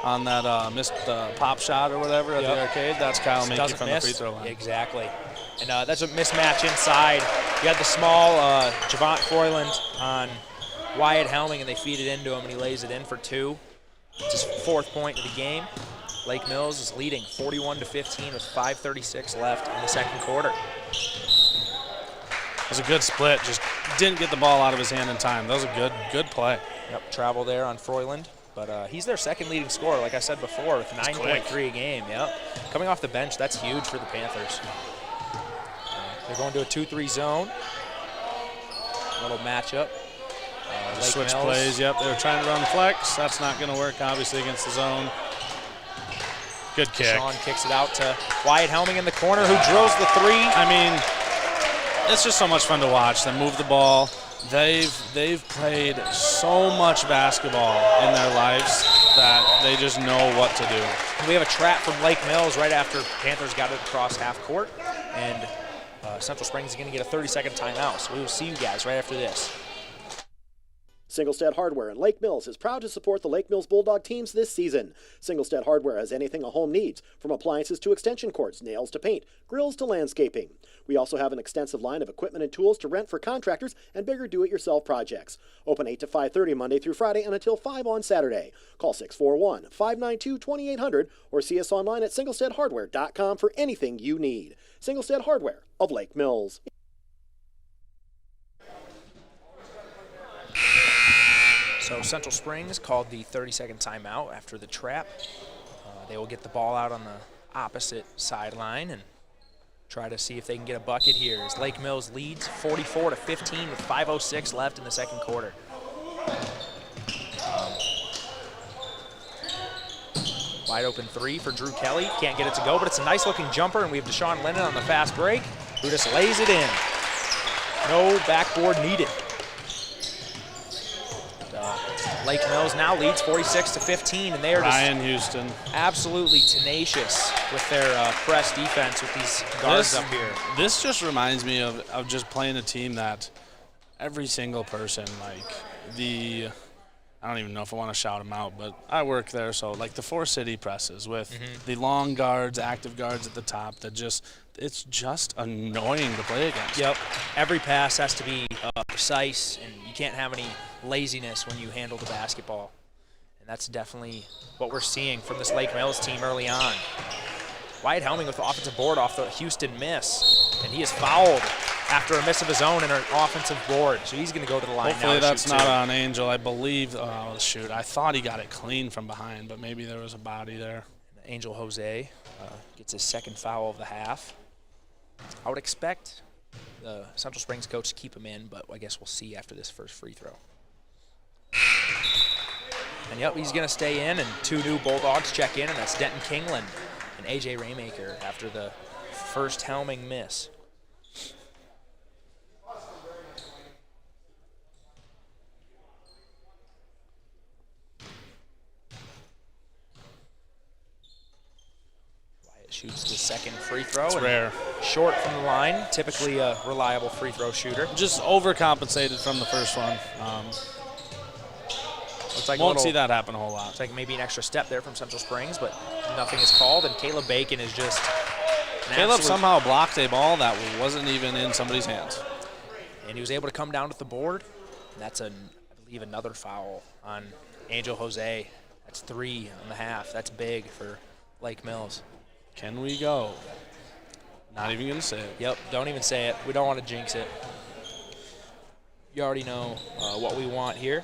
on that missed pop shot or whatever at the arcade, that's Kyle Minke from the free throw line. Exactly. And that's a mismatch inside. You had the small Javont Froyland on Wyatt Helming, and they feed it into him, and he lays it in for 2. It's his 4th point of the game. Lake Mills is leading 41-15 with 5:36 left in the second quarter. It was a good split. Just didn't get the ball out of his hand in time. That was a good play. Yep, travel there on Froyland. But he's their second leading scorer, like I said before, with 9.3 a game. Yep. Coming off the bench, that's huge for the Panthers. They're going to a 2-3 zone. Little matchup. Switch plays, yep. They were trying to run flex. That's not going to work, obviously, against the zone. Good kick. Sean kicks it out to Wyatt Helming in the corner, who drills the three. I mean, it's just so much fun to watch them move the ball. They've played so much basketball in their lives that they just know what to do. We have a trap from Lake Mills right after Panthers got it across half court, and Central Springs is going to get a 30-second timeout. So we will see you guys right after this. Singlestead Hardware in Lake Mills is proud to support the Lake Mills Bulldog teams this season. Singlestead Hardware has anything a home needs, from appliances to extension cords, nails to paint, grills to landscaping. We also have an extensive line of equipment and tools to rent for contractors and bigger do-it-yourself projects. Open 8 to 5:30 Monday through Friday and until 5 on Saturday. Call 641-592-2800 or see us online at singlesteadhardware.com for anything you need. Singlestead Hardware of Lake Mills. So Central Springs called the 30-second timeout after the trap. They will get the ball out on the opposite sideline and try to see if they can get a bucket here as Lake Mills leads 44-15 with 5:06 left in the second quarter. Wide open three for Drew Kelly. Can't get it to go, but it's a nice-looking jumper, and we have Deshaun Lennon on the fast break, who just lays it in. No backboard needed. Lake Mills now leads 46-15, and they are Ryan Houston absolutely tenacious with their press defense with these guards up here. This just reminds me of just playing a team that every single person, like I don't even know if I want to shout them out, but I work there, so like the Four City presses with the long guards, active guards at the top that it's just annoying to play against. Yep. Every pass has to be precise, and you can't have any laziness when you handle the basketball. And that's definitely what we're seeing from this Lake Mills team early on. Wyatt Helming with the offensive board off the Houston miss, and he is fouled after a miss of his own and an offensive board. So he's going to go to the line Hopefully now. That's not on Angel, I believe. Oh, shoot. I thought he got it clean from behind, but maybe there was a body there. Angel Jose gets his second foul of the half. I would expect the Central Springs coach to keep him in, but I guess we'll see after this first free throw. And yep, he's going to stay in, and two new Bulldogs check in, and that's Denton Kingland and A.J. Raymaker after the first Helming miss. Wyatt shoots the second free throw. It's rare. Short from the line, typically a reliable free throw shooter. Just overcompensated from the first one. Looks like won't see that happen a whole lot. It's like maybe an extra step there from Central Springs, but nothing is called, and Caleb Bacon is just Caleb somehow blocked a ball that wasn't even in somebody's hands. And he was able to come down with the board. And that's, I believe, another foul on Angel Jose. That's 3 on the half. That's big for Lake Mills. Can we go? Not even going to say it. Yep, don't even say it. We don't want to jinx it. You already know what we want here.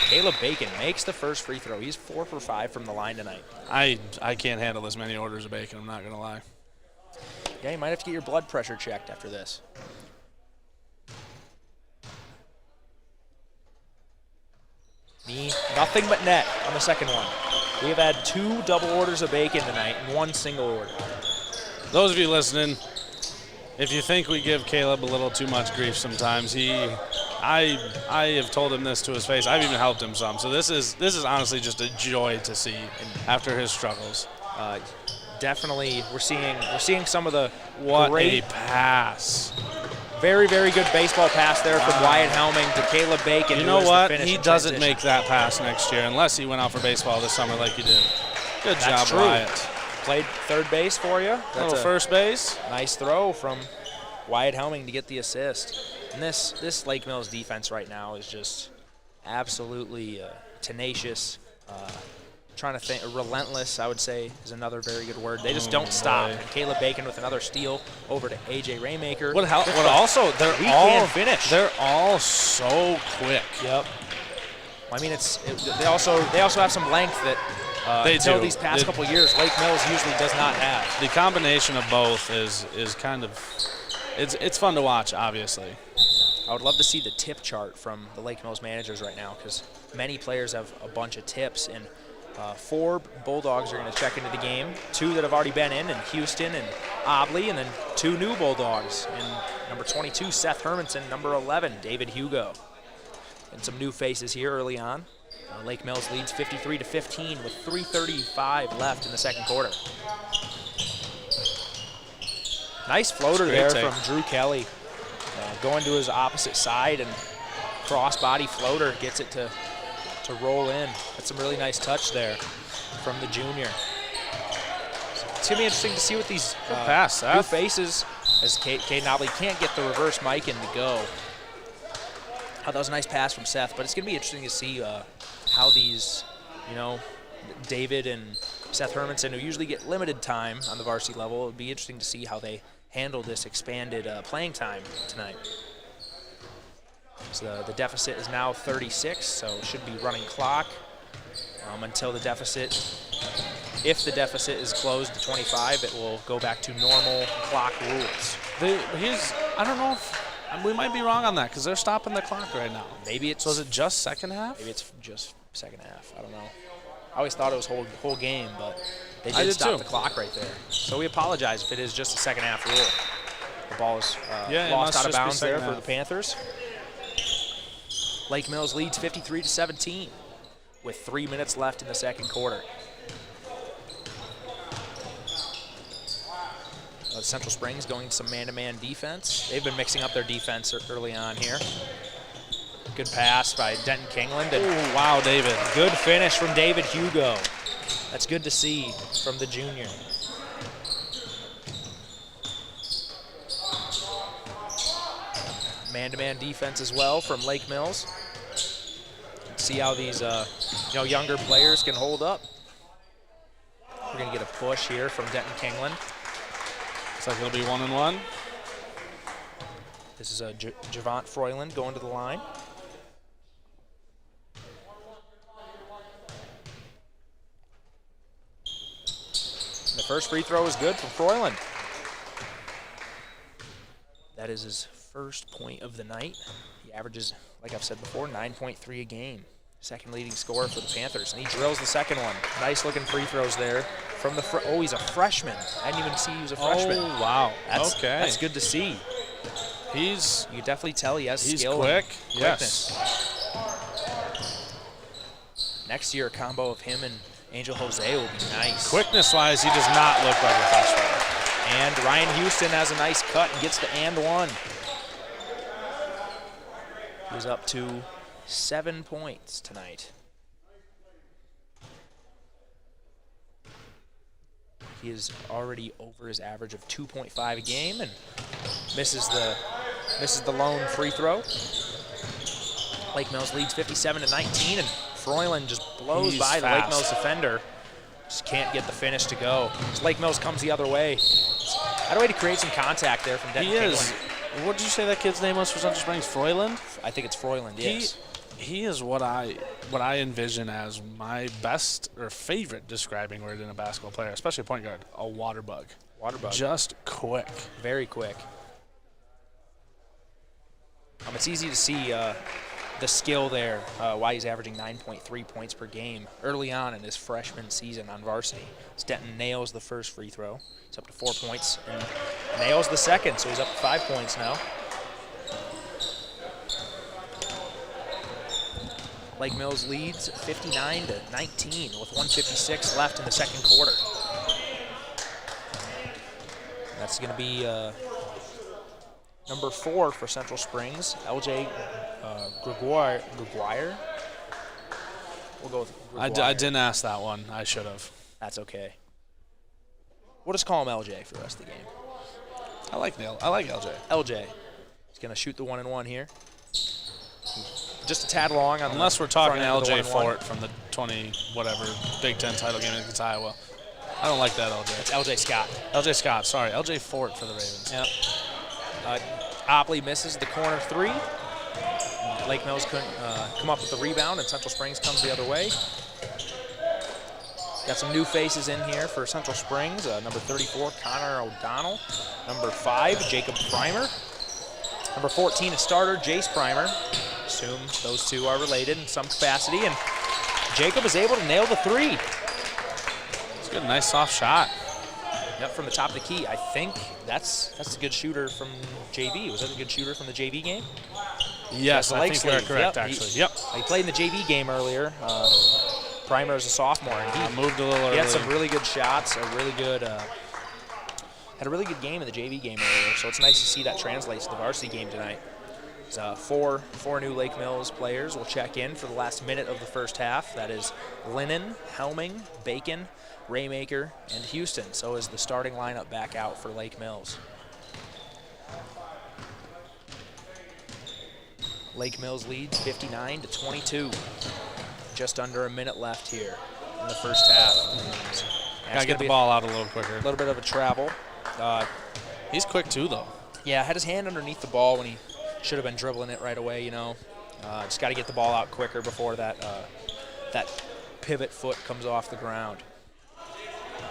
Caleb Bacon makes the first free throw. He's 4 for 5 from the line tonight. I can't handle as many orders of bacon, I'm not going to lie. Yeah, you might have to get your blood pressure checked after this. Nothing but net on the second one. We have had 2 double orders of bacon tonight and 1 single order. Those of you listening, if you think we give Caleb a little too much grief sometimes, I have told him this to his face. I've even helped him some. So this is honestly just a joy to see after his struggles. Definitely, we're seeing some of the great pass. Very, very good baseball pass there from Wyatt Helming to Caleb Bacon. You know what? He doesn't make that pass next year unless he went out for baseball this summer like he did. Good job, Wyatt. Played third base for you. That's first base. Nice throw from Wyatt Helming to get the assist. And this Lake Mills defense right now is just absolutely tenacious. trying to think. Relentless, I would say, is another very good word. They just don't stop. And Caleb Bacon with another steal over to AJ Raymaker. What also, they're all so quick. Yep. I mean, they also have some length that until these past couple years, Lake Mills usually does not have. The combination of both is kind of it's fun to watch, obviously. I would love to see the tip chart from the Lake Mills managers right now, because many players have a bunch of tips, and 4 Bulldogs are going to check into the game, 2 that have already been in Houston and Obley, and then 2 new Bulldogs, and number 22, Seth Hermanson, number 11, David Hugo. And some new faces here early on. Lake Mills leads 53-15 with 3:35 left in the second quarter. Nice floater there from Drew Kelly. Going to his opposite side, and cross-body floater gets it to roll in. That's some really nice touch there from the junior. It's going to be interesting to see what these new faces, as Caden Obley can't get the reverse mic in to go. Oh, that was a nice pass from Seth, but it's going to be interesting to see how these, David and Seth Hermanson, who usually get limited time on the varsity level, it would be interesting to see how they handle this expanded playing time tonight. So the deficit is now 36, so it should be running clock until the deficit. If the deficit is closed to 25, it will go back to normal clock rules. I don't know if we might be wrong on that, because they're stopping the clock right now. Maybe it's. So is it just second half? Maybe it's just second half. I don't know. I always thought it was whole game, but they did stop the clock right there. So we apologize if it is just a second half rule. The ball is lost out of bounds there for the Panthers. Lake Mills leads 53-17 with 3 minutes left in the second quarter. Central Springs going some man-to-man defense. They've been mixing up their defense early on here. Good pass by Denton Kingland. And wow, David. Good finish from David Hugo. That's good to see from the junior. Man-to-man defense as well from Lake Mills. See how these younger players can hold up. We're going to get a push here from Denton Kingland. Looks like it'll be 1-1. This is Javont Froyland going to the line. The first free throw is good from Froyland. That is his first point of the night. He averages, like I've said before, 9.3 a game. Second leading scorer for the Panthers, and he drills the second one. Nice looking free throws there from the. He's a freshman. I didn't even see he was a freshman. Oh wow! That's good to see. You can definitely tell he has skill. He's quick. Quickness. Yes. Next year, a combo of him and Angel Jose will be nice. Quickness-wise, he does not look like a freshman. And Ryan Houston has a nice cut and gets the and one. He's up to 7 points tonight. He is already over his average of 2.5 a game and misses the lone free throw. Lake Mills leads 57-19, and Froyland just blows by the Lake Mills defender. Just can't get the finish to go. As Lake Mills comes the other way. How do we create some contact there from Denton Kingland? What did you say that kid's name was for Central Springs? Froyland? I think it's Froyland, yes. He is what I envision as my best or favorite describing word in a basketball player, especially a point guard, a water bug. Water bug. Just quick. Very quick. It's easy to see the skill there, why he's averaging 9.3 points per game early on in his freshman season on varsity. Denton nails the first free throw. He's up to 4 points and nails the second, so he's up to 5 points now. Lake Mills leads 59-19 with 1:56 left in the second quarter. That's going to be number 4 for Central Springs, LJ Gregoire. We'll go with Gregoire. I didn't ask that one. I should have. That's okay. We'll just call him LJ for the rest of the game. I like LJ. LJ. He's going to shoot the 1-and-1 here. just a tad long. On Unless we're talking front end LJ of the 1-1. Fort from the 20-whatever Big Ten title game against Iowa. I don't like that LJ. It's LJ Scott. LJ Scott, sorry. LJ Fort for the Ravens. Yep. Opley misses the corner 3. Lake Mills couldn't come up with the rebound, and Central Springs comes the other way. Got some new faces in here for Central Springs. Number 34, Connor O'Donnell. Number 5, Jacob Primer. Number 14, a starter, Jace Primer. Assume those two are related in some capacity, and Jacob is able to nail the 3. It's a good, nice soft shot. Yep, from the top of the key. I think that's a good shooter from JV. Was that a good shooter from the JV game? Yes, I think you're correct, actually. He played in the JV game earlier. Primer is a sophomore, and he moved a little early. He had some really good shots, had a really good game in the JV game earlier, so it's nice to see that translates to the varsity game tonight. Four new Lake Mills players will check in for the last minute of the first half. That is Lennon, Helming, Bacon, Raymaker, and Houston. So is the starting lineup back out for Lake Mills. Lake Mills leads 59-22. Just under a minute left here in the first half. Gotta get the ball out a little quicker. A little bit of a travel. He's quick too, though. Yeah, had his hand underneath the ball when he should have been dribbling it right away, you know. Just got to get the ball out quicker before that pivot foot comes off the ground.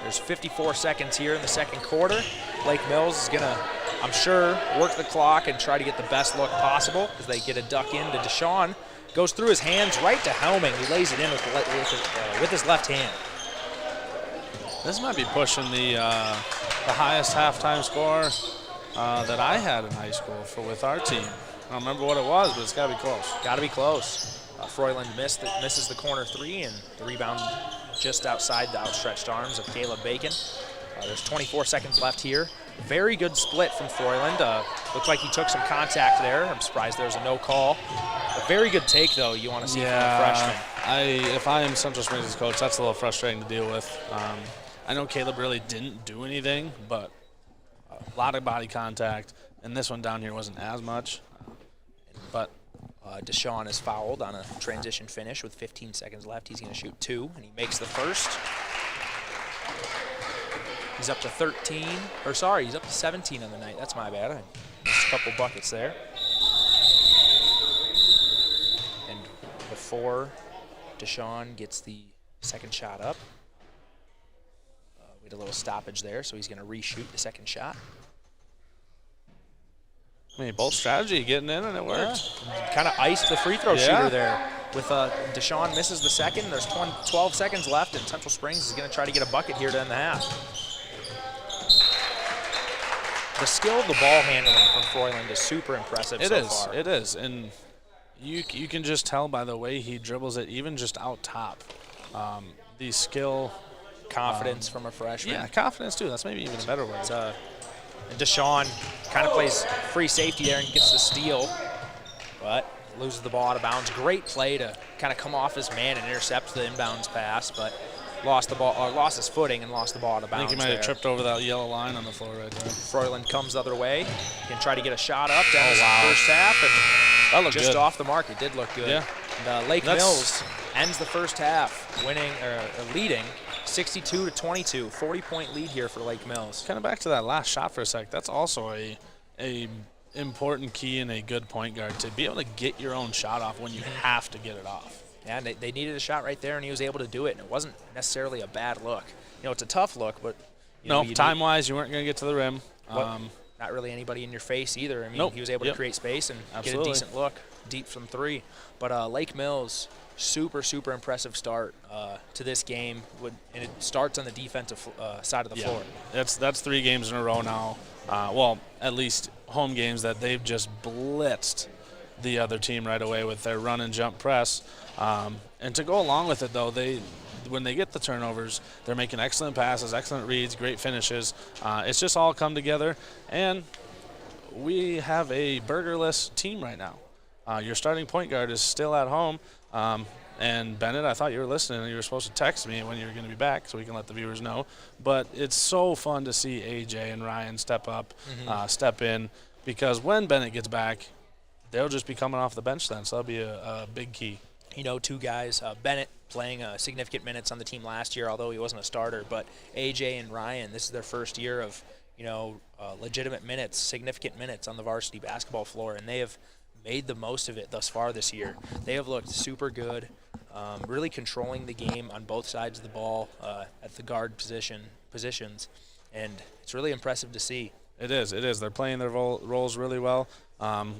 There's 54 seconds here in the second quarter. Lake Mills is going to, I'm sure, work the clock and try to get the best look possible as they get a duck in to Deshaun. Goes through his hands right to Helming. He lays it in with his left hand. This might be pushing the highest halftime score that I had in high school with our team. I don't remember what it was, but it's got to be close. Got to be close. Froyland misses the corner 3, and the rebound just outside the outstretched arms of Caleb Bacon. There's 24 seconds left here. Very good split from Froyland. Looks like he took some contact there. I'm surprised there was a no call. A very good take, though, you want to see from a freshman. If I am Central Springs' coach, that's a little frustrating to deal with. I know Caleb really didn't do anything, but a lot of body contact, and this one down here wasn't as much. But Deshaun is fouled on a transition finish with 15 seconds left. He's going to shoot 2, and he makes the first. He's up to 13, or sorry, he's up to 17 on the night. That's my bad. I missed a couple buckets there. And before Deshaun gets the second shot up, we had a little stoppage there, so he's going to reshoot the second shot. I mean, both strategy getting in, and it worked. Yeah. Kind of iced the free throw shooter there. With Deshaun misses the second, there's 12 seconds left, and Central Springs is going to try to get a bucket here to end the half. The skill of the ball handling from Froyland is super impressive so far. It is, and you can just tell by the way he dribbles it, even just out top. The skill. Confidence from a freshman. Yeah, confidence too. That's maybe even a better word. And Deshaun kind of plays free safety there and gets the steal, but loses the ball out of bounds. Great play to kind of come off his man and intercept the inbounds pass, but lost his footing and lost the ball out of bounds. I think he might have tripped over that yellow line on the floor right there. Froyland comes the other way. Can try to get a shot up down the first half, and that looked just good. Off the mark. It did look good. Yeah. And, Lake Mills ends the first half leading 62-22, 40-point lead here for Lake Mills. Kind of back to that last shot for a sec. That's also a important key in a good point guard, to be able to get your own shot off when you have to get it off. Yeah, and they needed a shot right there, and he was able to do it, and it wasn't necessarily a bad look. You know, it's a tough look, but time-wise, you weren't going to get to the rim. Not really anybody in your face either. I mean, he was able to create space and get a decent look deep from 3. But Lake Mills, super impressive start to this game, and it starts on the defensive side of the floor. That's 3 games in a row now. Well, at least home games that they've just blitzed the other team right away with their run and jump press. And to go along with it, though, when they get the turnovers, they're making excellent passes, excellent reads, great finishes. It's just all come together, and we have a burgerless team right now. Your starting point guard is still at home. And Bennett, I thought you were listening, and you were supposed to text me when you were going to be back so we can let the viewers know. But it's so fun to see AJ and Ryan step up, step in, because when Bennett gets back, they'll just be coming off the bench then, so that'll be a big key. You know, two guys, Bennett playing significant minutes on the team last year, although he wasn't a starter, but AJ and Ryan, this is their first year of, legitimate minutes, significant minutes on the varsity basketball floor, and they have made the most of it thus far this year. They have looked super good, really controlling the game on both sides of the ball at the guard positions, and it's really impressive to see. It is. They're playing their roles really well.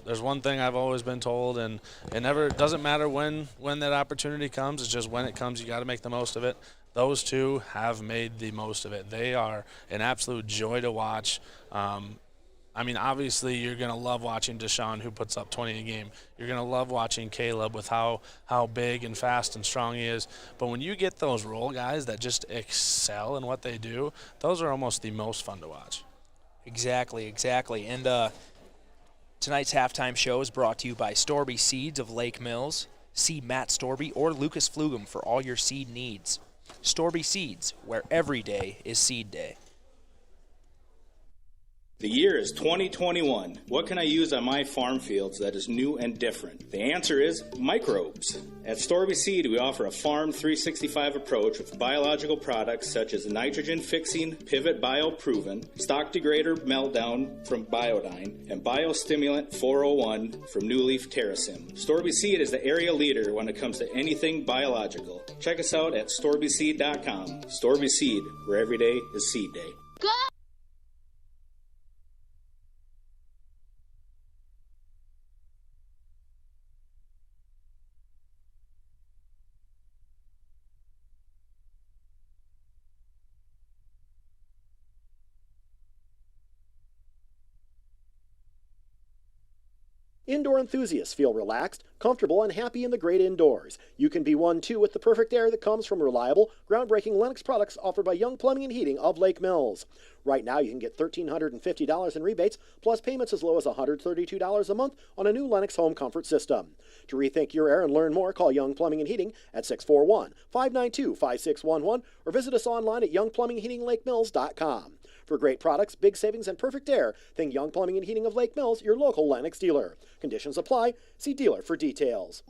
There's one thing I've always been told, and it doesn't matter when that opportunity comes. It's just when it comes, you got to make the most of it. Those two have made the most of it. They are an absolute joy to watch. Obviously, you're going to love watching Deshaun, who puts up 20 a game. You're going to love watching Caleb with how big and fast and strong he is. But when you get those role guys that just excel in what they do, those are almost the most fun to watch. Exactly. And tonight's halftime show is brought to you by Storby Seeds of Lake Mills. See Matt Storby or Lucas Flugum for all your seed needs. Storby Seeds, where every day is seed day. The year is 2021. What can I use on my farm fields that is new and different? The answer is microbes. At Storby Seed, we offer a Farm 365 approach with biological products such as nitrogen fixing Pivot Bio Proven, stock degrader Meltdown from Biodyne, and biostimulant 401 from New Leaf Terrasim. Storby Seed is the area leader when it comes to anything biological. Check us out at storbyseed.com. Storby Seed, where every day is seed day. Go! Indoor enthusiasts feel relaxed, comfortable, and happy in the great indoors. You can be one too with the perfect air that comes from reliable, groundbreaking Lennox products offered by Young Plumbing and Heating of Lake Mills. Right now you can get $1,350 in rebates, plus payments as low as $132 a month on a new Lennox home comfort system. To rethink your air and learn more, call Young Plumbing and Heating at 641-592-5611 or visit us online at youngplumbingheatinglakemills.com. For great products, big savings, and perfect air, think Young Plumbing and Heating of Lake Mills, your local Lennox dealer. Conditions apply. See dealer for details.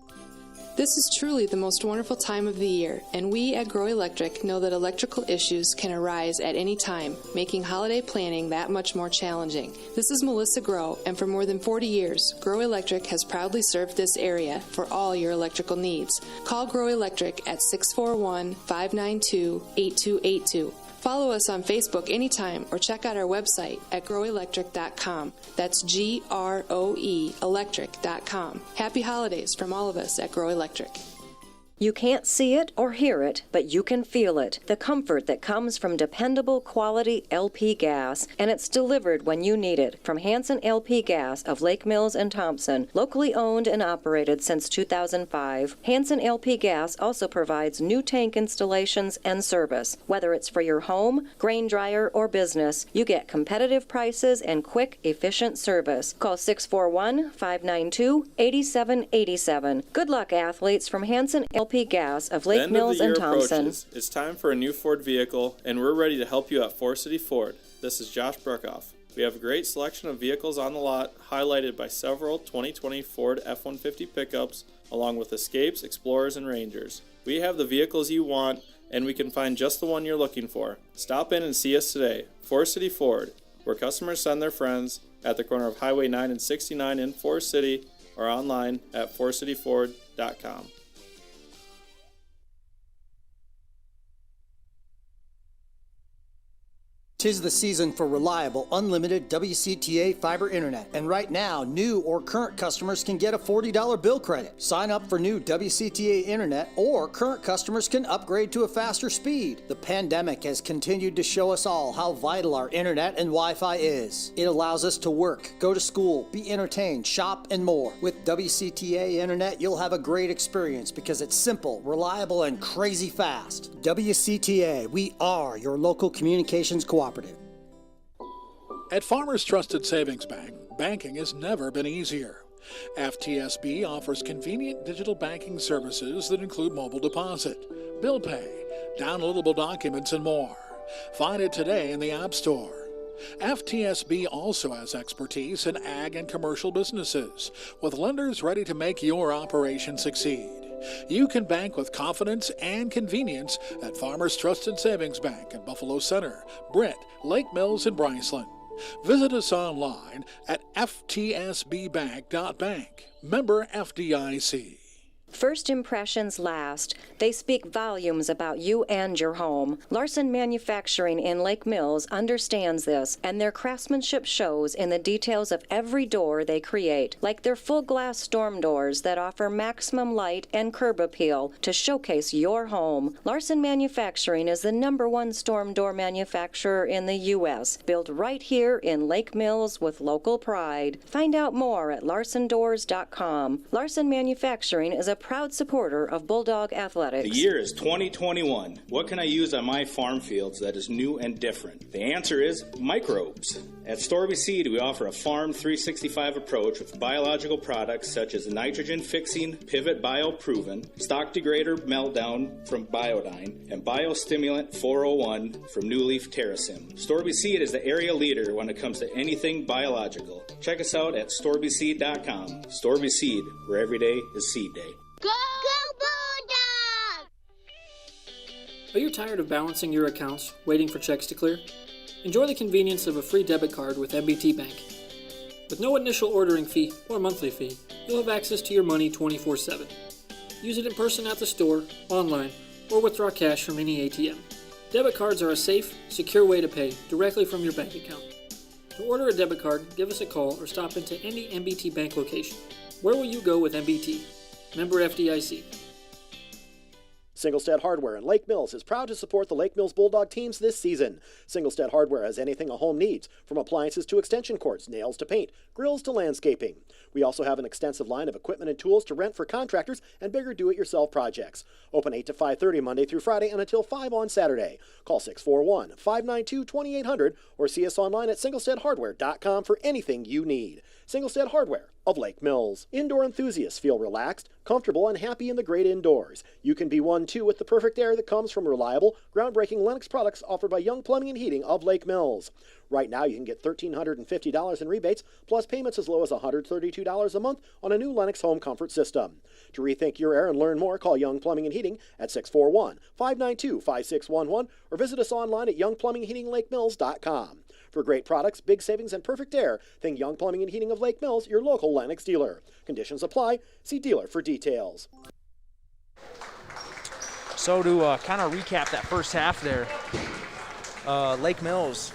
This is truly the most wonderful time of the year, and we at Grow Electric know that electrical issues can arise at any time, making holiday planning that much more challenging. This is Melissa Grow, and for more than 40 years, Grow Electric has proudly served this area for all your electrical needs. Call Grow Electric at 641-592-8282. Follow us on Facebook anytime or check out our website at growelectric.com. That's GROE electric.com. Happy holidays from all of us at Grow Electric. You can't see it or hear it, but you can feel it. The comfort that comes from dependable quality LP gas, and it's delivered when you need it. From Hanson LP Gas of Lake Mills and Thompson, locally owned and operated since 2005, Hanson LP Gas also provides new tank installations and service. Whether it's for your home, grain dryer, or business, you get competitive prices and quick, efficient service. Call 641-592-8787. Good luck, athletes, from Hanson LP Gas of Lake Mills and Thompson. It's time for a new Ford vehicle, and we're ready to help you at Forest City Ford. This is Josh Bruckoff. We have a great selection of vehicles on the lot, highlighted by several 2020 Ford F-150 pickups, along with Escapes, Explorers, and Rangers. We have the vehicles you want, and we can find just the one you're looking for. Stop in and see us today. Forest City Ford, where customers send their friends, at the corner of Highway 9 and 69 in Forest City, or online at forestcityford.com. 'Tis the season for reliable, unlimited WCTA fiber internet. And right now, new or current customers can get a $40 bill credit. Sign up for new WCTA internet, or current customers can upgrade to a faster speed. The pandemic has continued to show us all how vital our internet and Wi-Fi is. It allows us to work, go to school, be entertained, shop, and more. With WCTA internet, you'll have a great experience because it's simple, reliable, and crazy fast. WCTA, we are your local communications cooperative. At Farmers Trusted Savings Bank, banking has never been easier. FTSB offers convenient digital banking services that include mobile deposit, bill pay, downloadable documents, and more. Find it today in the App Store. FTSB also has expertise in ag and commercial businesses, with lenders ready to make your operation succeed. You can bank with confidence and convenience at Farmers Trusted Savings Bank in Buffalo Center, Britt, Lake Mills, and Bryceland. Visit us online at ftsbbank.bank. Member FDIC. First impressions last. They speak volumes about you and your home. Larson Manufacturing in Lake Mills understands this, and their craftsmanship shows in the details of every door they create, like their full glass storm doors that offer maximum light and curb appeal to showcase your home. Larson Manufacturing is the #1 storm door manufacturer in the U.S., built right here in Lake Mills with local pride. Find out more at larsondoors.com. Larson Manufacturing is a proud supporter of Bulldog Athletics. The year is 2021. What can I use on my farm fields that is new and different? The answer is microbes. At Storby Seed, we offer a Farm 365 approach with biological products such as nitrogen fixing Pivot Bio Proven, stock degrader Meltdown from Biodyne, and biostimulant 401 from New Leaf Terrasim. Storby Seed is the area leader when it comes to anything biological. Check us out at storbyseed.com. Storby Seed, where every day is seed day. Go Bulldog! Are you tired of balancing your accounts, waiting for checks to clear? Enjoy the convenience of a free debit card with MBT Bank. With no initial ordering fee or monthly fee, you'll have access to your money 24/7. Use it in person at the store, online, or withdraw cash from any ATM. Debit cards are a safe, secure way to pay directly from your bank account. To order a debit card, give us a call or stop into any MBT Bank location. Where will you go with MBT? Member FDIC. Singlestead Hardware in Lake Mills is proud to support the Lake Mills Bulldog teams this season. Singlestead Hardware has anything a home needs, from appliances to extension cords, nails to paint, grills to landscaping. We also have an extensive line of equipment and tools to rent for contractors and bigger do-it-yourself projects. Open 8 to 5:30 Monday through Friday and until 5 on Saturday. Call 641-592-2800 or see us online at singlesteadhardware.com for anything you need. Singlestead Hardware of Lake Mills. Indoor enthusiasts feel relaxed, comfortable, and happy in the great indoors. You can be one too with the perfect air that comes from reliable, groundbreaking Lennox products offered by Young Plumbing and Heating of Lake Mills. Right now you can get $1,350 in rebates, plus payments as low as $132 a month on a new Lennox home comfort system. To rethink your air and learn more, call Young Plumbing and Heating at 641-592-5611 or visit us online at youngplumbingheatinglakemills.com. For great products, big savings, and perfect air, think Young Plumbing and Heating of Lake Mills, your local Lennox dealer. Conditions apply. See dealer for details. So to kind of recap that first half there, Lake Mills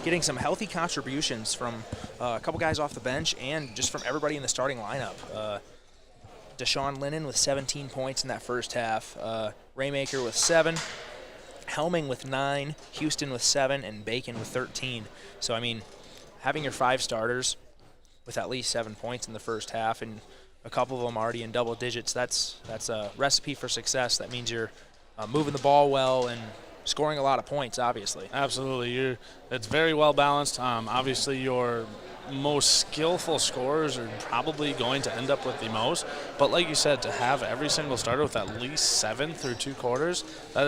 getting some healthy contributions from a couple guys off the bench and just from everybody in the starting lineup. Deshaun Lennon with 17 points in that first half, Raymaker with 7, Helming with 9, Houston with 7, and Bacon with 13. So, I mean, having your 5 starters with at least 7 points in the first half and a couple of them already in double digits, that's a recipe for success. That means you're moving the ball well and scoring a lot of points, obviously. Absolutely. It's very well balanced. Obviously, your most skillful scorers are probably going to end up with the most. But like you said, to have every single starter with at least 7 through 2 quarters, that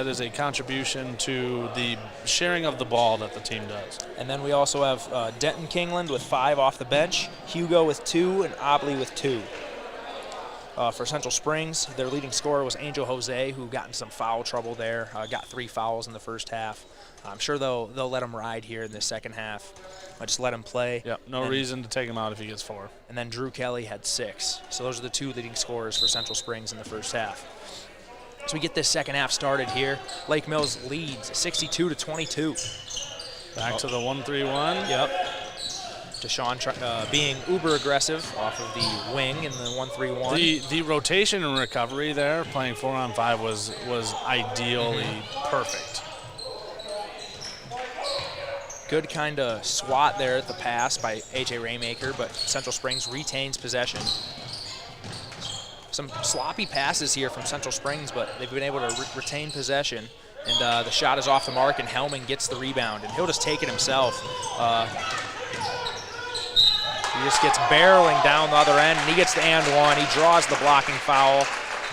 is a contribution to the sharing of the ball that the team does. And then we also have Denton Kingland with 5 off the bench, Hugo with 2, and Obley with 2. For Central Springs, their leading scorer was Angel Jose, who got in some foul trouble there, got 3 fouls in the first half. I'm sure they'll let him ride here in the second half. Just let him play. Yep, no reason to take him out if he gets 4. And then Drew Kelly had 6. So those are the 2 leading scorers for Central Springs in the first half. So we get this second half started here. Lake Mills leads 62-22. Back to the 1-3-1. Yep. Deshaun being uber aggressive off of the wing in the 1-3-1. The rotation and recovery there, playing 4-on-5 was ideally perfect. Good kind of swat there at the pass by A.J. Raymaker, but Central Springs retains possession. Some sloppy passes here from Central Springs, but they've been able to retain possession. And the shot is off the mark, and Helming gets the rebound, and he'll just take it himself. He just gets barreling down the other end, and he gets the and one. He draws the blocking foul.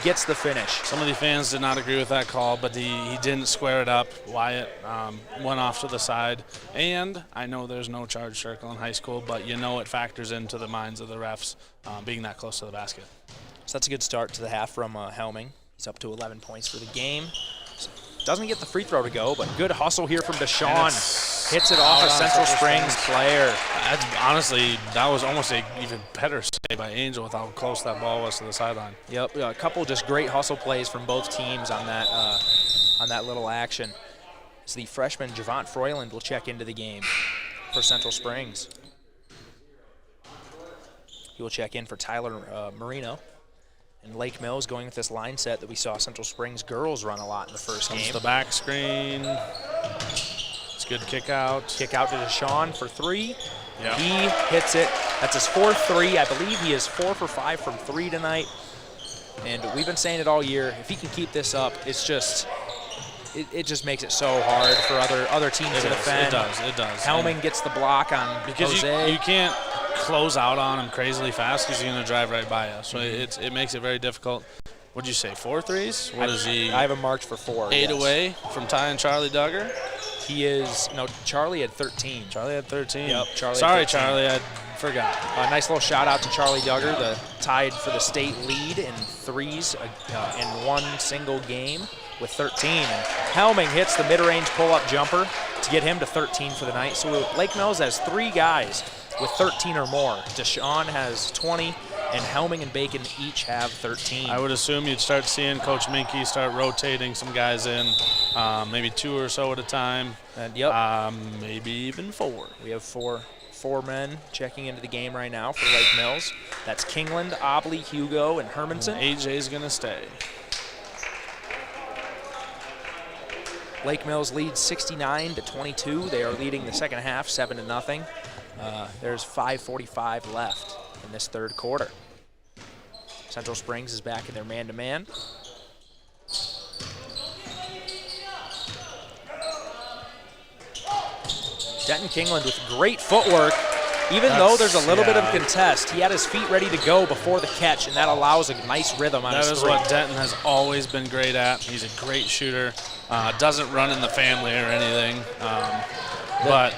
gets the finish. Some of the fans did not agree with that call, but he didn't square it up. Wyatt went off to the side. And I know there's no charge circle in high school, but you know it factors into the minds of the refs being that close to the basket. So that's a good start to the half from Helming. He's up to 11 points for the game. Doesn't get the free throw to go, but good hustle here from Deshaun. Hits it off a Central Springs player. Honestly, that was almost an even better save by Angel with how close that ball was to the sideline. Yep, a couple just great hustle plays from both teams on that little action. So the freshman Javont Froyland will check into the game for Central Springs. He will check in for Tyler Marino. And Lake Mills going with this line set that we saw Central Springs girls run a lot in the first game. Comes the back screen. It's a good kick out. Kick out to Deshaun for 3. Yep. He hits it. That's his 4th 3. I believe he is 4 for 5 from 3 tonight. And we've been saying it all year. If he can keep this up, it's just it just makes it so hard for other teams to defend. It does. Helming gets the block on because Jose. You can't close out on him crazily fast because he's going to drive right by us. So it makes it very difficult. What'd you say, 4 threes? What is he? I have him marked for 4. 8 away from tying Charlie Duggar? He is, no, Charlie had 13. Charlie had 13. Yep, Charlie Sorry, had 13. Charlie, I forgot. A nice little shout out to Charlie Duggar, the tied for the state lead in threes in one single game with 13. And Helming hits the mid-range pull-up jumper to get him to 13 for the night. So Lake Mills has 3 guys with 13 or more. Deshaun has 20, and Helming and Bacon each have 13. I would assume you'd start seeing Coach Minke start rotating some guys in, maybe 2 or so at a time. And maybe even 4. We have four men checking into the game right now for Lake Mills. That's Kingland, Obley, Hugo, and Hermanson. AJ's going to stay. Lake Mills leads 69-22. They are leading the second half 7-0. There's 5:45 left in this third quarter. Central Springs is back in their man-to-man. Denton Kingland with great footwork. Even though there's a little bit of contest, he had his feet ready to go before the catch, and that allows a nice rhythm on his three. That is what Denton has always been great at. He's a great shooter. Doesn't run in the family or anything, but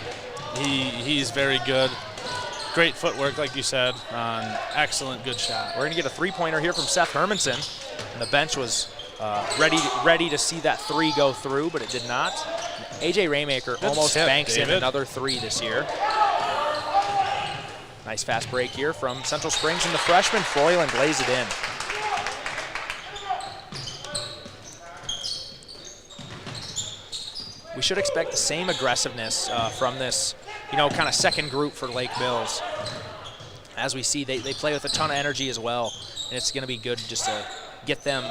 he's very good. Great footwork, like you said. Excellent, good shot. We're going to get a three-pointer here from Seth Hermanson. And the bench was ready to see that 3 go through, but it did not. A.J. Raymaker almost banks in another 3 this year. Nice fast break here from Central Springs, and the freshman Froyland lays it in. We should expect the same aggressiveness from this, kind of second group for Lake Mills. As we see, they play with a ton of energy as well, and it's going to be good just to get them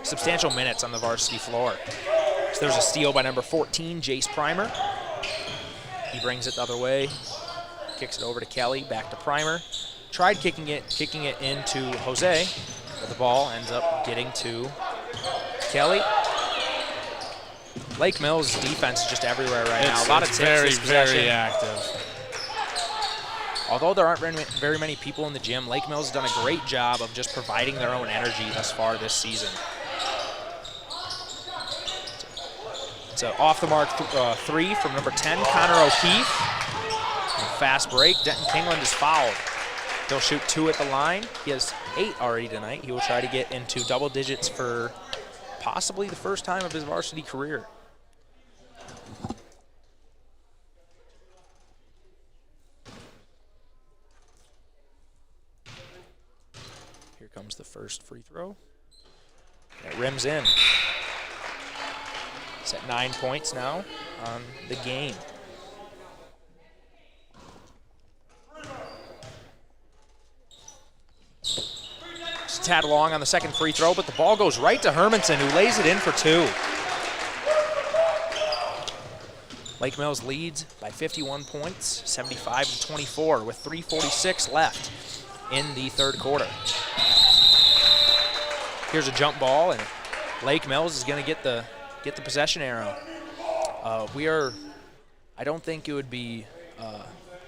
substantial minutes on the varsity floor. So there's a steal by number 14, Jace Primer. He brings it the other way, kicks it over to Kelly, back to Primer. Tried kicking it into Jose, but the ball ends up getting to Kelly. Lake Mills' defense is just everywhere right now. A lot of tips this possession. Very active. Although there aren't very many people in the gym, Lake Mills has done a great job of just providing their own energy thus far this season. It's an off-the-mark 3 from number 10, Connor O'Keefe. And fast break. Denton Kingland is fouled. He'll shoot 2 at the line. He has 8 already tonight. He will try to get into double digits for possibly the first time of his varsity career. Here comes the first free throw. It rims in. It's at 9 points now on the game. Just a tad long on the second free throw, but the ball goes right to Hermanson, who lays it in for 2. Lake Mills leads by 51 points, 75-24, with 3:46 left in the third quarter. Here's a jump ball, and Lake Mills is going to get the possession arrow. I don't think it would be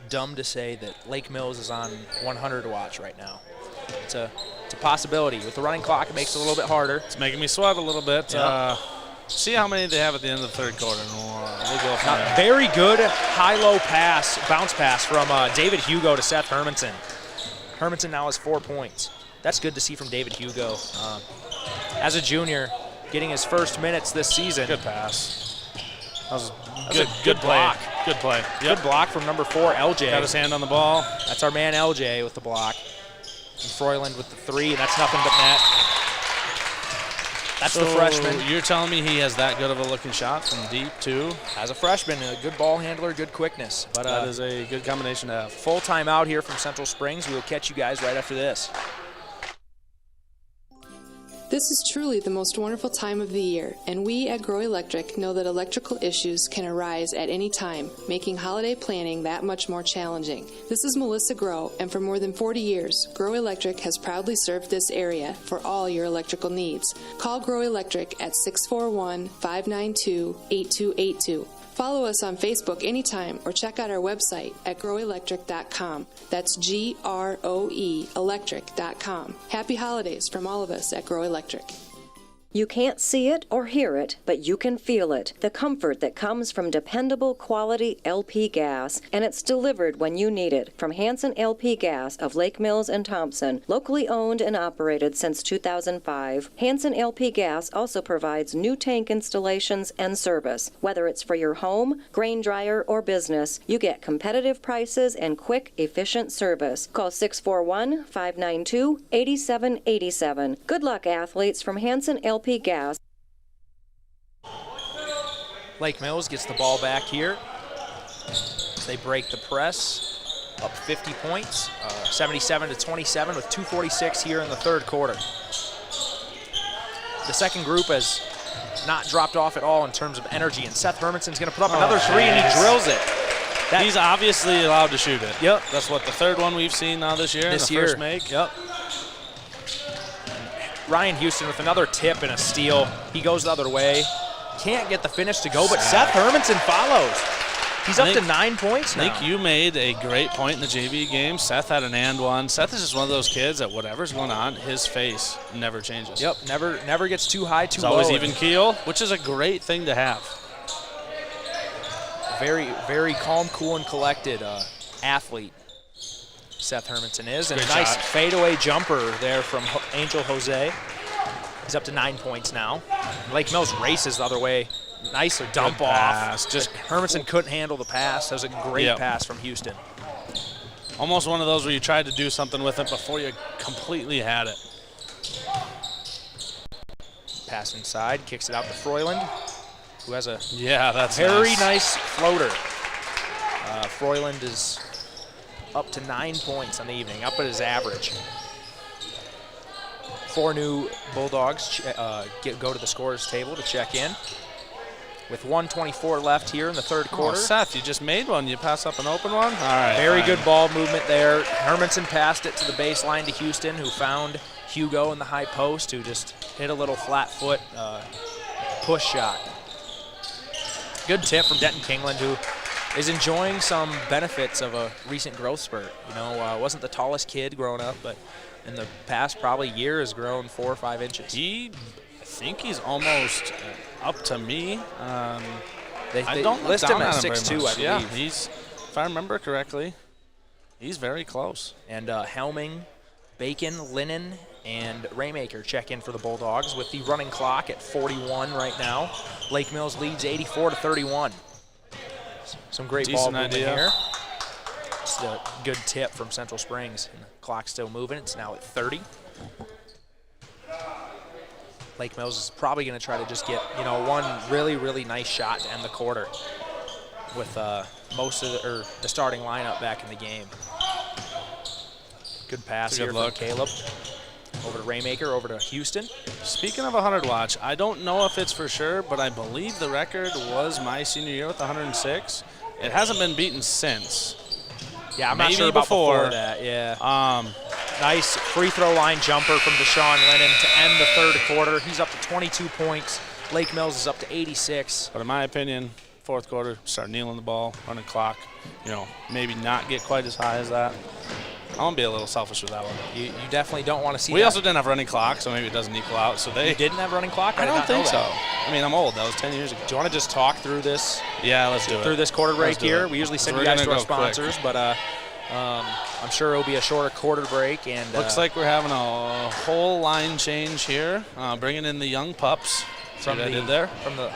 dumb to say that Lake Mills is on 100 watch right now. It's a It's a possibility. With the running clock, it makes it a little bit harder. It's making me sweat a little bit. Yep. See how many they have at the end of the third quarter, and we'll go from there. Very good high-low pass, bounce pass from David Hugo to Seth Hermanson. Hermanson now has 4 points. That's good to see from David Hugo. As a junior, getting his first minutes this season. Good pass. That was a good block. Good play. Yep. Good block from number 4, LJ. Got his hand on the ball. That's our man, LJ, with the block. And Froyland with the 3, and that's nothing but net. That's the freshman. You're telling me he has that good of a looking shot from deep, too? As a freshman, a good ball handler, good quickness. But that is a good combination to have. Full time out here from Central Springs. We will catch you guys right after this. This is truly the most wonderful time of the year, and we at Grow Electric know that electrical issues can arise at any time, making holiday planning that much more challenging. This is Melissa Grow, and for more than 40 years, Grow Electric has proudly served this area for all your electrical needs. Call Grow Electric at 641-592-8282. Follow us on Facebook anytime or check out our website at growelectric.com. That's GROE electric.com. Happy holidays from all of us at Grow Electric. You can't see it or hear it, but you can feel it. The comfort that comes from dependable quality LP gas, and it's delivered when you need it. From Hanson LP Gas of Lake Mills and Thompson, locally owned and operated since 2005, Hanson LP Gas also provides new tank installations and service. Whether it's for your home, grain dryer, or business, you get competitive prices and quick, efficient service. Call 641-592-8787. Good luck, athletes, from Hanson LP Gas. Lake Mills gets the ball back here. They break the press, up 50 points, 77-27 with 2:46 here in the third quarter. The second group has not dropped off at all in terms of energy, and Seth Hermanson's going to put up another 3, and he drills it. He's obviously allowed to shoot it. Yep. That's what the third one we've seen now this year. First make. Yep. Ryan Houston with another tip and a steal. He goes the other way. Can't get the finish to go, but Seth Hermanson follows. He's up to 9 points now. I think you made a great point in the JV game. Seth had an and one. Seth is just one of those kids that whatever's going on, his face never changes. Yep, never gets too high, too low. It's always even keel, which is a great thing to have. Very, very calm, cool, and collected athlete Seth Hermanson is. And a nice fadeaway jumper there from Angel Jose. He's up to 9 points now. Lake Mills races the other way. Nice dump off. Just Hermanson couldn't handle the pass. That was a great pass from Houston. Almost one of those where you tried to do something with it before you completely had it. Pass inside, kicks it out to Froyland, who has a that's very nice floater. Froyland is up to 9 points on the evening, up at his average. 4 new Bulldogs go to the scorer's table to check in. With 1:24 left here in the third quarter. Seth, you just made one. You pass up an open one? All right. Very good ball movement there. Hermanson passed it to the baseline to Houston, who found Hugo in the high post, who just hit a little flat foot push shot. Good tip from Denton Kingland, who is enjoying some benefits of a recent growth spurt. You know, wasn't the tallest kid growing up, but in the past probably year has grown 4 or 5 inches. I think he's almost up to me. They don't list him at 6'2", I believe. Yeah, he's, if I remember correctly, he's very close. And Helming, Bacon, Linnon, and Raymaker check in for the Bulldogs with the running clock at 41 right now. Lake Mills leads 84-31. Some great ball movement here. Just a good tip from Central Springs. And the clock's still moving. It's now at 30. Lake Mills is probably going to try to just get, one really, really nice shot to end the quarter with most of the starting lineup back in the game. Good pass here from Caleb. Over to Raymaker, over to Houston. Speaking of 100 watch, I don't know if it's for sure, but I believe the record was my senior year with 106. It hasn't been beaten since. Yeah, I'm not sure about before that. Yeah. Nice free throw line jumper from Deshaun Lennon to end the third quarter. He's up to 22 points. Lake Mills is up to 86. But in my opinion, fourth quarter, start kneeling the ball, running clock. Maybe not get quite as high as that. I want to be a little selfish with that one. You definitely don't want to see We that. also didn't have running clock, so maybe it doesn't equal out. So You didn't have running clock? I did don't not know think so. that. I mean, I'm old. That was 10 years ago. Do you want to just talk through this? Yeah, let's do it. Through this quarter break Let's do here. it. We usually send So you we're guys to gonna our go quick. sponsors, but I'm sure it'll be a shorter quarter break. And Looks like we're having a whole line change here, bringing in the young pups. From See what I the- did there? from the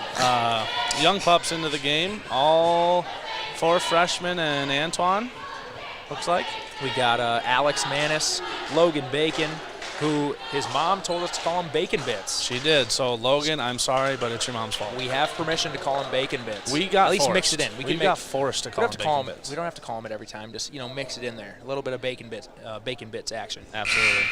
young pups into the game. All 4 freshmen and Antoine, looks like. we got Alex Manis, Logan Bacon, who his mom told us to call him Bacon Bits. She did. So, Logan, I'm sorry, but it's your mom's fault. We have permission to call him Bacon Bits. We got at least forced. mix it in. We can got forced to we call don't have him to call Bacon him. Bits. We don't have to call him it every time. Just mix it in there. A little bit of Bacon Bits action. Absolutely.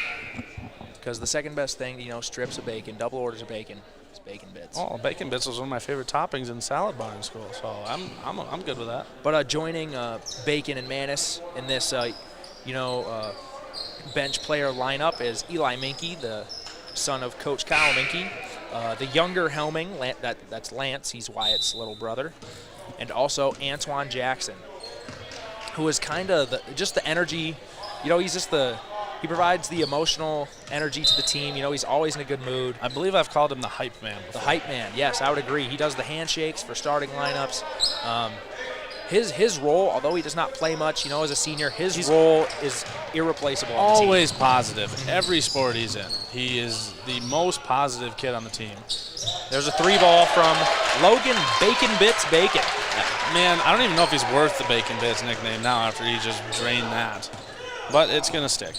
Because the second best thing, strips of bacon, double orders of bacon, is Bacon Bits. Oh, Bacon Bits was one of my favorite toppings in salad bar in school, so I'm good with that. But joining Bacon and Manis in this, bench player lineup is Eli Minke, the son of Coach Kyle Minke. The younger Helming, that's Lance, he's Wyatt's little brother. And also Antoine Jackson, who is kind of just the energy, he's just he provides the emotional energy to the team. He's always in a good mood. I believe I've called him the hype man before. The hype man, yes, I would agree. He does the handshakes for starting lineups. His role, although he does not play much, as a senior, his role is irreplaceable on the team. Always positive. Every sport he's in. He is the most positive kid on the team. There's a 3-ball from Logan Bacon Bits Bacon. Man, I don't even know if he's worth the Bacon Bits nickname now after he just drained that. But it's going to stick.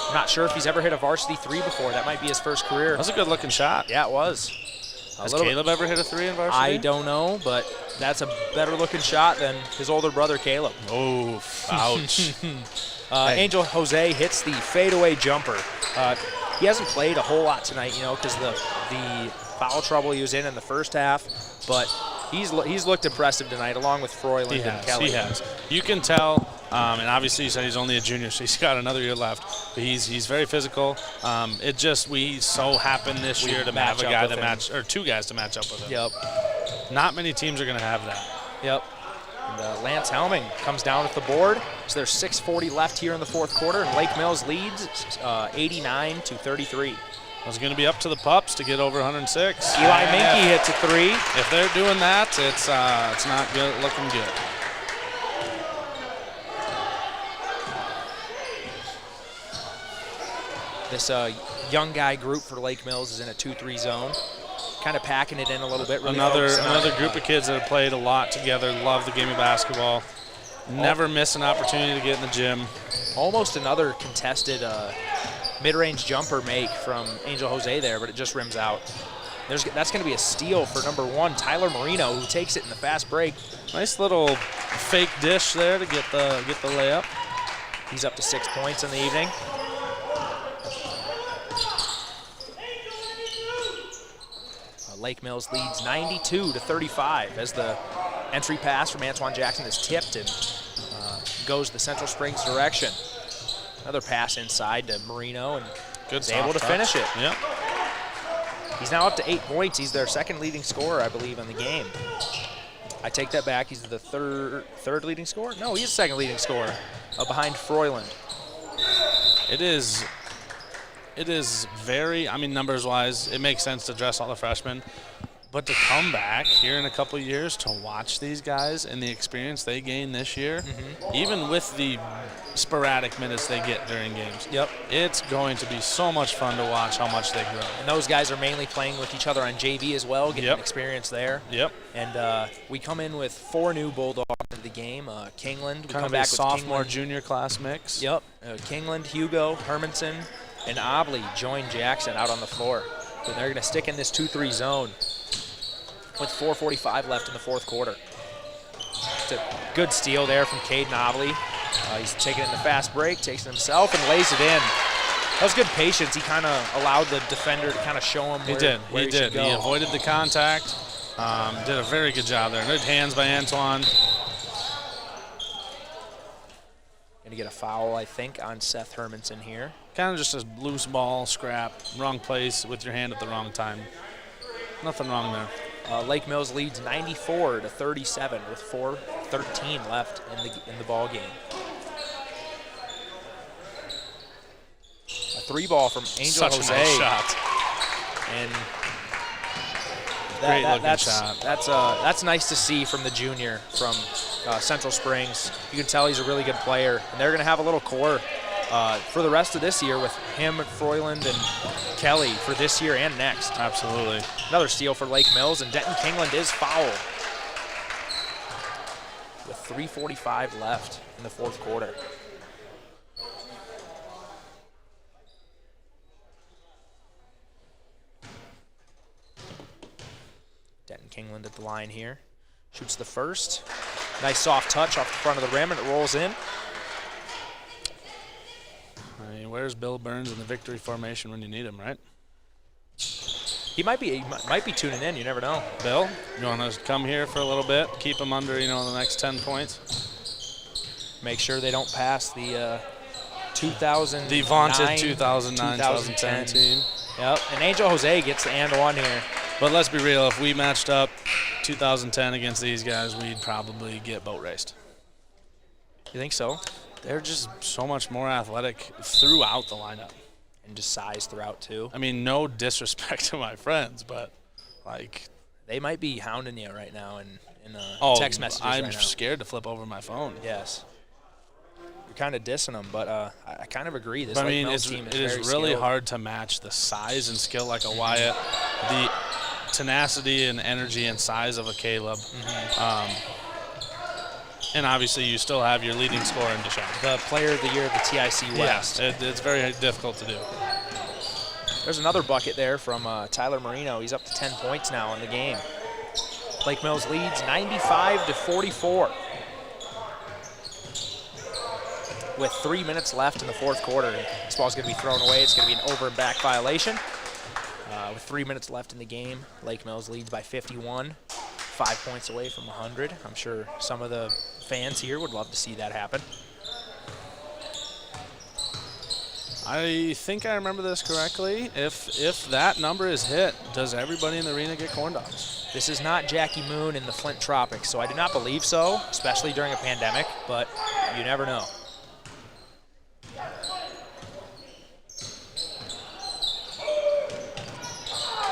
I'm not sure if he's ever hit a varsity 3 before. That might be his first career. That was a good-looking shot. Yeah, it was. Has Caleb ever hit a 3 in varsity? I don't know, but that's a better-looking shot than his older brother, Caleb. Oh, ouch. Angel Jose hits the fadeaway jumper. He hasn't played a whole lot tonight, because the foul trouble he was in the first half, but he's looked impressive tonight, along with Froyland and Kelly. He has. You can tell, and obviously you said he's only a junior, so he's got another year left. But he's very physical. We so happen this year to have a guy or 2 guys to match up with him. Yep. Not many teams are going to have that. Yep. And Lance Helming comes down with the board. So there's 6:40 left here in the fourth quarter, and Lake Mills leads 89-33. It's going to be up to the pups to get over 106. Eli Minke hits a 3. If they're doing that, it's not good, looking good. This young guy group for Lake Mills is in a 2-3 zone, kind of packing it in a little bit. Really Another group of kids that have played a lot together, love the game of basketball, never miss an opportunity to get in the gym. Almost another contested mid-range jumper make from Angel Jose there, but it just rims out. That's going to be a steal for number 1, Tyler Marino, who takes it in the fast break. Nice little fake dish there to get the layup. He's up to 6 points in the evening. Lake Mills leads 92-35 as the entry pass from Antoine Jackson is tipped and goes the Central Springs direction. Another pass inside to Marino, and is able to finish it. Yep. He's now up to 8 points. He's their second leading scorer, I believe, in the game. I take that back. He's the third leading scorer? No, he's the second leading scorer behind Froyland. It is very, numbers-wise, it makes sense to dress all the freshmen. But to come back here in a couple of years to watch these guys and the experience they gain this year, even with the sporadic minutes they get during games, it's going to be so much fun to watch how much they grow. And those guys are mainly playing with each other on JV as well, getting experience there. Yep. And we come in with 4 new Bulldogs into the game. Kingland, we kind come of back a with sophomore, Kingland. junior class mix. Yep. Kingland, Hugo, Hermanson, and Obley join Jackson out on the floor. So they're going to stick in this 2-3 zone with 4:45 left in the fourth quarter. It's a good steal there from Caden Obley. He's taking it in the fast break, takes it himself, and lays it in. That was good patience. He kind of allowed the defender to kind of show him where he should go. He avoided the contact. Did a very good job there. Good hands by Antoine. Going to get a foul, I think, on Seth Hermanson here. Kind of just a loose ball, scrap, wrong place with your hand at the wrong time. Nothing wrong there. Lake Mills leads 94-37 with 2:13 left in the ball game. A 3-ball from Angel Such Jose. a nice shot. And Great looking shot. That's nice to see from the junior from Central Springs. You can tell he's a really good player, and they're going to have a little core for the rest of this year with him, Froyland, and Kelly for this year and next. Absolutely. Another steal for Lake Mills, and Denton Kingland is fouled with 3:45 left in the fourth quarter. Denton Kingland at the line here. Shoots the first. Nice soft touch off the front of the rim, and it rolls in. I mean, where's Bill Burns in the victory formation when you need him, right? He might be tuning in. You never know. Bill, you want to come here for a little bit, keep him under, the next 10 points? Make sure they don't pass the 2009. The vaunted 2009-2010 team. Yep, and Angel Jose gets the and one here. But let's be real, if we matched up 2010 against these guys, we'd probably get boat raced. You think so? They're just so much more athletic throughout the lineup. And just size throughout, too. I mean, no disrespect to my friends, but, like... They might be hounding you right now in text messages I'm right now. scared to flip over my phone. Yes. You're kind of dissing them, but I kind of agree. This I mean, Mills team it is is really skilled. hard to match the size and skill like a Wyatt, the tenacity and energy and size of a Caleb. And obviously, you still have your leading scorer in Deshaun. The player of the year of the TIC West. Yeah, it's very difficult to do. There's another bucket there from Tyler Marino. He's up to 10 points now in the game. Lake Mills leads 95-44. With 3 minutes left in the fourth quarter. This ball's going to be thrown away. It's going to be an over and back violation. With 3 minutes left in the game, Lake Mills leads by 51. 5 points away from 100. I'm sure some of the fans here would love to see that happen. I think I remember this correctly. If that number is hit, does everybody in the arena get corn dogs? This is not Jackie Moon in the Flint Tropics, so I do not believe so, especially during a pandemic, but you never know.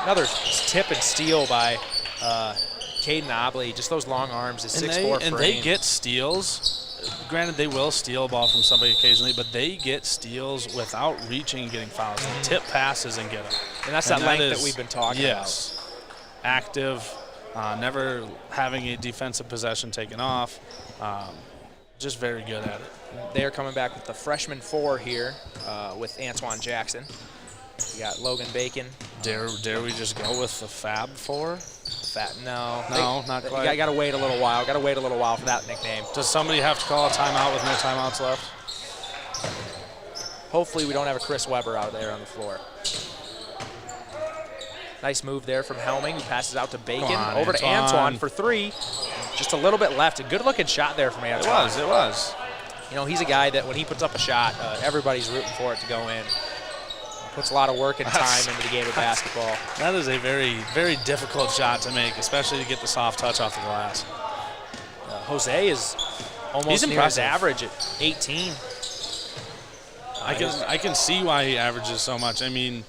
Another tip and steal by Caden Obley. Just those long arms, his 6'4" frame. And they get steals. Granted, they will steal a ball from somebody occasionally, but they get steals without reaching and getting fouls. They tip passes and get them. And that's that length that we've been talking about. Yes. Active, never having a defensive possession taken off. Just very good at it. They're coming back with the freshman 4 here with Antoine Jackson. You got Logan Bacon. Dare we just go with the Fab 4? No, not quite. I got to wait a little while. Got to wait a little while for that nickname. Does somebody have to call a timeout with no timeouts left? Hopefully we don't have a Chris Weber out there on the floor. Nice move there from Helming. He passes out to Bacon. Over to Antoine for 3. Just a little bit left. A good-looking shot there from Antoine. It was. You know, he's a guy that when he puts up a shot, everybody's rooting for it to go in. Puts a lot of work and time into the game of basketball. That is a very, very difficult shot to make, especially to get the soft touch off the glass. Jose is almost near his average at 18. I can see why he averages so much. I mean,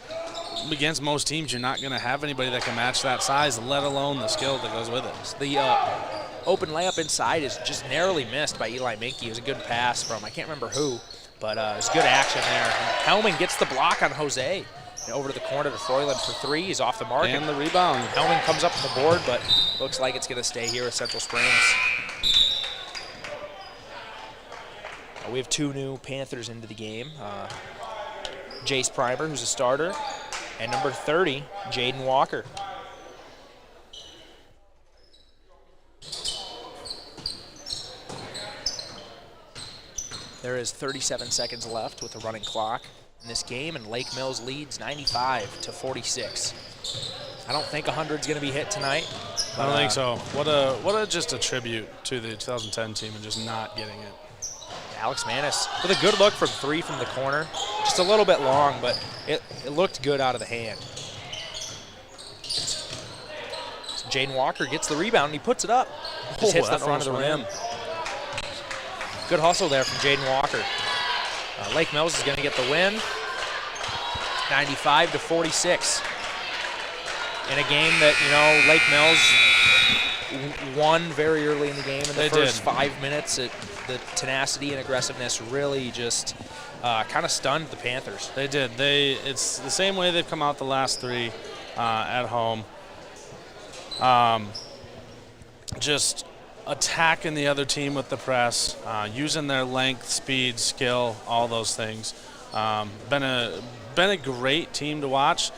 against most teams, you're not going to have anybody that can match that size, let alone the skill that goes with it. The open layup inside is just narrowly missed by Eli Minke. It was a good pass from, I can't remember who, but it was good action there. And Helming gets the block on Jose. And over to the corner to Froyland for 3. He's off the mark. And the rebound. Helming comes up on the board, but looks like it's going to stay here with Central Springs. We have 2 new Panthers into the game. Jace Primer, who's a starter, and number 30, Jaden Walker. There is 37 seconds left with a running clock in this game, and Lake Mills leads 95-46. I don't think 100 is going to be hit tonight. I don't think so. What a just a tribute to the 2010 team and just not getting it. Alex Manis with a good look from 3 from the corner. Just a little bit long, but it looked good out of the hand. So Jaden Walker gets the rebound, and he puts it up. Just hits the front of the rim. good hustle there from Jaden Walker. Lake Mills is going to get the win, 95-46. In a game that, Lake Mills won very early in the game. In the first 5 minutes, the tenacity and aggressiveness really just kind of stunned the Panthers. They did. It's the same way they've come out the last 3 at home. Just attacking the other team with the press, using their length, speed, skill, all those things. Been a great team to watch.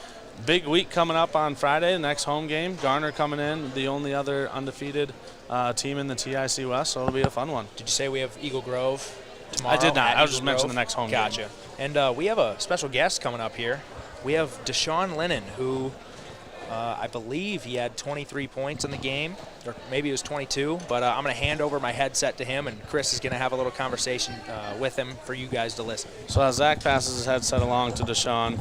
Big week coming up on Friday, the next home game. Garner coming in, the only other undefeated team in the TIC West, so it'll be a fun one. Did you say we have Eagle Grove tomorrow? I did not. I was Eagle just mentioning Grove? the next home game. Gotcha. And we have a special guest coming up here. We have Deshaun Lennon, who I believe he had 23 points in the game, or maybe it was 22, but I'm going to hand over my headset to him, and Chris is going to have a little conversation with him for you guys to listen. So as Zach passes his headset along to Deshaun,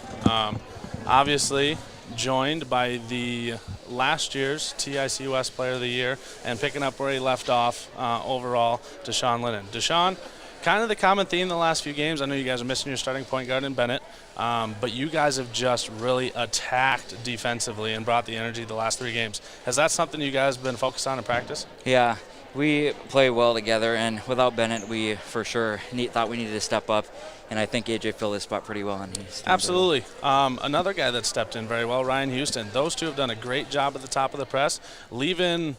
obviously joined by the last year's TIC West Player of the Year and picking up where he left off overall, Deshaun Lennon. Deshaun, kind of the common theme the last few games. I know you guys are missing your starting point guard in Bennett, but you guys have just really attacked defensively and brought the energy the last 3 games. Has that something you guys been focused on in practice? Yeah, we play well together, and without Bennett, we for sure thought we needed to step up, and I think AJ filled his spot pretty well. And Absolutely. Another guy that stepped in very well, Ryan Houston. Those two have done a great job at the top of the press, leaving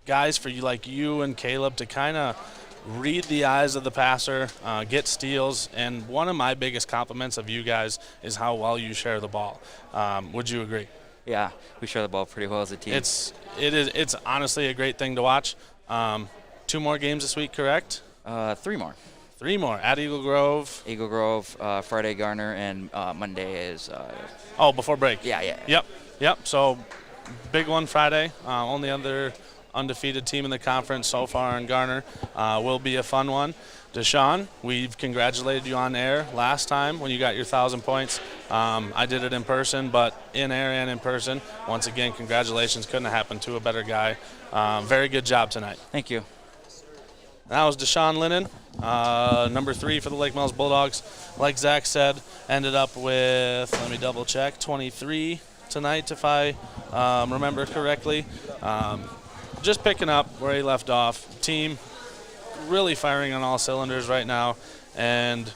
guys for you like you and Caleb to kind of read the eyes of the passer, get steals, and one of my biggest compliments of you guys is how well you share the ball. Would you agree? Yeah, we share the ball pretty well as a team. It's honestly a great thing to watch. 2 more games this week, correct? 3 more. 3 more at Eagle Grove. Eagle Grove, Friday Garner, and Monday is. Before break. Yeah. Yep. So big one Friday. Only other undefeated team in the conference so far in Garner. Will be a fun one. Deshaun, we've congratulated you on air last time when you got your 1,000 points. I did it in person, but in air and in person. Once again, congratulations. Couldn't have happened to a better guy. Very good job tonight. Thank you. That was Deshaun Lennon, number 3 for the Lake Mills Bulldogs. Like Zach said, ended up with, let me double check, 23 tonight if I remember correctly. Just picking up where he left off. Team really firing on all cylinders right now, and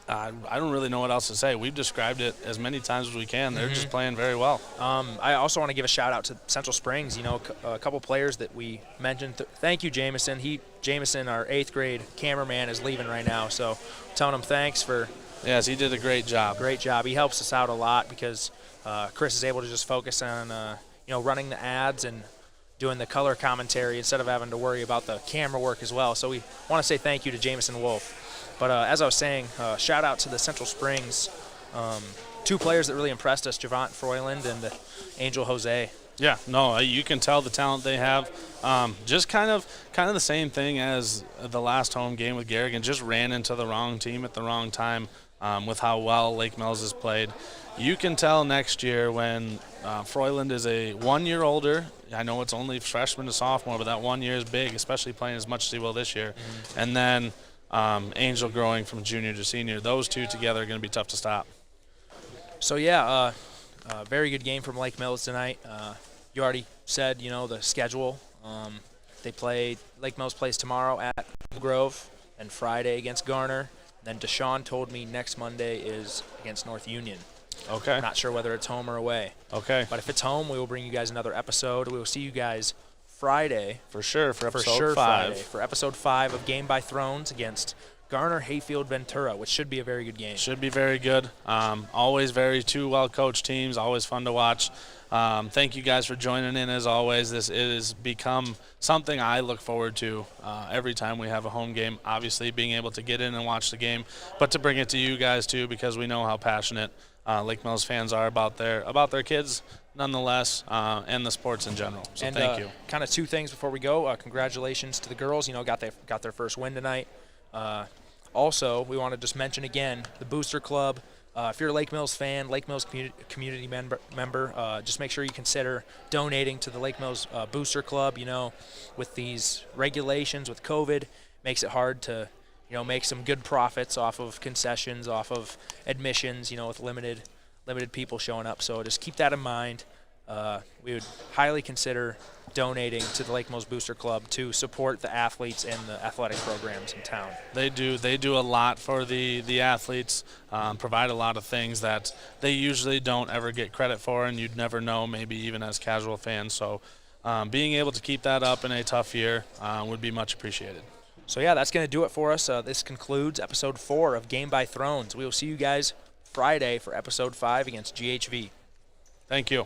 I don't really know what else to say. We've described it as many times as we can. They're just playing very well. I also want to give a shout out to Central Springs. A couple players that we mentioned. Thank you, Jameson. Jameson, our 8th grade cameraman, is leaving right now, so telling him thanks for. Yes, he did a great job. Great job. He helps us out a lot because Chris is able to just focus on running the ads and doing the color commentary instead of having to worry about the camera work as well. So we want to say thank you to Jameson Wolf. But as I was saying, shout out to the Central Springs 2 players that really impressed us, Javont Froyland and Angel Jose. Yeah, no, you can tell the talent they have. Just kind of the same thing as the last home game with Garrigan. Just ran into the wrong team at the wrong time with how well Lake Mills has played. You can tell next year when Froyland is a 1 year older. I know it's only freshman to sophomore, but that 1 year is big, especially playing as much as he will this year. Mm-hmm. And then Angel growing from junior to senior. Those 2 together are going to be tough to stop. So, yeah, very good game from Lake Mills tonight. You already said, the schedule. Lake Mills plays tomorrow at Grove and Friday against Garner. Then Deshaun told me next Monday is against North Union. Okay. I'm not sure whether it's home or away. Okay. But if it's home, we will bring you guys another episode. We will see you guys Friday. For sure, for episode 5. Friday, for episode 5 of Game by Thrones against Garner Hayfield Ventura, which should be a very good game. Should be very good. Always 2 well-coached teams, always fun to watch. Thank you guys for joining in as always. It has become something I look forward to every time we have a home game. Obviously being able to get in and watch the game, but to bring it to you guys too, because we know how passionate Lake Mills fans are about their kids nonetheless, and the sports in general. So thank you. Kind of 2 things before we go. Congratulations to the girls. Got their first win tonight. Also, we want to just mention again the Booster Club. If you're a Lake Mills fan, Lake Mills community member, just make sure you consider donating to the Lake Mills Booster Club. With these regulations with COVID, makes it hard to, make some good profits off of concessions, off of admissions, with limited people showing up. So just keep that in mind. We would highly consider donating to the Lake Mills Booster Club to support the athletes and the athletic programs in town. They do a lot for the athletes, provide a lot of things that they usually don't ever get credit for, and you'd never know, maybe even as casual fans. So being able to keep that up in a tough year would be much appreciated. So yeah, that's going to do it for us. This concludes episode 4 of Game by Thrones. We will see you guys Friday for episode 5 against GHV. Thank you.